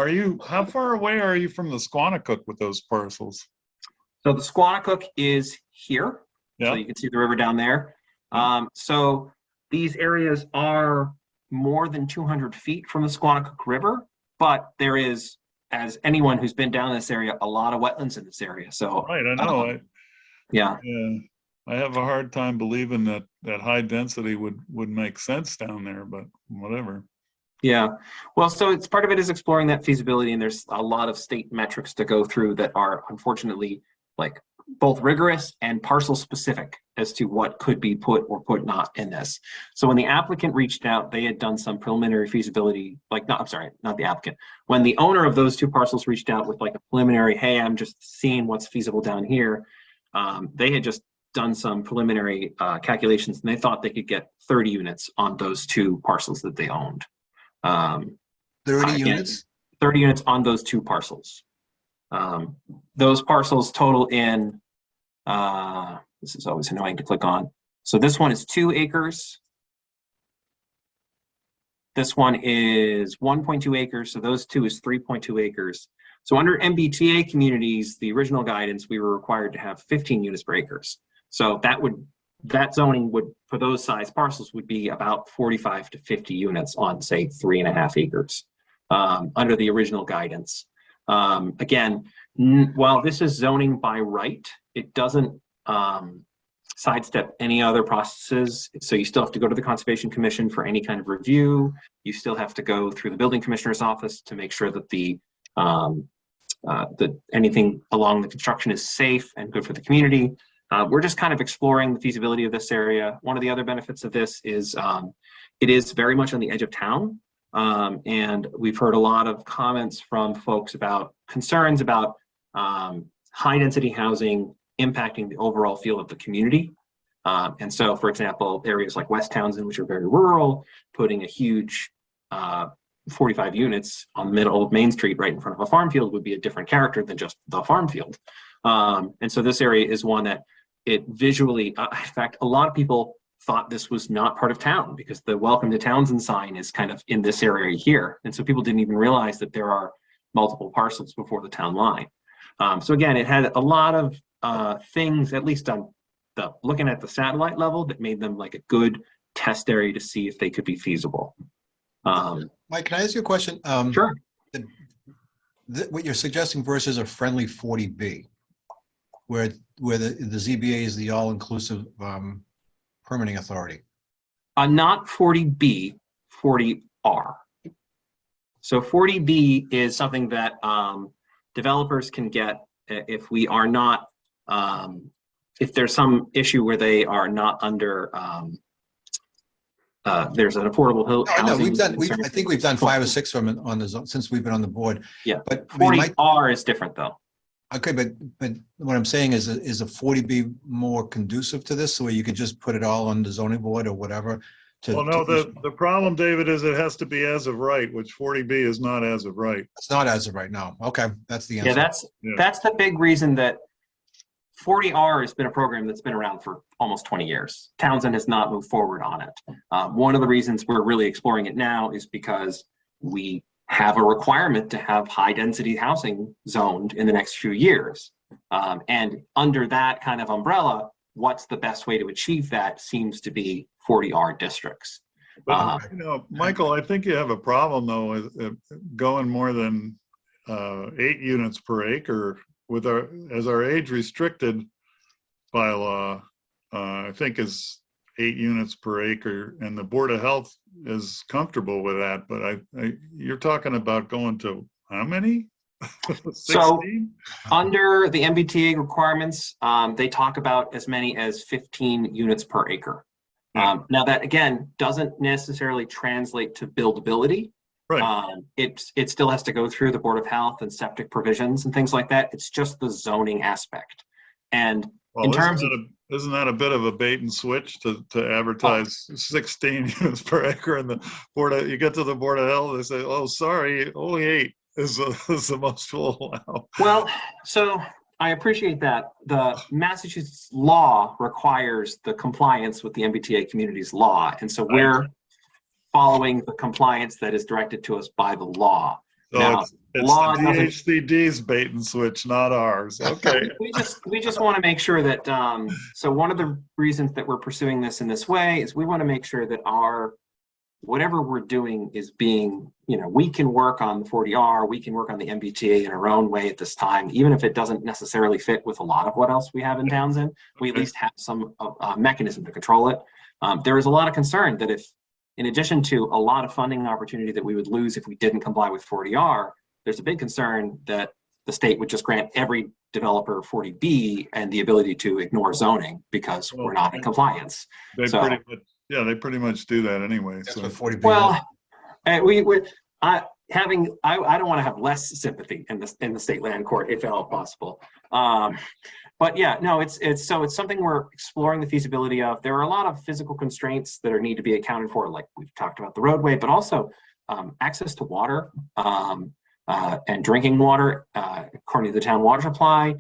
How far away are you from the Squanicook with those parcels? So the Squanicook is here. Yeah. So you can see the river down there. So these areas are more than 200 feet from the Squanicook River, but there is, as anyone who's been down this area, a lot of wetlands in this area. So right, I know. Yeah. I have a hard time believing that high density would make sense down there, but whatever. Yeah, well, so it's part of it is exploring that feasibility, and there's a lot of state metrics to go through that are unfortunately like both rigorous and parcel specific as to what could be put or put not in this. So when the applicant reached out, they had done some preliminary feasibility, I'm sorry, not the applicant. When the owner of those two parcels reached out with like a preliminary, hey, I'm just seeing what's feasible down here. They had just done some preliminary calculations, and they thought they could get 30 units on those two parcels that they owned. 30 units? 30 units on those two parcels. Those parcels total in, this is always annoying to click on. So this one is 2 acres. This one is 1.2 acres. So those two is 3.2 acres. So under MBTA communities, the original guidance, we were required to have 15 units per acres. So that zoning would, for those size parcels, would be about 45 to 50 units on, say, 3.5 acres under the original guidance. Again, while this is zoning by right, it doesn't sidestep any other processes. So you still have to go to the Conservation Commission for any kind of review. You still have to go through the Building Commissioner's office to make sure that anything along the construction is safe and good for the community. We're just kind of exploring the feasibility of this area. One of the other benefits of this is it is very much on the edge of town. And we've heard a lot of comments from folks about concerns about high density housing impacting the overall feel of the community. And so, for example, areas like West Townsend, which are very rural, putting a huge 45 units on the middle of Main Street right in front of a farm field would be a different character than just the farm field. And so this area is one that it visually, in fact, a lot of people thought this was not part of town because the Welcome to Townsend sign is kind of in this area here. And so people didn't even realize that there are multiple parcels before the town line. So again, it had a lot of things, at least on looking at the satellite level, that made them like a good test area to see if they could be feasible. Mike, can I ask you a question? Sure. What you're suggesting versus a friendly 40B, where the ZBA is the all-inclusive permitting authority. Not 40B, 40R. So 40B is something that developers can get if we are not, if there's some issue where they are not under, there's an affordable housing. I think we've done 5 or 6 of them on the zone since we've been on the board. Yeah, but 40R is different though. Okay, but what I'm saying is a 40B more conducive to this, so where you could just put it all on the zoning board or whatever? Well, no, the problem, David, is it has to be as of right, which 40B is not as of right. It's not as of right now. Okay, that's the answer. Yeah, that's the big reason that 40R has been a program that's been around for almost 20 years. Townsend has not moved forward on it. One of the reasons we're really exploring it now is because we have a requirement to have high density housing zoned in the next few years. And under that kind of umbrella, what's the best way to achieve that seems to be 40R districts. But, Michael, I think you have a problem though with going more than 8 units per acre with our age restricted bylaw, I think is 8 units per acre, and the Board of Health is comfortable with that. But you're talking about going to how many? 16? So under the MBTA requirements, they talk about as many as 15 units per acre. Now that again doesn't necessarily translate to buildability. Right. It still has to go through the Board of Health and septic provisions and things like that. It's just the zoning aspect. And in terms of, isn't that a bit of a bait and switch to advertise 16 units per acre, and you get to the Board of Health, they say, oh, sorry, only 8 is the most we'll allow. Well, so I appreciate that. The Massachusetts law requires the compliance with the MBTA communities law. And so we're following the compliance that is directed to us by the law. So now, it's the DHCD's bait and switch, not ours. Okay. we just want to make sure that, so one of the reasons that we're pursuing this in this way is we want to make sure that our whatever we're doing is being, we can work on the 40R, we can work on the MBTA in our own way at this time, even if it doesn't necessarily fit with a lot of what else we have in Townsend, we at least have some mechanism to control it. There is a lot of concern that if, in addition to a lot of funding opportunity that we would lose if we didn't comply with 40R, there's a big concern that the state would just grant every developer 40B and the ability to ignore zoning because we're not in compliance. They So- they pretty much do that anyway. That's So what 40B is. Well, I don't want to have less sympathy in the state land court if at all possible. But yeah, no, it's something we're exploring the feasibility of. There are a lot of physical constraints that need to be accounted for, like we've talked about the roadway, but also access to water and drinking water, according to the town water supply.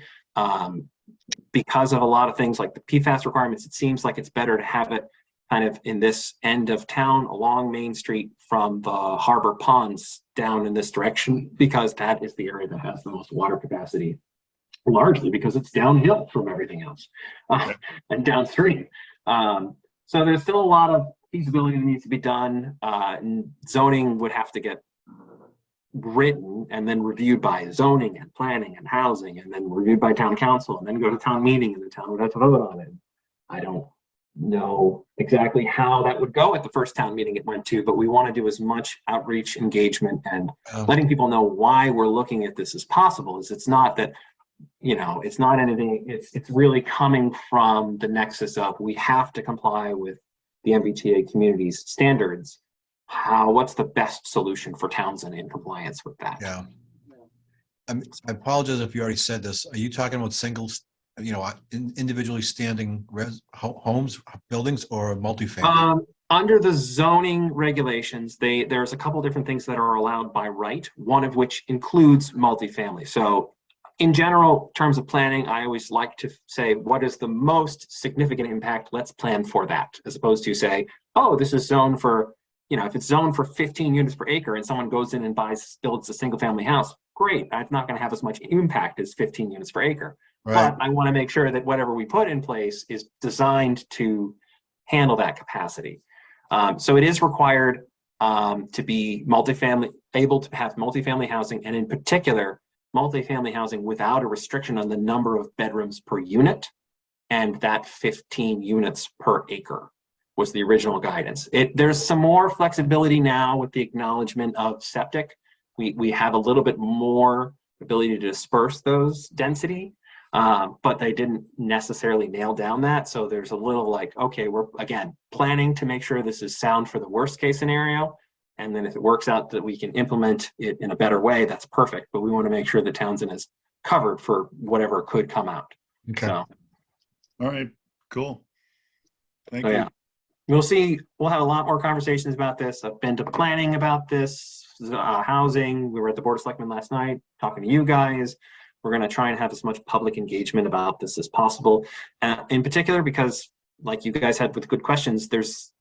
Because of a lot of things like the PFAS requirements, it seems like it's better to have it kind of in this end of town along Main Street from the harbor ponds down in this direction, because that is the area that has the most water capacity, largely because it's downhill from everything else and downstream. So there's still a lot of feasibility that needs to be done. And zoning would have to get written and then reviewed by zoning and planning and housing, and then reviewed by town council, and then go to town meeting, and the town would have to vote on it. I don't know exactly how that would go at the first town meeting it went to, but we want to do as much outreach, engagement, and letting people know why we're looking at this as possible. Is it's not that, it's not anything, it's really coming from the nexus of we have to comply with the MBTA community's standards. What's the best solution for Townsend in compliance with that? Yeah. I apologize if you already said this. Are you talking about singles, individually standing homes, buildings, or multifamily? Under the zoning regulations, there's a couple different things that are allowed by right, one of which includes multifamily. So in general terms of planning, I always like to say, what is the most significant impact? Let's plan for that, as opposed to say, oh, this is zoned for, if it's zoned for 15 units per acre and someone goes in and builds a single family house, great. It's not going to have as much impact as 15 units per acre. Right. But I want to make sure that whatever we put in place is designed to handle that capacity. So it is required to be multifamily, able to have multifamily housing, and in particular, multifamily housing without a restriction on the number of bedrooms per unit, and that 15 units per acre was the original guidance. There's some more flexibility now with the acknowledgement of septic. We have a little bit more ability to disperse those density, but they didn't necessarily nail down that. So there's a little like, okay, we're again planning to make sure this is sound for the worst case scenario. And then if it works out that we can implement it in a better way, that's perfect. But we want to make sure that Townsend is covered for whatever could come out. Okay. So, all right, cool. Thank so you. yeah, we'll see. We'll have a lot more conversations about this. I've been to planning about this, housing. We were at the Board of Selectmen last night talking to you guys. We're going to try and have as much public engagement about this as possible, in particular because, like you guys had with good questions, there's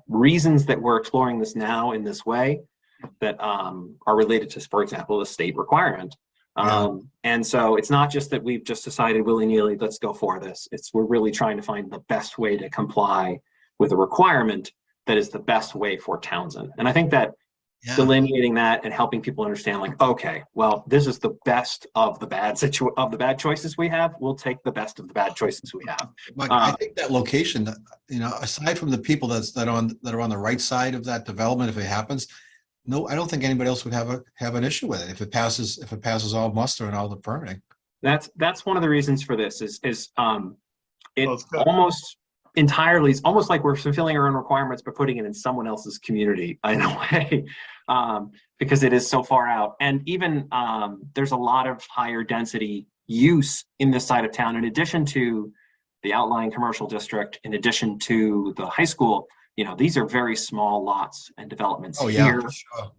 reasons that we're exploring this now in this way that are related to, for example, the state requirement. And so it's not just that we've just decided willy-nilly, let's go for this. We're really trying to find the best way to comply with a requirement that is the best way for Townsend. And I think that delineating that and helping people understand, like, okay, well, this is the best of the bad choices we have. We'll take the best of the bad choices we have. Mike, I think that location, aside from the people that are on the right side of that development, if it happens, no, I don't think anybody else would have an issue with it if it passes all muster and all the permitting. That's one of the reasons for this is almost entirely, it's almost like we're fulfilling our own requirements but putting it in someone else's community in a way, because it is so far out. And even there's a lot of higher density use in this side of town, in addition to the outlying commercial district, in addition to the high school. These are very small lots and developments here, for sure.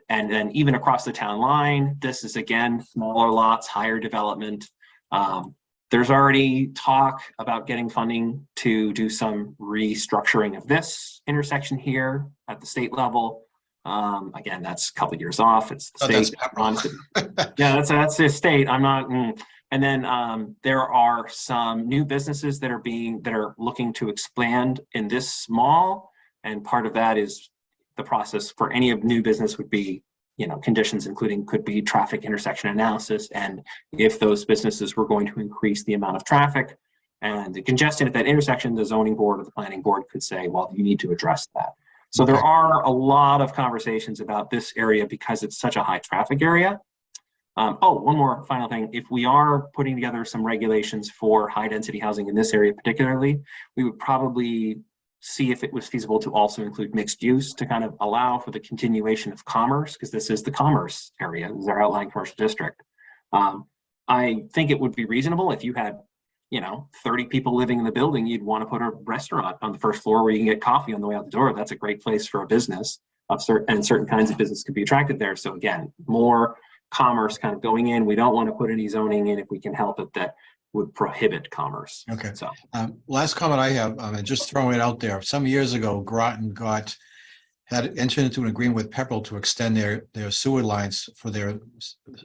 And then even across the town line, this is again, smaller lots, higher development. There's already talk about getting funding to do some restructuring of this intersection here at the state level. Again, that's a couple of years off. It's the state. Yeah, that's the state. I'm not. And then there are some new businesses that are looking to expand in this mall, and part of that is the process for any of new business would be, conditions including could be traffic intersection analysis. And if those businesses were going to increase the amount of traffic and the congestion at that intersection, the zoning board or the planning board could say, well, you need to address that. So there are a lot of conversations about this area because it's such a high traffic area. One more final thing. If we are putting together some regulations for high density housing in this area particularly, we would probably see if it was feasible to also include mixed use to kind of allow for the continuation of commerce, because this is the commerce area, this is our outlying commercial district. I think it would be reasonable if you had 30 people living in the building, you'd want to put a restaurant on the first floor where you can get coffee on the way out the door. That's a great place for a business and certain kinds of business could be attracted there. So again, more commerce kind of going in. We don't want to put any zoning in if we can help it that would prohibit commerce. Okay. So last comment I have, just throwing it out there. Some years ago, Groton had entered into an agreement with Pepperell to extend their sewer lines for their,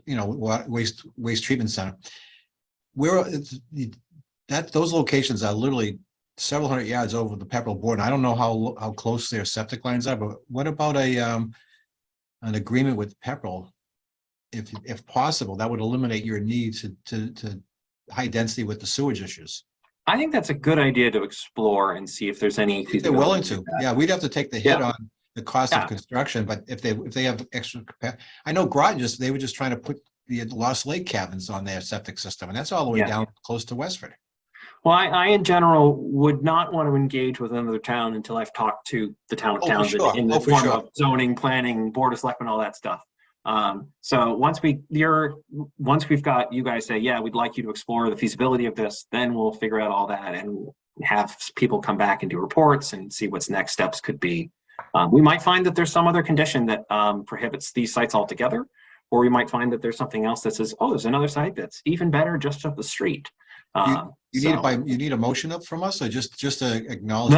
waste treatment center. Those locations are literally several hundred yards over the Pepperell border. I don't know how close their septic lines are, but what about an agreement with Pepperell? If possible, that would eliminate your need to high density with the sewage issues. I think that's a good idea to explore and see if there's any. If they're willing to, yeah, we'd have to take the hit on the cost of construction, but if they have extra capacity, I know Groton they were just trying to put the Lost Lake cabins on their septic system, and that's all the way down close to Westford. Well, I in general would not want to engage with another town until I've talked to the town of Townsend in the form of zoning, planning, board of selectmen, all that stuff. So once we've got you guys say, yeah, we'd like you to explore the feasibility of this, then we'll figure out all that and have people come back and do reports and see what's next steps could be. We might find that there's some other condition that prohibits these sites altogether, or we might find that there's something else that says, oh, there's another site that's even better just up the street. You need a motion up from us, or just to acknowledge?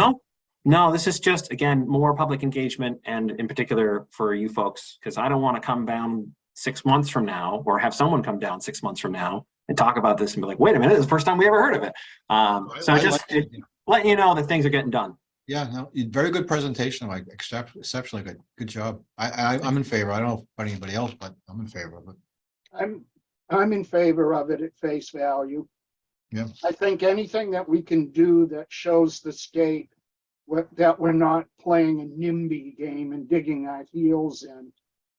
No, this is just, again, more public engagement, and in particular for you folks, because I don't want to come down 6 months from now or have someone come down 6 months from now and talk about this and be like, wait a minute, this is the first time we ever heard of it. Letting you know that things are getting done. Yeah, no, very good presentation, Mike. Exceptionally good. Good job. I'm in favor. I don't know about anybody else, but I'm in favor of it. I'm in favor of it at face value. Yeah. I think anything that we can do that shows the state that we're not playing a NIMBY game and digging our heels in,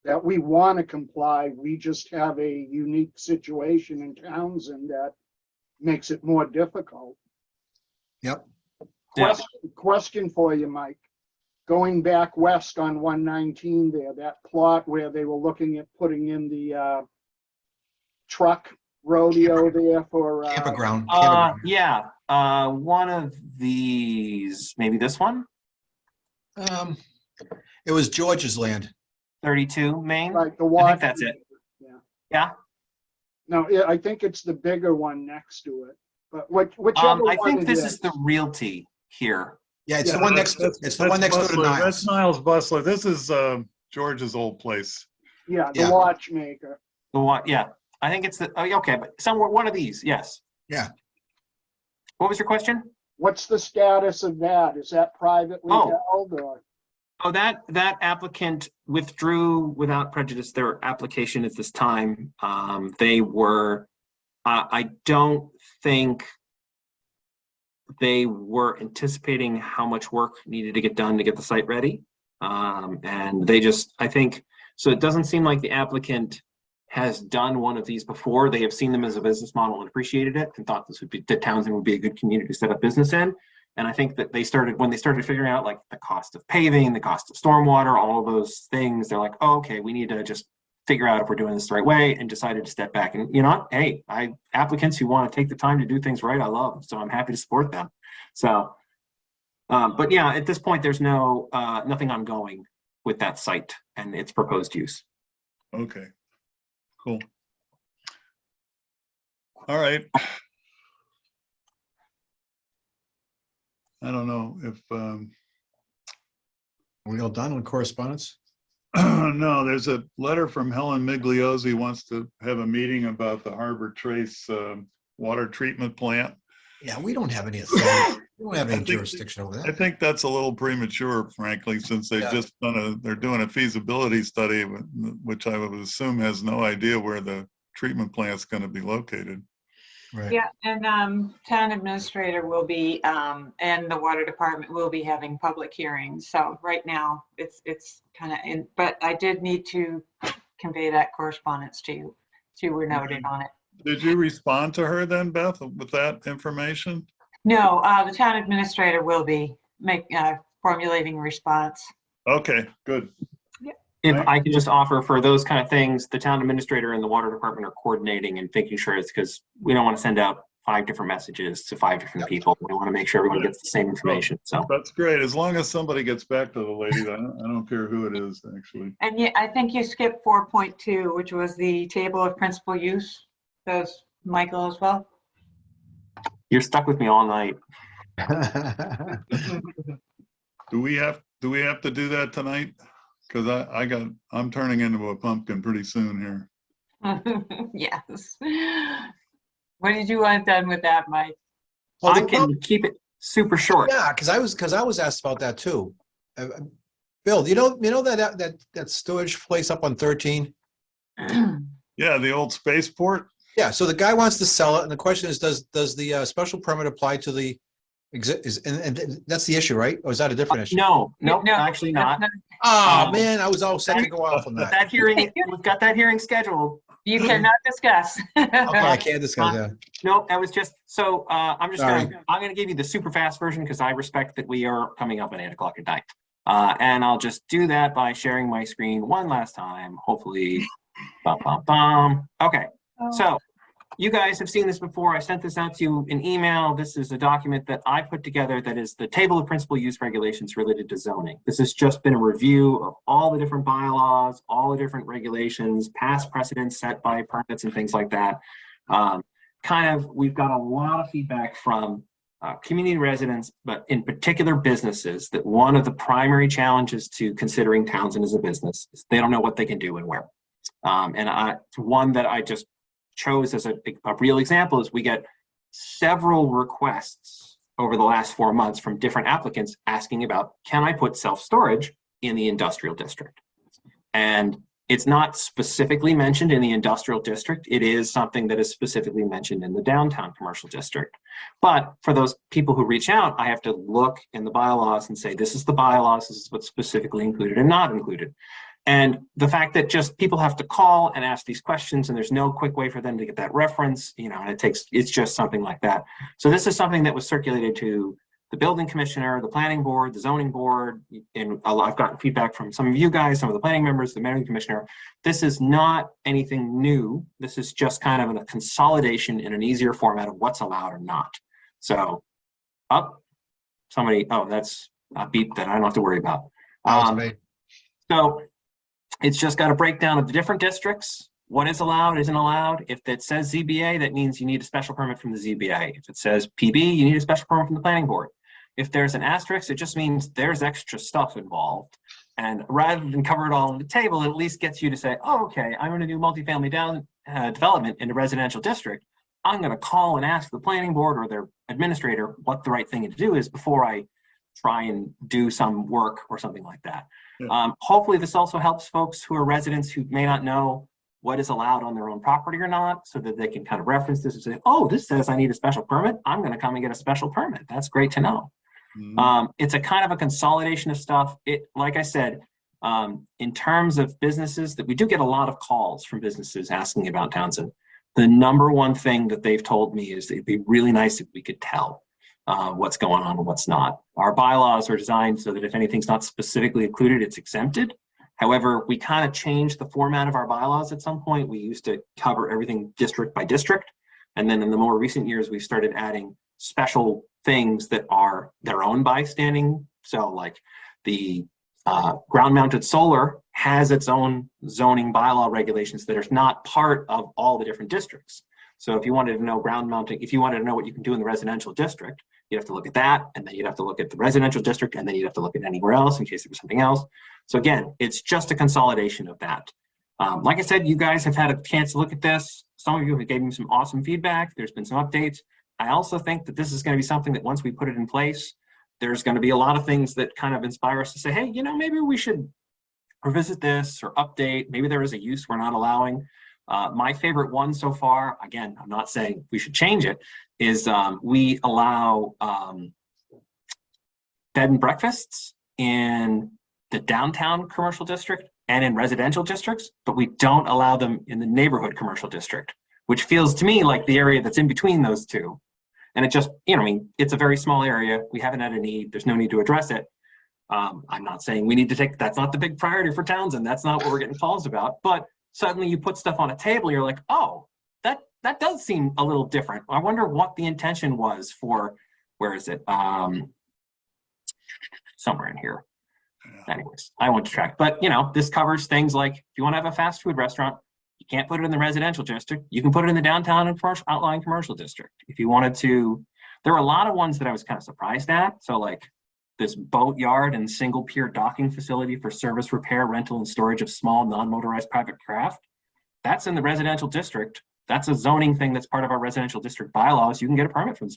that we want to comply. We just have a unique situation in Townsend that makes it more difficult. Yep. Question for you, Mike. Going back west on 119 there, that plot where they were looking at putting in the truck rodeo there for campground. Yeah, one of these, maybe this one. It was George's land. 32 Main. Right, the I think that's it. Yeah. No, I think it's the bigger one next to it. But whichever I think one this is the Realty here. Yeah, it's the one next to Bustler. Niles. That's Niles Bustler. This is George's old place. Yeah, the watchmaker. The one, yeah. I think it's the okay, but somewhere one of these, yes. Yeah. What was your question? What's the status of that? Is that privately held or? Oh, that applicant withdrew without prejudice their application at this time. They were, I don't think they were anticipating how much work needed to get done to get the site ready. And they just, I think, so it doesn't seem like the applicant has done one of these before. They have seen them as a business model and appreciated it and thought that Townsend would be a good community to set up business in. And I think that when they started figuring out like the cost of paving, the cost of stormwater, all of those things, they're like, oh, okay, we need to just figure out if we're doing this the right way, and decided to step back. And you know what? Hey, applicants who want to take the time to do things right, I love them. So I'm happy to support them. So, but yeah, at this point, there's nothing ongoing with that site and its proposed use. Okay, cool. All right. I don't know if Are we all done with correspondence? no, there's a letter from Helen Migliozzi wants to have a meeting about the Harbor Trace water treatment plant. Yeah, we don't have any authority. We don't have I any think- jurisdiction over I that. think that's a little premature, frankly, since they've Yeah. just they're doing a feasibility study, which I would assume has no idea where the treatment plant's going to be located. Right. Yeah, and town administrator will be, and the water department will be having public hearings. So right now, it's kind of in, but I did need to convey that correspondence to you. So you were noted on it. Did you respond to her then, Beth, with that information? No, the town administrator will be formulating a response. Okay, good. If I could just offer for those kind of things, the town administrator and the water department are coordinating and thinking sure it's because we don't want to send out 5 different messages to 5 different people. We want to make sure everyone gets the same information. So That's great. As long as somebody gets back to the lady, I don't care who it is, actually. And yeah, I think you skipped 4.2, which was the table of principal use. Those, Michael, as well. you're stuck with me all night. Do we have to do that tonight? Because I'm turning into a pumpkin pretty soon here. Yes. What did you want done with that, Mike? Well, I the can keep it super short. Yeah, because I was asked about that too. Bill, you know that storage place up on 13? Yeah, the old spaceport. Yeah, so the guy wants to sell it, and the question is, does the special permit apply to the and that's the issue, right? Or is that a different issue? No, No, actually not. Oh man, I was all set to go off on that. That hearing, we've got that hearing scheduled. You cannot discuss. Okay, I can't discuss that. No, that was just, so I'm just Sorry. gonna give you the super fast version because I respect that we are coming up at 8 o'clock at night. And I'll just do that by sharing my screen one last time, hopefully. Bum, bum, bum. Okay, so you guys have seen this before. I sent this out to you in email. This is a document that I put together that is the table of principal use regulations related to zoning. This has just been a review of all the different bylaws, all the different regulations, past precedents set by permits and things like that. We've got a lot of feedback from community residents, but in particular businesses, that one of the primary challenges to considering Townsend as a business is they don't know what they can do and where. One that I just chose as a real example is we get several requests over the last 4 months from different applicants asking about, can I put self-storage in the industrial district? And it's not specifically mentioned in the industrial district. It is something that is specifically mentioned in the downtown commercial district. But for those people who reach out, I have to look in the bylaws and say, this is the bylaws, this is what's specifically included and not included. And the fact that just people have to call and ask these questions and there's no quick way for them to get that reference, and it's just something like that. So this is something that was circulated to the building commissioner, the planning board, the zoning board, and I've gotten feedback from some of you guys, some of the planning members, the planning commissioner. This is not anything new. This is just kind of a consolidation in an easier format of what's allowed or not. So that's a beep that I don't have to worry about. So it's just got a breakdown of the different districts, what is allowed, isn't allowed. If it says ZBA, that means you need a special permit from the ZBA. If it says PB, you need a special permit from the planning board. If there's an asterisk, it just means there's extra stuff involved. And rather than cover it all on the table, it at least gets you to say, oh, okay, I'm going to do multifamily development in a residential district. I'm going to call and ask the planning board or their administrator what the right thing to do is before I try and do some work or something like that. Hopefully this also helps folks who are residents who may not know what is allowed on their own property or not, so that they can kind of reference this and say, oh, this says I need a special permit. I'm going to come and get a special permit. That's great to know. It's a kind of a consolidation of stuff. Like I said, in terms of businesses, that we do get a lot of calls from businesses asking about Townsend. The number one thing that they've told me is it'd be really nice if we could tell what's going on and what's not. Our bylaws are designed so that if anything's not specifically included, it's exempted. However, we kind of changed the format of our bylaws at some point. We used to cover everything district by district. And then in the more recent years, we started adding special things that are their own by standing. So like the ground mounted solar has its own zoning bylaw regulations that are not part of all the different districts. So if you wanted to know ground mounting, if you wanted to know what you can do in the residential district, you'd have to look at that, and then you'd have to look at the residential district, and then you'd have to look at anywhere else in case there was something else. So again, it's just a consolidation of that. Like I said, you guys have had a chance to look at this. Some of you have gave me some awesome feedback. There's been some updates. I also think that this is going to be something that once we put it in place, there's going to be a lot of things that kind of inspire us to say, hey, maybe we should revisit this or update. Maybe there is a use we're not allowing. My favorite one so far, again, I'm not saying we should change it, is we allow bed and breakfasts in the downtown commercial district and in residential districts, but we don't allow them in the neighborhood commercial district, which feels to me like the area that's in between those two. And it just, it's a very small area. We haven't had a need. There's no need to address it. I'm not saying we need to that's not the big priority for Townsend. That's not what we're getting calls about. But suddenly you put stuff on a table, you're like, oh, that does seem a little different. I wonder what the intention was for, where is it? Somewhere in here. Anyways, I went to track. But, this covers things like if you want to have a fast food restaurant, you can't put it in the residential district. You can put it in the downtown and outlying commercial district. If you wanted to, there were a lot of ones that I was kind of surprised at. So like this boat yard and single pier docking facility for service, repair, rental, and storage of small non-motorized private craft. That's in the residential district. That's a zoning thing that's part of our residential district bylaws. You can get a permit from the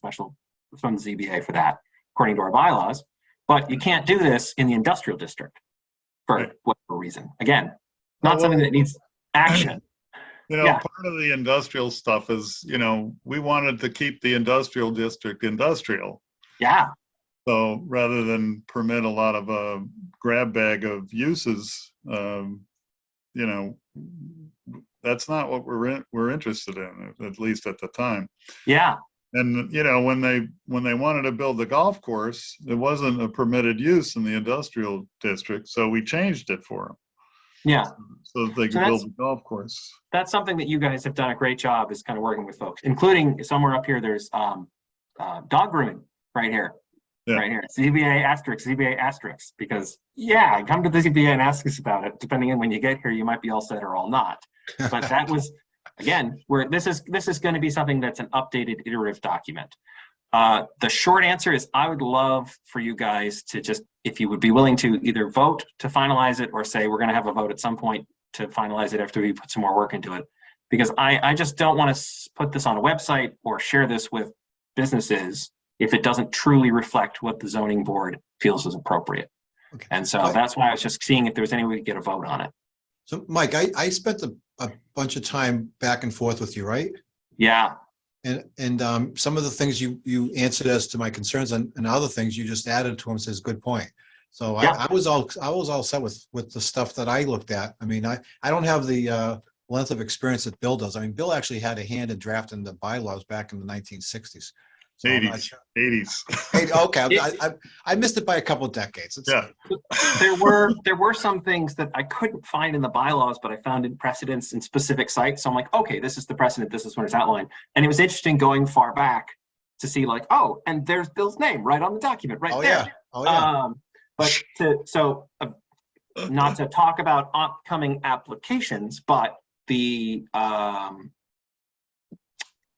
ZBA for that, according to our bylaws. But you can't do this in the industrial district for whatever reason. Again, not something that needs action. Part of the industrial stuff is, we wanted to keep the industrial district industrial. Yeah. So rather than permit a lot of a grab bag of uses, that's not what we're interested in, at least at the time. Yeah. And when they wanted to build the golf course, it wasn't a permitted use in the industrial district, so we changed it for them. Yeah. So that they could build a golf course. That's something that you guys have done a great job, is kind of working with folks, including somewhere up here. There's dog grooming right here. Yeah. Right here, ZBA asterisk, because come to the ZBA and ask us about it. Depending on when you get here, you might be all set or all not. But that was, again, where this is going to be something that's an updated iterative document. The short answer is I would love for you guys to just, if you would be willing to either vote to finalize it or say we're going to have a vote at some point to finalize it after we put some more work into it. Because I just don't want to put this on a website or share this with businesses if it doesn't truly reflect what the zoning board feels is appropriate. Okay. And so that's why I was just seeing if there was any way to get a vote on it. So Mike, I spent a bunch of time back and forth with you, right? Yeah. And some of the things you answered as to my concerns and other things you just added to them says good point. So I was all set with the stuff that I looked at. I mean, I don't have the length of experience that Bill does. I mean, Bill actually had a hand in drafting the bylaws back in the 1960s. So 80s. Okay, I missed it by a couple of decades. There were some things that I couldn't find in the bylaws, but I found in precedents in specific sites. So I'm like, okay, this is the precedent. This is when it's outlined. And it was interesting going far back to see like, oh, and there's Bill's name right on the document right there. Yeah. But not to talk about upcoming applications, but the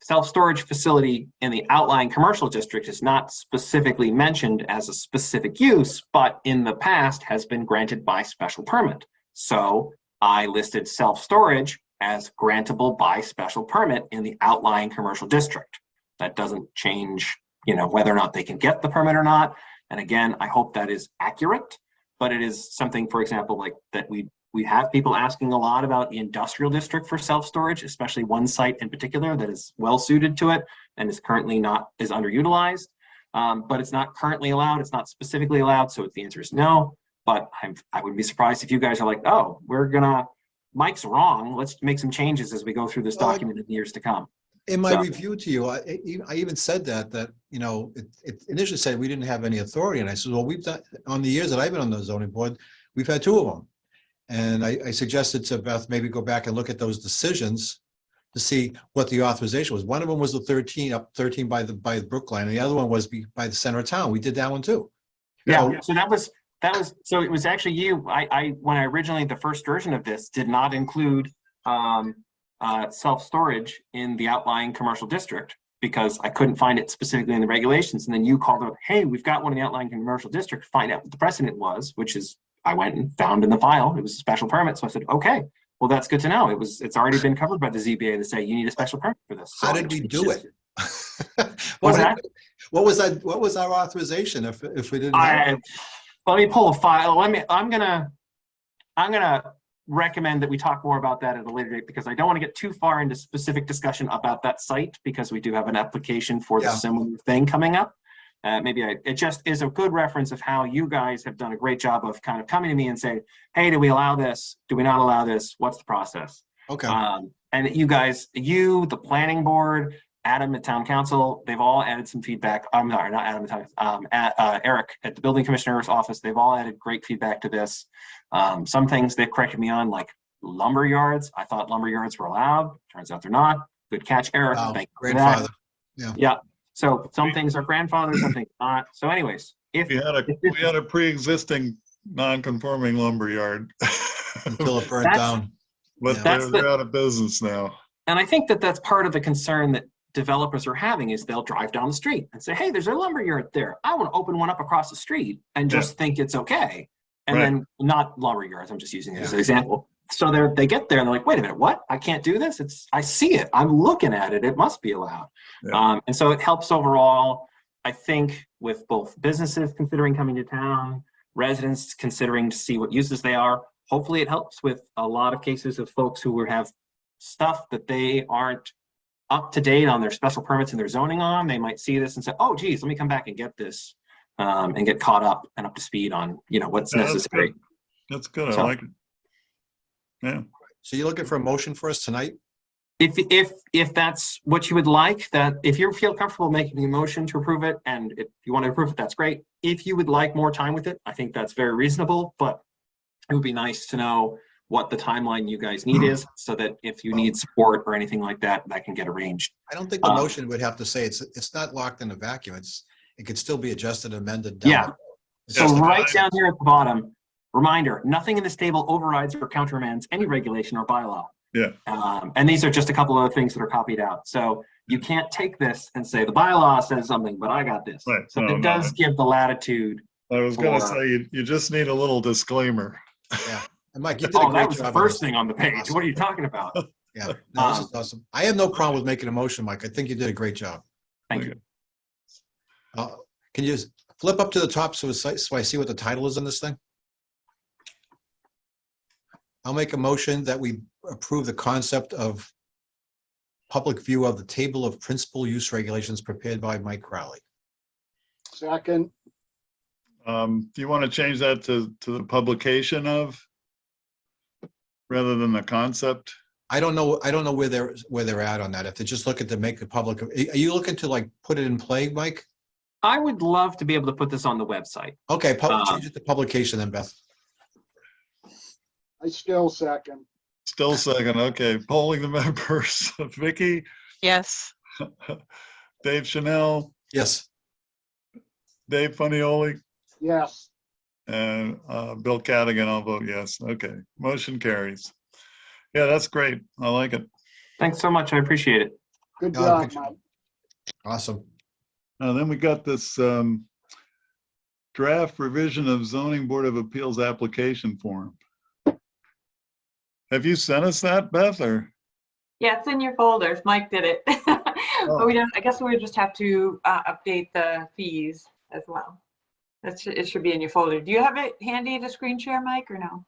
self-storage facility in the outlying commercial district is not specifically mentioned as a specific use, but in the past has been granted by special permit. So I listed self-storage as grantable by special permit in the outlying commercial district. That doesn't change, whether or not they can get the permit or not. And again, I hope that is accurate, but it is something, for example, like that we have people asking a lot about the industrial district for self-storage, especially one site in particular that is well suited to it and is currently is underutilized, but it's not currently allowed. It's not specifically allowed. So the answer is no, but I would be surprised if you guys are like, oh, Mike's wrong. Let's make some changes as we go through this document in the years to come. In my review to you, I even said that it initially said we didn't have any authority. And I said, well, we've done, on the years that I've been on the zoning board, we've had 2 of them. And I suggested to Beth, maybe go back and look at those decisions to see what the authorization was. One of them was the 13 by the Brookline, and the other one was by the center of town. We did that one too. Yeah, so that was, so it was actually you, when I originally, the first version of this did not include self-storage in the outlying commercial district because I couldn't find it specifically in the regulations. And then you called up, hey, we've got one in the outlying commercial district, find out what the precedent was, which is, I went and found in the file, it was a special permit. So I said, okay, well, that's good to know. It's already been covered by the ZBA to say you need a special permit for this. So how did we do it? What was that? What was that? What was our authorization if we didn't have it? Let me pull a file. I'm gonna recommend that we talk more about that at a later date because I don't want to get too far into specific discussion about that site because we do have an application for the Yeah. similar thing coming up. It just is a good reference of how you guys have done a great job of kind of coming to me and saying, hey, do we allow this? Do we not allow this? What's the process? Okay. And you guys, the planning board, Adam at town council, they've all added some feedback. I'm sorry, not Adam at town, Eric at the building commissioner's office. They've all added great feedback to this. Some things they've corrected me on, like lumber yards. I thought lumber yards were allowed. Turns out they're not. Good catch, Eric. Wow, Thank you for that. grandfather. Yeah. Yeah. So some things are grandfathered, some things not. So anyways, We had a pre-existing non-conforming lumber yard. Until it burnt That's- down. But Yeah. they're out of business now. and I think that that's part of the concern that developers are having is they'll drive down the street and say, hey, there's a lumber yard there. I want to open one up across the street and just think it's okay. And Right. then not lumber yards, I'm just using it as an example. So they get there and they're like, wait a minute, what? I can't do this? I see it. I'm looking at it. It must be allowed. Yeah. And so it helps overall, I think, with both businesses considering coming to town, residents considering to see what uses they are. Hopefully it helps with a lot of cases of folks who have stuff that they aren't up to date on their special permits and their zoning on. They might see this and say, oh, geez, let me come back and get this and get caught up and up to speed on, what's Yeah, that's necessary. good. That's good. I So- like it. Yeah. So you're looking for a motion for us tonight? If that's what you would like, that if you feel comfortable making a motion to approve it, and if you want to approve it, that's great. If you would like more time with it, I think that's very reasonable, but it would be nice to know what the timeline you guys need is so that if you need support or anything like that, that can get arranged. I don't think the motion would have to say it's not locked in a vacuum. It could still be adjusted, amended. Down Yeah. the road. So right down here at the bottom, reminder, nothing in this table overrides or countermands any regulation or bylaw. Yeah. And these are just a couple of things that are copied out. So you can't take this and say the bylaw says something, but I got this. Right. So No, it does give the latitude. I was going to for- say, you just need a little disclaimer. Yeah. And Mike, you did a Oh, great that was job. the on first this. thing on the page. Awesome. What are you talking about? Yeah, no, this is awesome. I have no problem with making a motion, Mike. I think you did a great job. Thank you. Can you just flip up to the top so I see what the title is on this thing? I'll make a motion that we approve the concept of public view of the table of principal use regulations prepared by Mike Crowley. Second, Do you want to change that to the publication of rather than the concept? I don't know where they're at on that. If they just looking to make it public, are you looking to like put it in play, Mike? I would love to be able to put this on the website. Okay, change it to publication then, Beth. I still second. Still second. Okay, polling the members. Vicky, Yes. Dave Chanel, Yes. Dave Funnioli, Yes, and Bill Cadigan. I'll vote yes. Okay, motion carries. Yeah, that's great. I like it. Thanks so much. I appreciate it. good Oh, job, good job. Mike. Awesome. Then we got this draft revision of zoning board of appeals application form. Have you sent us that, Beth, or? Yeah, it's in your folders. Mike did it. But we don't, I guess we just have to update the fees as well. It should be in your folder. Do you have it handy to screen share, Mike, or no?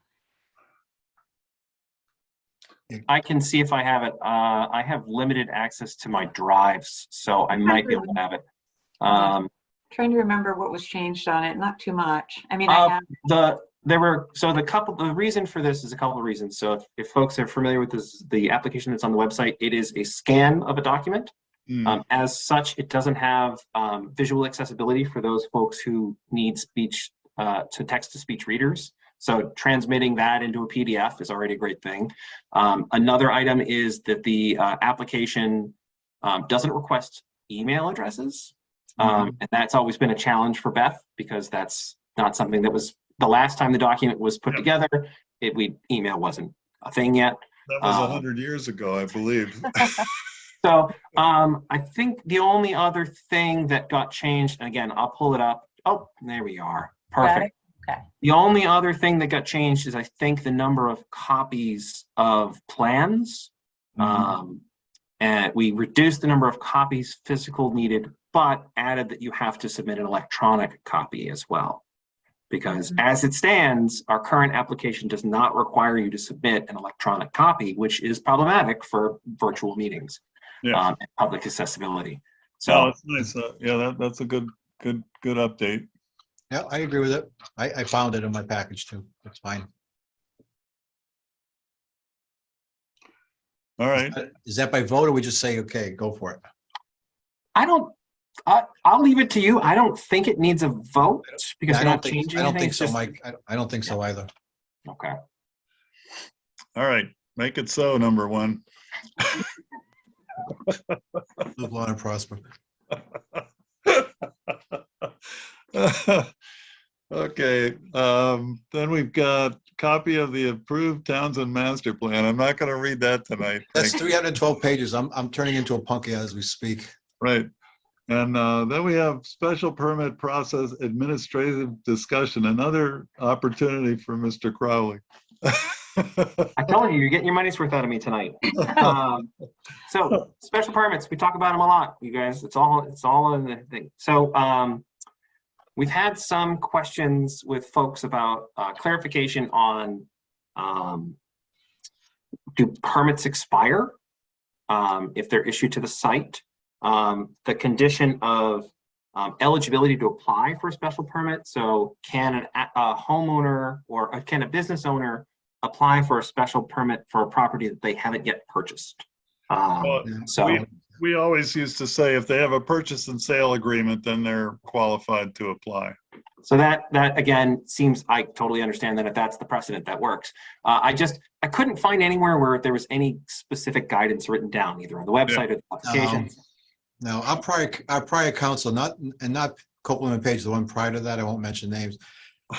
I can see if I have it. I have limited access to my drives, so I might be able to have it. Trying to remember what was changed on it. Not too much. I mean, I have. The reason for this is a couple of reasons. So if folks are familiar with the application that's on the website, it is a scan of a document. As such, it doesn't have visual accessibility for those folks who need speech to text-to-speech readers. So transmitting that into a PDF is already a great thing. Another item is that the application doesn't request email addresses. And that's always been a challenge for Beth because that's not something that was, the last time the document was put together, email wasn't a thing yet. That was 100 years ago, I believe. So I think the only other thing that got changed, and again, I'll pull it up. Oh, there we are. Perfect. Okay. The only other thing that got changed is I think the number of copies of plans. And we reduced the number of copies physical needed, but added that you have to submit an electronic copy as well. Because as it stands, our current application does not require you to submit an electronic copy, which is problematic for virtual meetings and public accessibility. So Oh, that's nice. Yeah, that's a good update. Yeah, I agree with it. I found it in my package too. That's fine. All right. Is that by vote or we just say, okay, go for it? I'll leave it to you. I don't think it needs a vote because I we're don't not think, changing I don't anything. think so, It's just- Mike. I don't think so either. Okay. All right. Make it so, number one. Live long and prosper. Okay, then we've got copy of the approved Townsend master plan. I'm not going to read that tonight. That's Thank you. 312 pages. I'm turning into a punky as we speak. Right. And then we have special permit process administrative discussion, another opportunity for Mr. Crowley. I told you, you're getting your money's worth out of me tonight. So special permits, we talk about them a lot, you guys. It's all in the thing. So we've had some questions with folks about clarification on do permits expire if they're issued to the site? The condition of eligibility to apply for a special permit. So can a homeowner or can a business owner apply for a special permit for a property that they haven't yet purchased? We always used to say if they have a purchase and sale agreement, then they're qualified to apply. So that again seems, I totally understand that if that's the precedent, that works. I couldn't find anywhere where there was any specific guidance written down, either on the website or the application. No, our prior counsel, not Copeland and Page, the one prior to that, I won't mention names.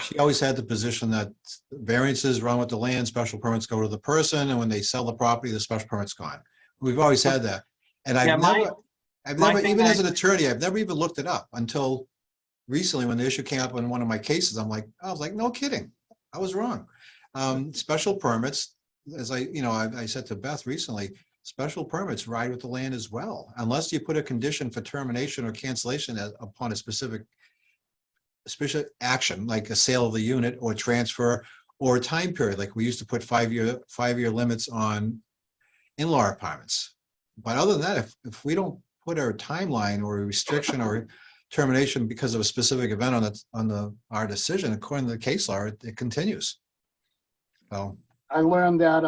She always had the position that variances run with the land, special permits go to the person, and when they sell the property, the special permit's gone. We've always had that. And I've never, even as an attorney, I've never even looked it up until recently when the issue came up in one of my cases. I was like, no kidding. I was wrong. Special permits, as I said to Beth recently, special permits ride with the land as well, unless you put a condition for termination or cancellation upon a specific action, like a sale of the unit or transfer or a time period. Like we used to put five-year limits on in-law apartments. But other than that, if we don't put a timeline or a restriction or termination because of a specific event on our decision, according to the case law, it continues. So I learned that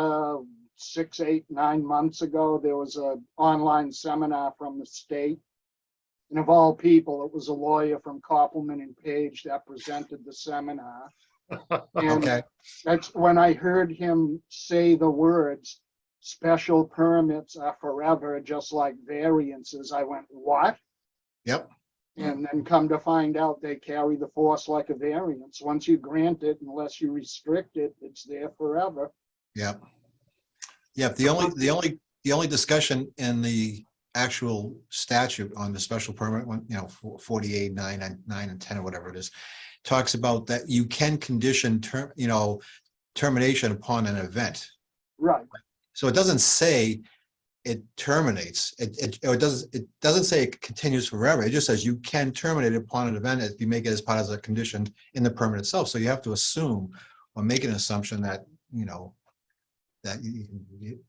6, 8, 9 months ago, there was an online seminar from the state. And of all people, it was a lawyer from Copeland and Page that presented the seminar. And that's when I heard him say the words, special permits are forever, just like variances. I went, what? Yep. And then come to find out they carry the force like a variance. Once you grant it, unless you restrict it, it's there forever. Yep. Yep. The only discussion in the actual statute on the special permit, 48, 9, and 10 or whatever it is, talks about that you can condition termination upon an event. Right. So it doesn't say it terminates. It doesn't say it continues forever. It just says you can terminate it upon an event if you make it as part of a condition in the permit itself. So you have to assume or make an assumption that that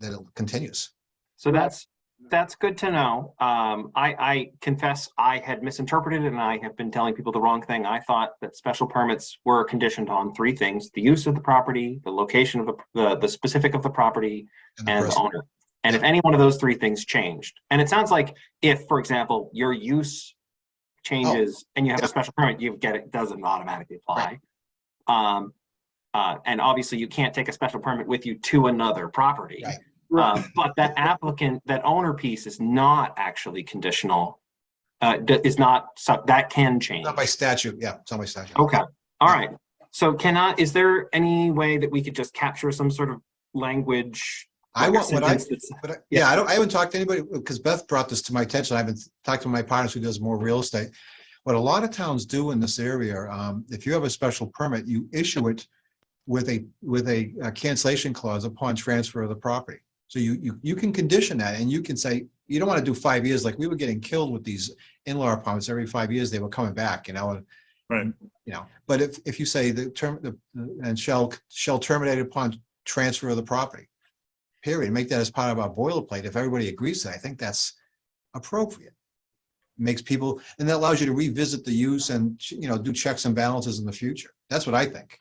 it continues. So that's good to know. I confess I had misinterpreted it, and I have been telling people the wrong thing. I thought that special permits were conditioned on 3 things: the use of the property, the location of the specific of the property, and the owner. And if any one of those 3 things changed, and it sounds like if, for example, your use changes and you have a special permit, it doesn't automatically apply. Right. And obviously you can't take a special permit with you to another property. Right. But that owner piece is not actually conditional. That can change. Not by statute. Yeah, it's not by statute. Okay. All right. So is there any way that we could just capture some sort of language? I haven't talked to anybody because Beth brought this to my attention. I've been talking to my partners who does more real estate. What a lot of towns do in this area, if you have a special permit, you issue it with a cancellation clause upon transfer of the property. So you can condition that, and you can say you don't want to do 5 years. Like we were getting killed with these in-law apartments. Every 5 years they were coming back, you know, and Right. you know, but if you say the term, and shall terminate upon transfer of the property, period, make that as part of our boilerplate. If everybody agrees to that, I think that's appropriate. Makes people, and that allows you to revisit the use and, you know, do checks and balances in the future. That's what I think.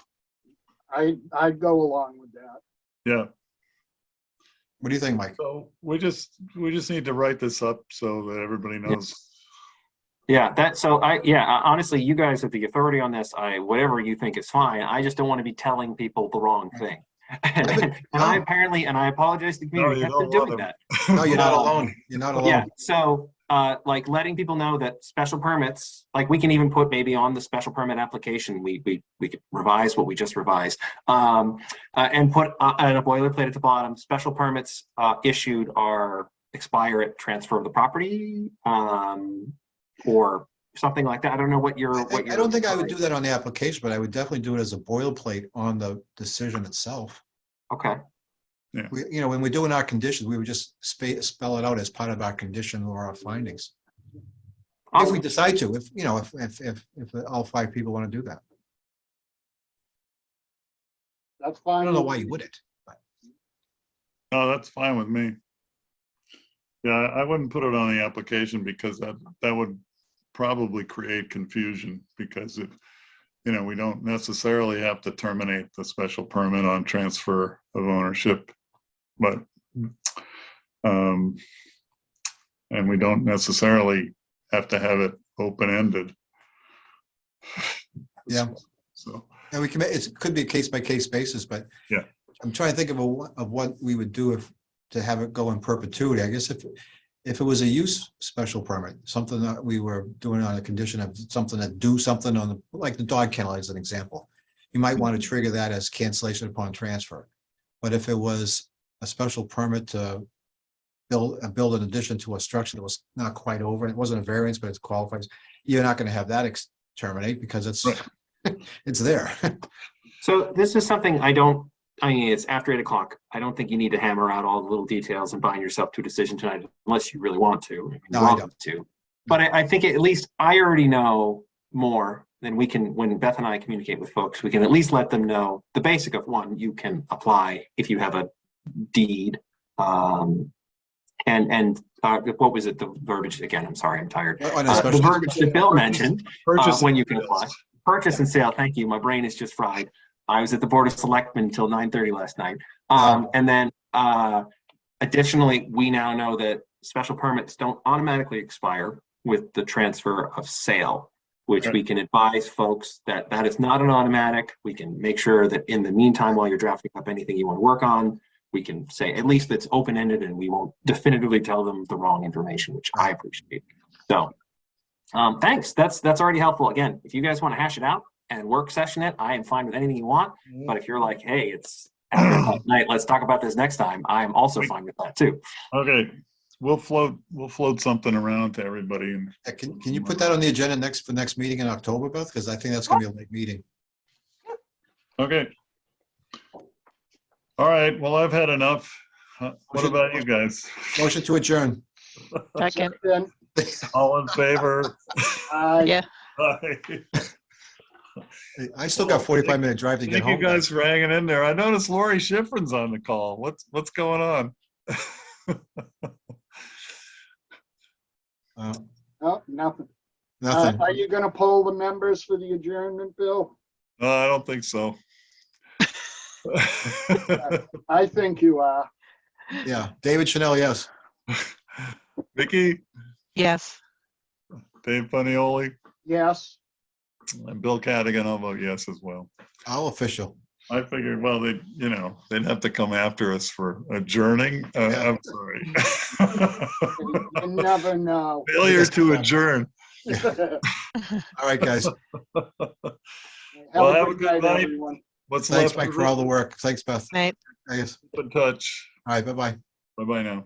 I'd go along with that. Yeah. What do you think, Mike? So we just need to write this up so that everybody knows. Yeah, honestly, you guys have the authority on this. Whatever you think is fine. I just don't want to be telling people the wrong thing. And I apologize to the community. you I've don't been want doing them. that. No, you're not alone. You're not alone. Yeah, so like letting people know that special permits, like we can even put maybe on the special permit application, we could revise what we just revised, and put a boilerplate at the bottom. Special permits issued are expire at transfer of the property, or something like that. I don't know what your. I don't think I would do that on the application, but I would definitely do it as a boilerplate on the decision itself. Okay. Yeah. We, you know, when we're doing our conditions, we would just spell it out as part of our condition or our findings. If we decide to, if, you know, if all 5 people want to do that. That's fine. I don't know why you wouldn't. No, that's fine with me. Yeah, I wouldn't put it on the application because that would probably create confusion, because if, you know, we don't necessarily have to terminate the special permit on transfer of ownership, but and we don't necessarily have to have it open-ended. Yeah. So. And we can, it could be a case-by-case basis, but yeah, I'm trying to think of what we would do to have it go in perpetuity. I guess if it was a use special permit, something that we were doing on a condition of something that do something on the, like the dog kennel as an example, you might want to trigger that as cancellation upon transfer. But if it was a special permit to build an addition to a structure that was not quite over, it wasn't a variance, but it qualifies, you're not going to have that terminate because it's it's there. So this is something I mean, it's after 8 o'clock. I don't think you need to hammer out all the little details and bind yourself to a decision tonight unless you really want to. No, I don't. But I think at least I already know more than we can. When Beth and I communicate with folks, we can at least let them know the basic of one, you can apply if you have a deed. And what was it, the verbiage again? I'm sorry, I'm tired. The verbiage that Bill mentioned, when you can apply. Purchase and sale, thank you. My brain is just fried. I was at the Board of Selectmen until 9:30 last night. And then additionally, we now know that special permits don't automatically expire with the transfer of sale, which we can advise folks that that is not an automatic. We can make sure that in the meantime, while you're drafting up anything you want to work on, we can say at least it's open-ended and we won't definitively tell them the wrong information, which I appreciate. So thanks, that's already helpful. Again, if you guys want to hash it out and work session it, I am fine with anything you want. But if you're like, hey, it's after night, let's talk about this next time, I am also fine with that too. Okay, we'll float something around to everybody. And can you put that on the agenda for next meeting in October, Beth? Because I think that's going to be a late meeting. Okay. All right, well, I've had enough. What about you guys? Motion to adjourn. Second. All in favor? Yeah. Aye. I still got 45-minute drive to get Thank home. you guys for hanging in there. I noticed Lori Schifrin's on the call. What's going on? Oh, nothing. Nothing. Are you gonna poll the members for the adjournment, Bill? No, I don't think so. I think you are. Yeah, David Chanel, yes. Vicky? Yes. Dave Panioli? Yes. And Bill Cadigan, I'll vote yes as well. All official. I figured, well, they'd have to come after us for adjourning. I'm sorry. You never know. Failure to adjourn. All right, guys. Well, have a good night. Everyone. What's Thanks, left Mike, of for it? all the work. Thanks, Beth. Night. Thanks. Keep in touch. All right, bye-bye. Bye-bye now.